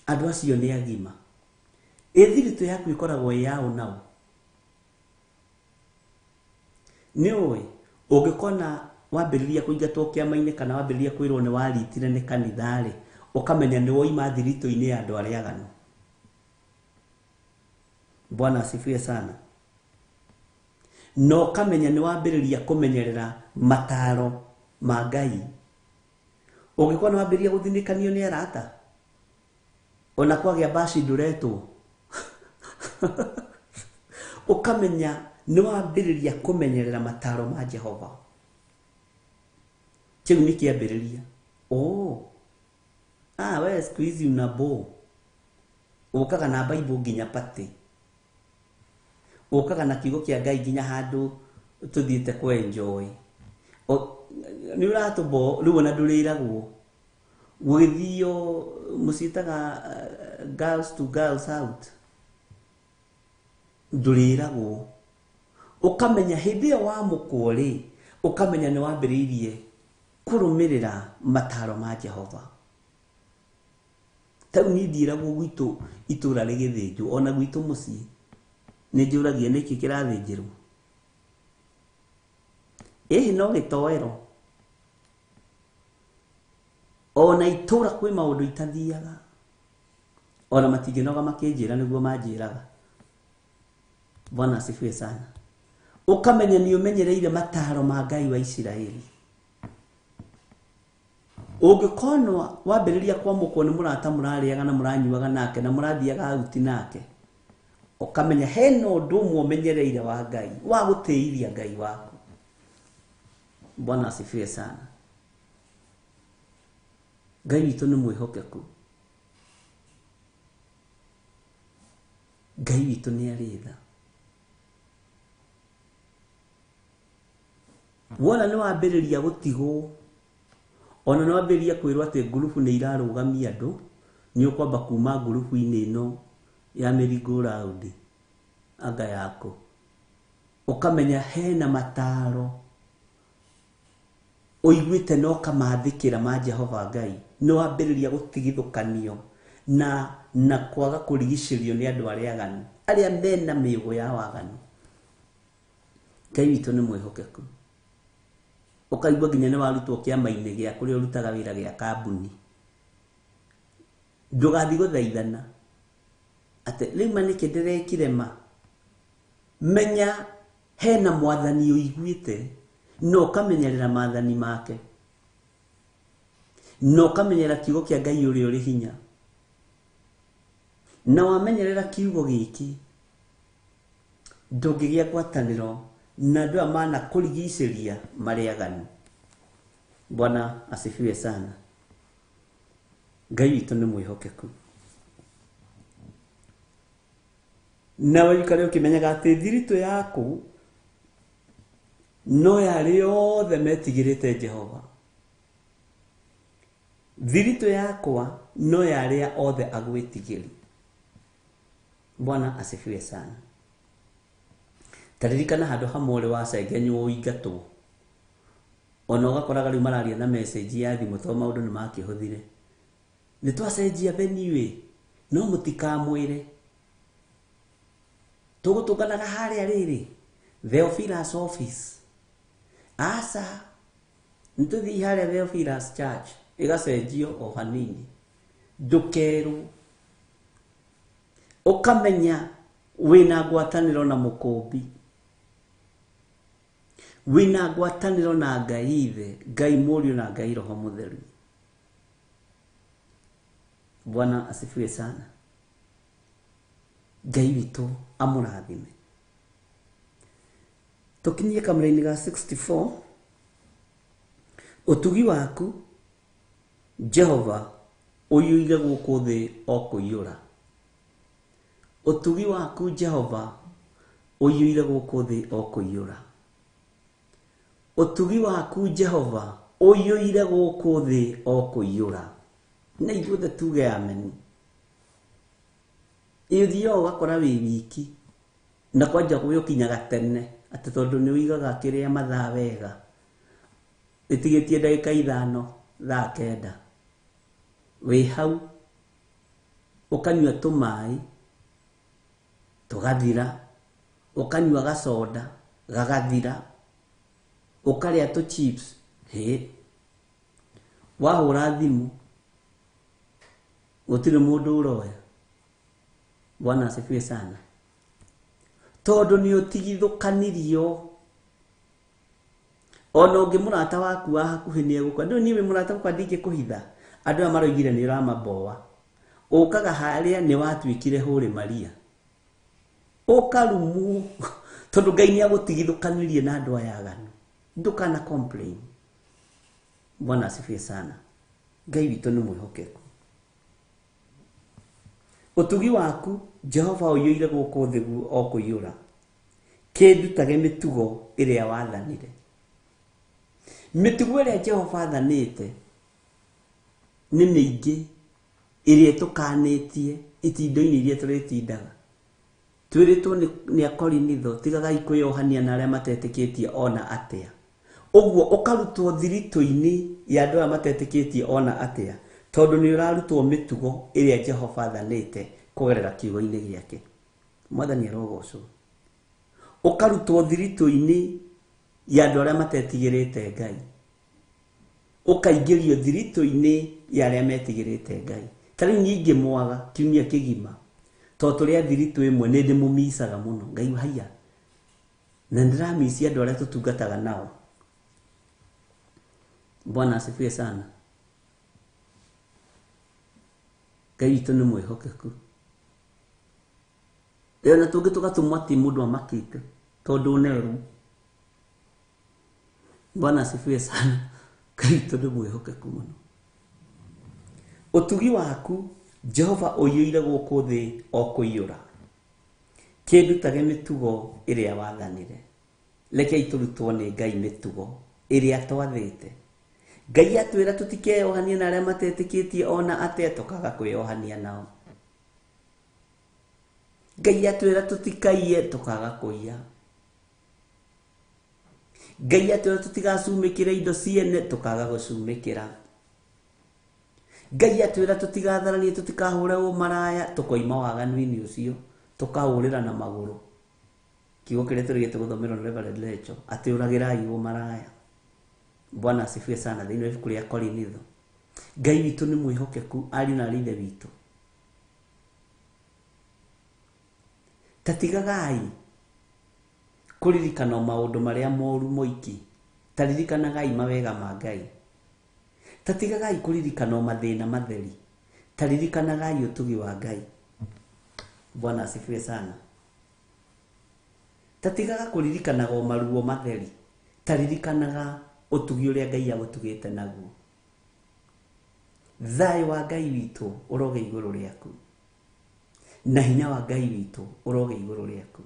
Andũ acio nĩ agima. Thiritũ yaku ĩkoragwo ĩ ya ũnaũ. Nĩ ũĩ ũngĩkona wambĩrĩria kũingatwo kĩama-inĩ kana wambĩrĩria kwĩrwo nĩ waritire nĩ kanitha-rĩ, ũkamenya nĩ woima thiritũ-inĩ ya andũ arĩa aganu. Bwana asifiwe sana. No kamenya nĩ wambĩrĩria kũmenyerera mataro ma Ngai. Ũngĩkona wambĩrĩria gũthinĩkanio nĩ arata, ona kwagĩa baci ndũretwo, ũkamenya nĩ wambĩrĩria kũmenyerera mataro ma Jehova. Kĩu nĩ kĩambĩrĩria. We siku hizi unabo. Ũkaga na Bible nginya pate. Ũkaga na kiugo kĩa Ngai nginya handũ tũthiĩte kwa enjoy. Nĩ ũratũbo rĩu ona ndũrĩragwo. Gũgĩthio mũciĩtaga girls to girls out. Ndũrĩragwo. Ũkamenya hĩndĩ ĩyo wamũkwo rĩ, ũkamenya nĩ wambĩrĩirie kũrũmĩrĩra mataro ma Jehova. Tau niĩ ndiragwo gwitũ itũra rĩgĩthĩnjwo, ona gwitũ mũciĩ nĩ njũragia nĩkĩ kĩrathĩnjĩrwo. No gĩtoero. Ona itũra kwĩ maũndũ itathiaga, ona matingĩnoga makĩnjĩra nĩguo manjĩraga. Bwana asifiwe sana. Ũkamenya nĩ ũmenyereire mataro ma Ngai wa Isiraeli. Ũngĩkonwo wambĩrĩria kwamũkwo nĩ mũrata mũrarĩaga na mũranyuaga nake na mũrathiaga auti nake, ũkamenya hena ũndũ ũmwe ũmenyereire wa Ngai, wa gũtĩithia Ngai waku. Bwana asifiwe sana. Ngai witũ nĩ mwĩhokeku. Ngai witũ nĩ arĩ tha. Wona nĩ wambĩrĩria gũtigwo, ona nĩ wambĩrĩria kwĩrwo atĩ ngurubu nĩ irarũgamia andũ, nĩ ũkwamba kuma ngurubu-inĩ ĩno ya merry-go round anga yako. Ũkamenya hena mataro ũiguĩte no kamathĩkĩra ma Jehova Ngai. Nĩ wambĩrĩria gũtigithũkanio na kwaga kũrigicĩrio nĩ andũ arĩa aganu, arĩa mena mĩũgo ya waganu. Ngai witũ nĩ mwĩhokeku. Ũkaigua nginya nĩ warutwo kĩama-inĩ gĩa kũrĩa ũrutaga wĩra gĩa kambuni. Ndũgathiĩ gũthaithana ate lima nä kä ndä rekire ma menya hena mwathani å iguĩte no kamenyerera maathani make no kamenyerera kiugo kĩa Ngai ũrĩa ũrĩ hinya na wamenyerera kiugo gĩkĩ ndũngĩgĩa ngwatanĩro na andũ aya mana kũrigicĩria marĩ aganu. Bwana asifiwe sana. Ngai witũ nĩ mwĩhokeku. Na wĩikare ũkĩmenyaga atĩ thiritũ yaku no yarĩ othe metigĩrĩte Jehova. Thiritũ yakwa no yarĩ othe agwĩtigĩri. Bwana asifiwe sana. Taririkana handũ hamwe wacengenywo ũingatwo. Ona ũgakoraga rĩu mararia na message ya thimũ tondũ maũndũ nĩ makĩhũthire. Nĩ twacenjia venue no mũtikamwĩre. Tũgũtũnganaga harĩa rĩrĩ Theophilus office. Asa nĩtũthiĩ harĩa Theophilus church ĩgacenjio o hanini. Ndũkerwo ũkamenya wĩna ngwatanĩro na mũkũmbi. Wĩna ngwatanĩro na Ngai Ithe, Ngai Mũriũ na Ngai Roho Mũtheru. Bwana asifiwe sana. Ngai witũ amũrathime. Tũkinyie kamũra-inĩ ga 64. Ũtugi waku Jehova ũiyũire gũkũ thĩ o kũiyũra. Ũtugi waku Jehova ũiyũire gũkũ thĩ o kũiyũra. Ũtugi waku Jehova ũiyũire gũkũ thĩ o kũiyũra. Na ithuothe tuge amen. Ĩthio ũgakora wĩ wiki na kwanja gũgĩkinyaga tene atĩ tondũ nĩ ũigaga kĩrĩa mathaa wega. Ĩtigĩtie ndagĩka 5 thaa 9. Wĩ hau ũkanyua tũmaĩ tũgathira, ũkanyua gasoda gagathira, ũkarĩa tũ chips wahũra thimũ gũtirĩ mũndũ ũroya. Bwana asifiwe sana. Tondũ nĩ ũtigithũkanirio. Ona ũngĩ mũrata waku wa hakuhĩ nĩ egũkua. Ndũĩ niĩ wĩ mũrata wakwa ndingĩkũhitha. Andũ aya maroigire nĩ ũramaboa. Ũkaga harĩa nĩ watuĩkire hũrĩ Maria. Ũkarumu tondũ Ngai nĩ agũtigithũkanirie na andũ aya aganu. Ndũkana complain. Bwana asifiwe sana. Ngai witũ nĩ mwĩhokeku. Ũtugi waku Jehova ũiyũire gũkũ thĩ o kũiyũra. Kĩndutage mĩtugo ĩrĩa wathanire. Mĩtugo ĩrĩa Jehova athanĩte nĩ mĩingĩ ĩrĩa tũkanĩtie itindo-inĩ iria tũrĩtindaga. Twĩrĩtwo nĩ Akorinitho tigagai kwĩyohania na arĩa matetĩkĩtie ona atĩa. Ũguo ũkarutwo thiritũ-inĩ ya andũ arĩa matetĩkĩtie ona atĩa. Tondũ nĩ ũrarutwo mĩtugo ĩrĩa Jehova athanĩte kũgerera kiugo-inĩ gĩake. Mwathani arogocwo. Ũkarutwo thiritũ-inĩ ya andũ arĩa matetigĩrĩte Ngai. Ũkaingĩrio thiritũ-inĩ ya arĩa metigĩrĩte Ngai. Tarĩu nyingĩ mwaga kiumia kĩgima. Tondũ tũrĩa thiritũ ĩmwe nĩ ndĩmũmicaga mũno. Ngai haiya. Na ndĩramisia andũ arĩa tũtungataga nao. Bwana asifiwe sana. Ngai witũ nĩ mwĩhokeku. Rĩu na tũngĩ tũgatũmwo atĩ mũndũ amakĩte tondũ neru. Bwana asifiwe sana. Ngai witũ nĩ mwĩhokeku mũno. Ũtugi waku Jehova ũiyũire gũkũ thĩ o kũiyũra. Kĩndutage mĩtugo ĩrĩa wathanire. Rekei tũrutwo nĩ Ngai mĩtugo ĩrĩa twathĩte. Ngai atwĩra tũtikeyohania na arĩa matetĩkĩtie ona atĩa tũkaga kwĩyohania nao. Ngai atwĩra tũtikaiye tũkaga kũiya. Ngai atwĩra tũtigacumĩkĩre indo ciene tũkaga gũcumĩkĩra. Ngai atwĩra tũtigatharanie tũtikahũre ũmaraya tũkoima waganu-inĩ ũcio tũkahũrĩra na magũrũ. Kiugo kĩrĩa tũrĩgĩte gũthomerwo nĩ Reverend Lecho atĩ ũragĩrai ũmaraya. Bwana asifiwe sana. Thĩinĩ wa ibuku rĩa Korinitho. Ngai witũ nĩ mwĩhokeku, ariũ na aarĩ a Ithe witũ. tatigagai kuririkana maundu maria moru moiki, taririkanagai mawega ma Ngai. Tatigagai kuririkana mathina matheri, taririkanagai utugi wa Ngai. Bwana asifiwe sana. Tatigaga kuririkanaga maruo matheri, taririkanaga utugi uria Ngai agutugite naguo. Thayũ wa Ngai witu uroge iguru riaku, na hinya wa Ngai witu uroge iguru riaku,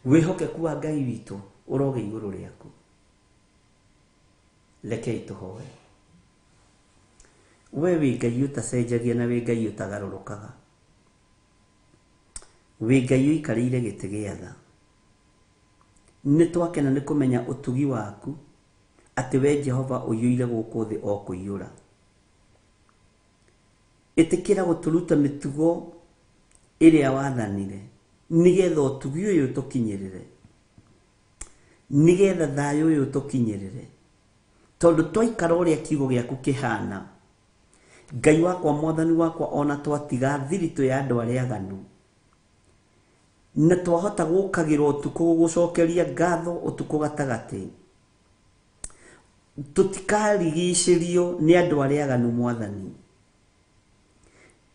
wihokeku wa Ngai witu uroge iguru riaku. Rekei tuhoe. We wi Ngai utacenjagia na wi Ngai utagarũrũkaga, wi Ngai uikarĩire gĩtĩ gĩa tha. Nĩ twakena nĩ kũmenya ũtugi waku, atĩ we Jehova ũiyũire gũkũ thĩ o kũiyũra. Ĩtĩkĩra gũtũruta mĩtugo ĩrĩa wathanire, nĩgetha ũtugi ũyũ tũkinyĩrĩre, nĩgetha thayũ ũyũ tũkinyĩrĩre. Tondũ twaikara ũrĩa kiugo gĩaku kĩhana, Ngai wakwa, Mwathani wakwa, ona twatiga thiritũ ya andũ arĩa aganu, na twahota gũkagĩra ũtukũ gũgũcokeria ngatho ũtukũ gatagatĩ, tũtikarigicĩrio nĩ andũ arĩa aganu. Mwathani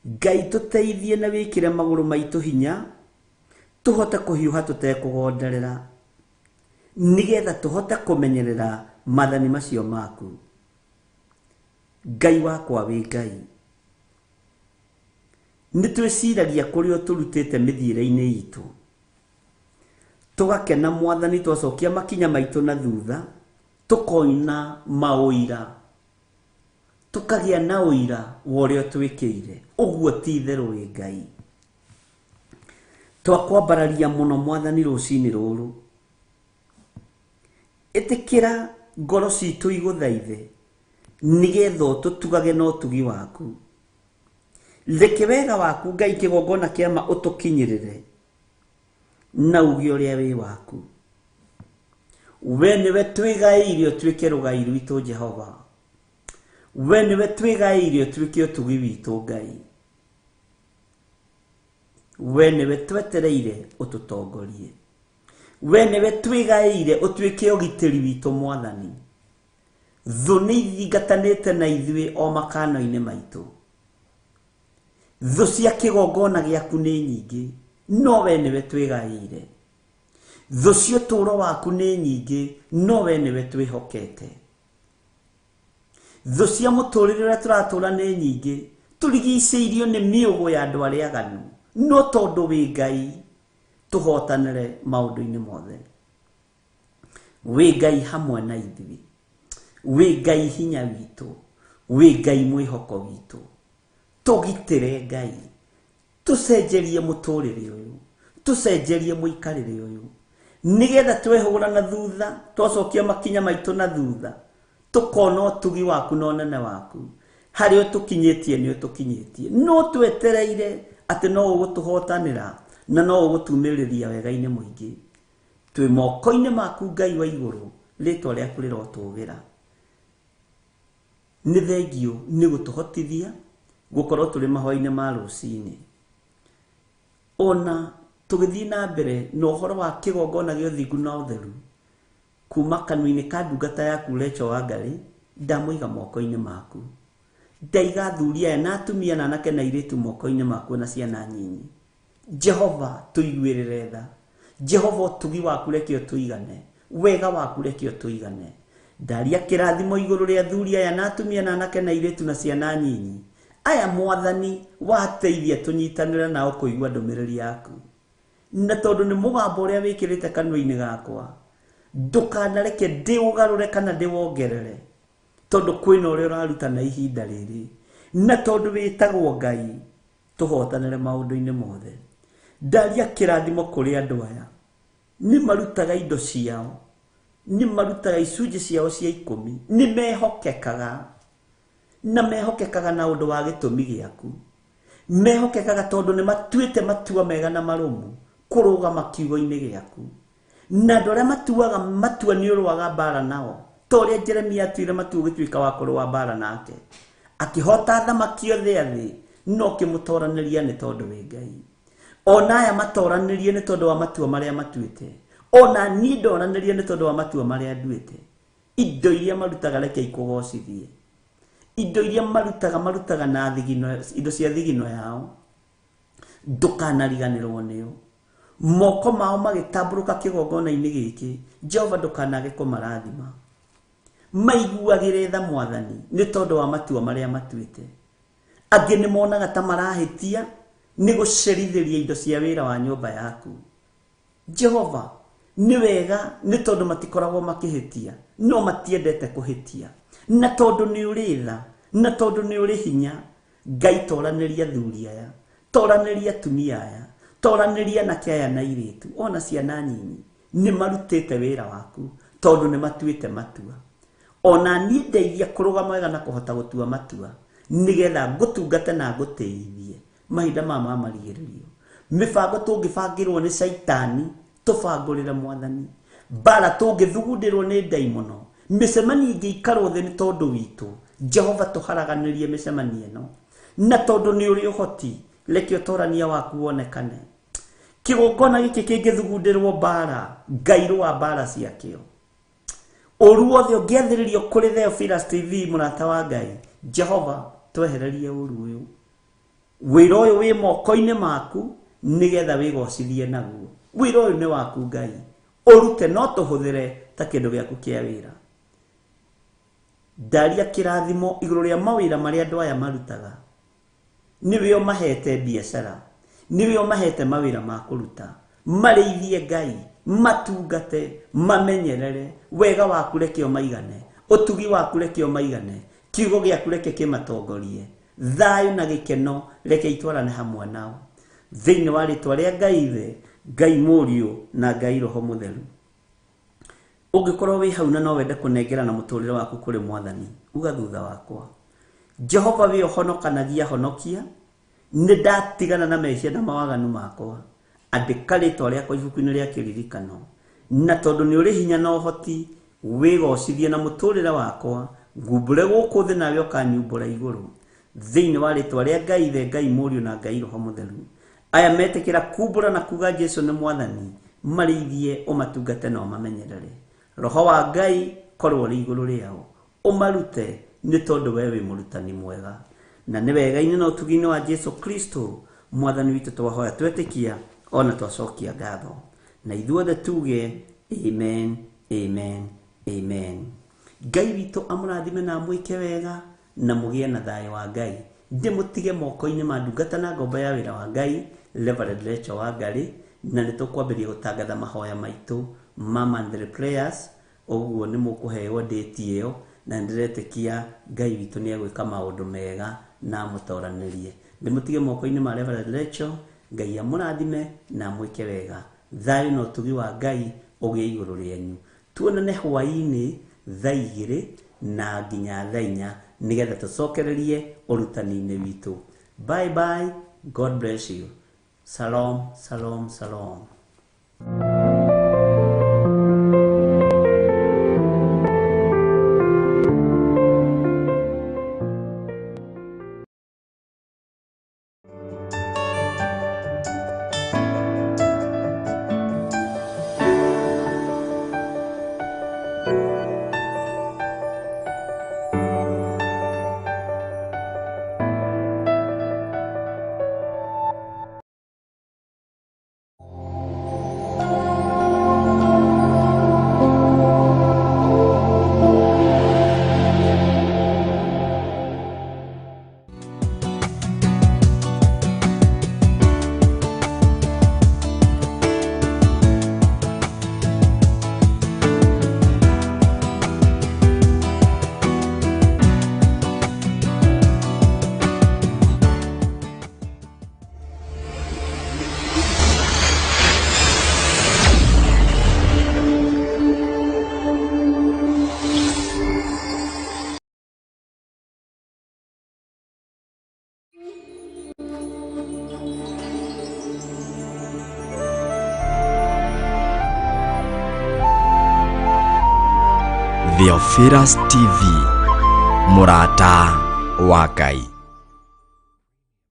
Ngai, tũteithie na wĩkĩre magũrũ maitũ hinya, tũhote kũhiũha tũtekũgonderera, nĩgetha tũhote kũmenyerera mathani macio maku. Ngai wakwa wĩ Ngai, nĩtwĩciragia kũrĩa ũtũrutĩte mĩthiĩre-inĩ itũ, tũgakena Mwathani, twacokia makinya maitũ na thutha, tũkoina maũira, tũkagĩa na ũira wa ũrĩa twĩkĩire. Ũguo ti itherũ wĩ Ngai. Twakwambararia mũno Mwathani rũcinĩ rũrũ, ĩtĩkĩra ngoro citũ igũthaithe, nĩgetha ũtũtugage na ũtugi waku. Reke wega waku Ngai kĩgongona kĩa ma ũtũkinyĩrĩre na uge ũrĩa wĩ waku. We nĩwe twĩgaĩire ũtuĩke rũgai rwitũ Jehova, we nĩwe twĩgaĩire ũtuĩke ũtugi witũ Ngai, we nĩwe twetereire ũtũtongorie, we nĩwe twĩgaĩire ũtuĩke ũgitĩri witũ Mwathani. Thũ nĩ ithingatanĩte na ithuĩ o makano-inĩ maitũ, thũ cia kĩgongona gĩaku nĩ nyingĩ, no we nĩwe twĩgaĩire. Thũ cia ũtũũro waku nĩ nyingĩ, no we nĩwe twĩhokete. Thũ cia mũtũũrĩre ũrĩa tũratũũra nĩ nyingĩ, tũrigicĩirio nĩ mĩũgũ ya andũ arĩa aganu, no tondũ wĩ Ngai tũhotanĩre maũndũ-inĩ mothe. Wĩ Ngai hamwe na ithuĩ, wĩ Ngai hinya witũ, wĩ Ngai mwĩhoko witũ. Tũgitĩre Ngai, tũcenjerie mũtũũrĩre ũyũ, tũcenjerie mũikarĩre ũyũ, nĩgetha twehũra na thutha, twacokia makinya maitũ na thutha, tũkona ũtugi waku na ũnene waku. Harĩa ũtũkinyĩtie nĩ ũtũkinyĩtie, no twetereire atĩ no ũgũtũhotanĩra na no ũgũtumĩrĩria wega-inĩ mũingĩ. Twĩ moko-inĩ maku Ngai wa igũrũ, rĩtwa rĩaku rĩrotũũgĩra. Nĩ thengio nĩ gũtũhotithia gũkorwo tũrĩ mahoya-inĩ ma rũcinĩ, ona tũgĩthiĩ na mbere na ũhoro wa kĩgongona gĩa ũthingu na ũtheru kuma kanua-inĩ ka ndungata yaku Rachel Wangarĩ. Ndamũiga moko-inĩ maku, ndaiga athuri aya na atumia na anake na airĩtu moko-inĩ maku na ciana nyinyi. Jehova, tũiguĩrĩre tha. Jehova, ũtugi waku reke ũtũigane, wega waku reke ũtũigane. Ndaria kĩrathimo igũrũ rĩa athuri aya na atumia na anake na airĩtu na ciana nyinyi aya Mwathani, wateithia tũnyitanĩre nao kũigua ndũmĩrĩri yaku. Na tondũ nĩ mũgambo ũrĩa wĩkĩrĩte kanua-inĩ gakwa, ndũkanareke ndĩũgarũre kana ndĩwongerere, tondũ kwĩna ũrĩa ũraruta na ihinda rĩrĩ, na tondũ wĩtagwo Ngai, tũhotanĩre maũndũ-inĩ mothe. Ndaria kĩrathimo kũrĩ andũ aya, nĩ marutaga indo ciao, nĩ marutaga icunjĩ ciao cia 10, nĩ mehokekaga na mehokekaga na ũndũ wa gĩtũmi gĩaku, mehokekaga tondũ nĩ matuĩte matua mega na marũmu kũrũgama kiugo-inĩ gĩaku. Na andũ arĩa matuaga matua nĩ ũrũaga mbara nao, ta ũrĩa Jeremia atuire matua gũtuĩka wa kũrũa mbara nake, akĩhota thamaki othe thĩ, no kĩmũtoranĩria nĩ tondũ wĩ Ngai. ona aya matoranirie nĩ tondũ wa matua marĩa matuĩte, ona niĩ ndoranirie nĩ tondũ wa matua marĩa nduĩte. Indo iria marutaga reke ikũgocithie, indo iria marutaga na thigino, indo cia thigino yao, ndũkanariganĩrwo nĩo. Moko mao magĩtambũrũka kĩgongona-inĩ gĩkĩ, Jehova ndũkanage kũmarathima. Maiguagĩre tha Mwathani nĩ tondũ wa matua marĩa matuĩte. Angĩ nĩ monaga ta marahĩtia nĩ gũcerithĩria indo cia wĩra wa nyũmba yaku. Jehova nĩ wega nĩ tondũ matikoragwo makĩhĩtia, no matiendete kũhĩtia. Na tondũ nĩ ũrĩ tha, na tondũ nĩ ũrĩ hinya, Ngai toranĩria athuri aya, toranĩria atumia aya, toranĩria anake aya na airĩtu, ona ciana nyinyi, nĩ marutĩte wĩra waku tondũ nĩ matuĩte matua. Ona niĩ ndeithia kũrũgama wega na kũhota gũtua matua, nĩgetha ngũtungate na ngũtĩithie mahinda mama marigĩrĩrio. Mĩbango tũngĩbangĩrwo nĩ Saitani, tũbangũrĩre Mwathani. Mbara tũngĩthugundĩrwo nĩ ndaimono, mĩcemanio ingĩikarwo thĩ nĩ tondũ witũ, Jehova tũharaganĩrie mĩcemanio ĩno. Na tondũ nĩ ũrĩ ũhoti, reke ũtorania waku wonekane. Kĩgongona gĩkĩ kĩngĩthugundĩrwo mbara, Ngai rũa mbara ciakĩo. Ũru wothe ũngĩathĩrĩrio kũrĩ Theophilus TV mũrata wa Ngai, Jehova twehererie ũru ũyũ. Wĩra ũyũ wĩ moko-inĩ maku, nĩgetha wĩgocithie naguo. Wĩra ũyũ nĩ waku Ngai, ũrute no tũhũthĩre ta kĩndũ gĩaku kĩa wĩra. Ndaria kĩrathimo igũrũ rĩa mawĩra marĩa andũ aya marutaga. Nĩwe ũmahete biacara, nĩwe ũmahete mawĩra ma kũruta. Marĩithie Ngai, matungate, mamenyerere. Wega waku reke ũmaigane, ũtugi waku reke ũmaigane, kiugo gĩaku reke kĩmatongorie. Thayũ na gĩkeno reke itwarane hamwe nao. Thĩinĩ wa rĩtwa rĩa Ngai Ithe, Ngai Mũriũ na Ngai Roho Mũtheru. Ũngĩkorwo wĩ hau na no wende kũnengerana mũtũrĩre waku kũrĩ Mwathani, uga thutha wakwa: Jehova we ũhonokanagia honokia, nĩ ndatigana na mehia na mawaganu makwa. Andĩka rĩtwa rĩakwa ibuku-inĩ rĩa kĩririkano, na tondũ nĩ ũrĩ hinya na ũhoti, wĩgocithie na mũtũrĩre wakwa, ngumbũre gũkũ thĩ nawe ũkanyumbũra igũrũ. Thĩinĩ wa rĩtwa rĩa Ngai Ithe, Ngai Mũriũ na Ngai Roho Mũtheru. Aya metĩkĩra kumbũra na kuga Jesũ nĩ Mwathani, marĩithie, ũmatungate na ũmamenyerere. Roho wa Ngai korwo rĩ igũrũ rĩao, ũmarute nĩ tondũ we wĩ mũrutani mwega. Na nĩ wega-inĩ na ũtugi-inĩ wa Jesũ Kristo Mwathani witũ twahoya twetĩkia, ona twacokia ngatho. Na ithuothe tuge amen, amen, amen. Ngai witũ amũrathime na amwĩke wega, na mũgĩe na thayũ wa Ngai. Ndĩmũtige moko-inĩ ma ndungata na ngombo ya wĩra wa Ngai, Reverend Rachel Wangarĩ, na nĩ tũkwambĩrĩria gũtangatha mahoya maitũ ma monthly prayers. Ũguo nĩ mũkũheo date ĩyo, na ndĩretĩkia Ngai witũ nĩ egwĩka maũndũ mega na amũtoranĩrie. Ndĩmũtige moko-inĩ ma Reverend Rachel. Ngai amũrathime na amwĩke wega. Thayũ na ũtugi wa Ngai ũgĩe igũrũ rĩanyu. Tuonane hwaĩ-inĩ thaa 2 na nginya thaa 4, nĩgetha tũcokererie ũrutani-inĩ witũ. Bye bye. God bless you. Shalom, shalom, shalom. Theophilus TV, mũrata wa Ngai.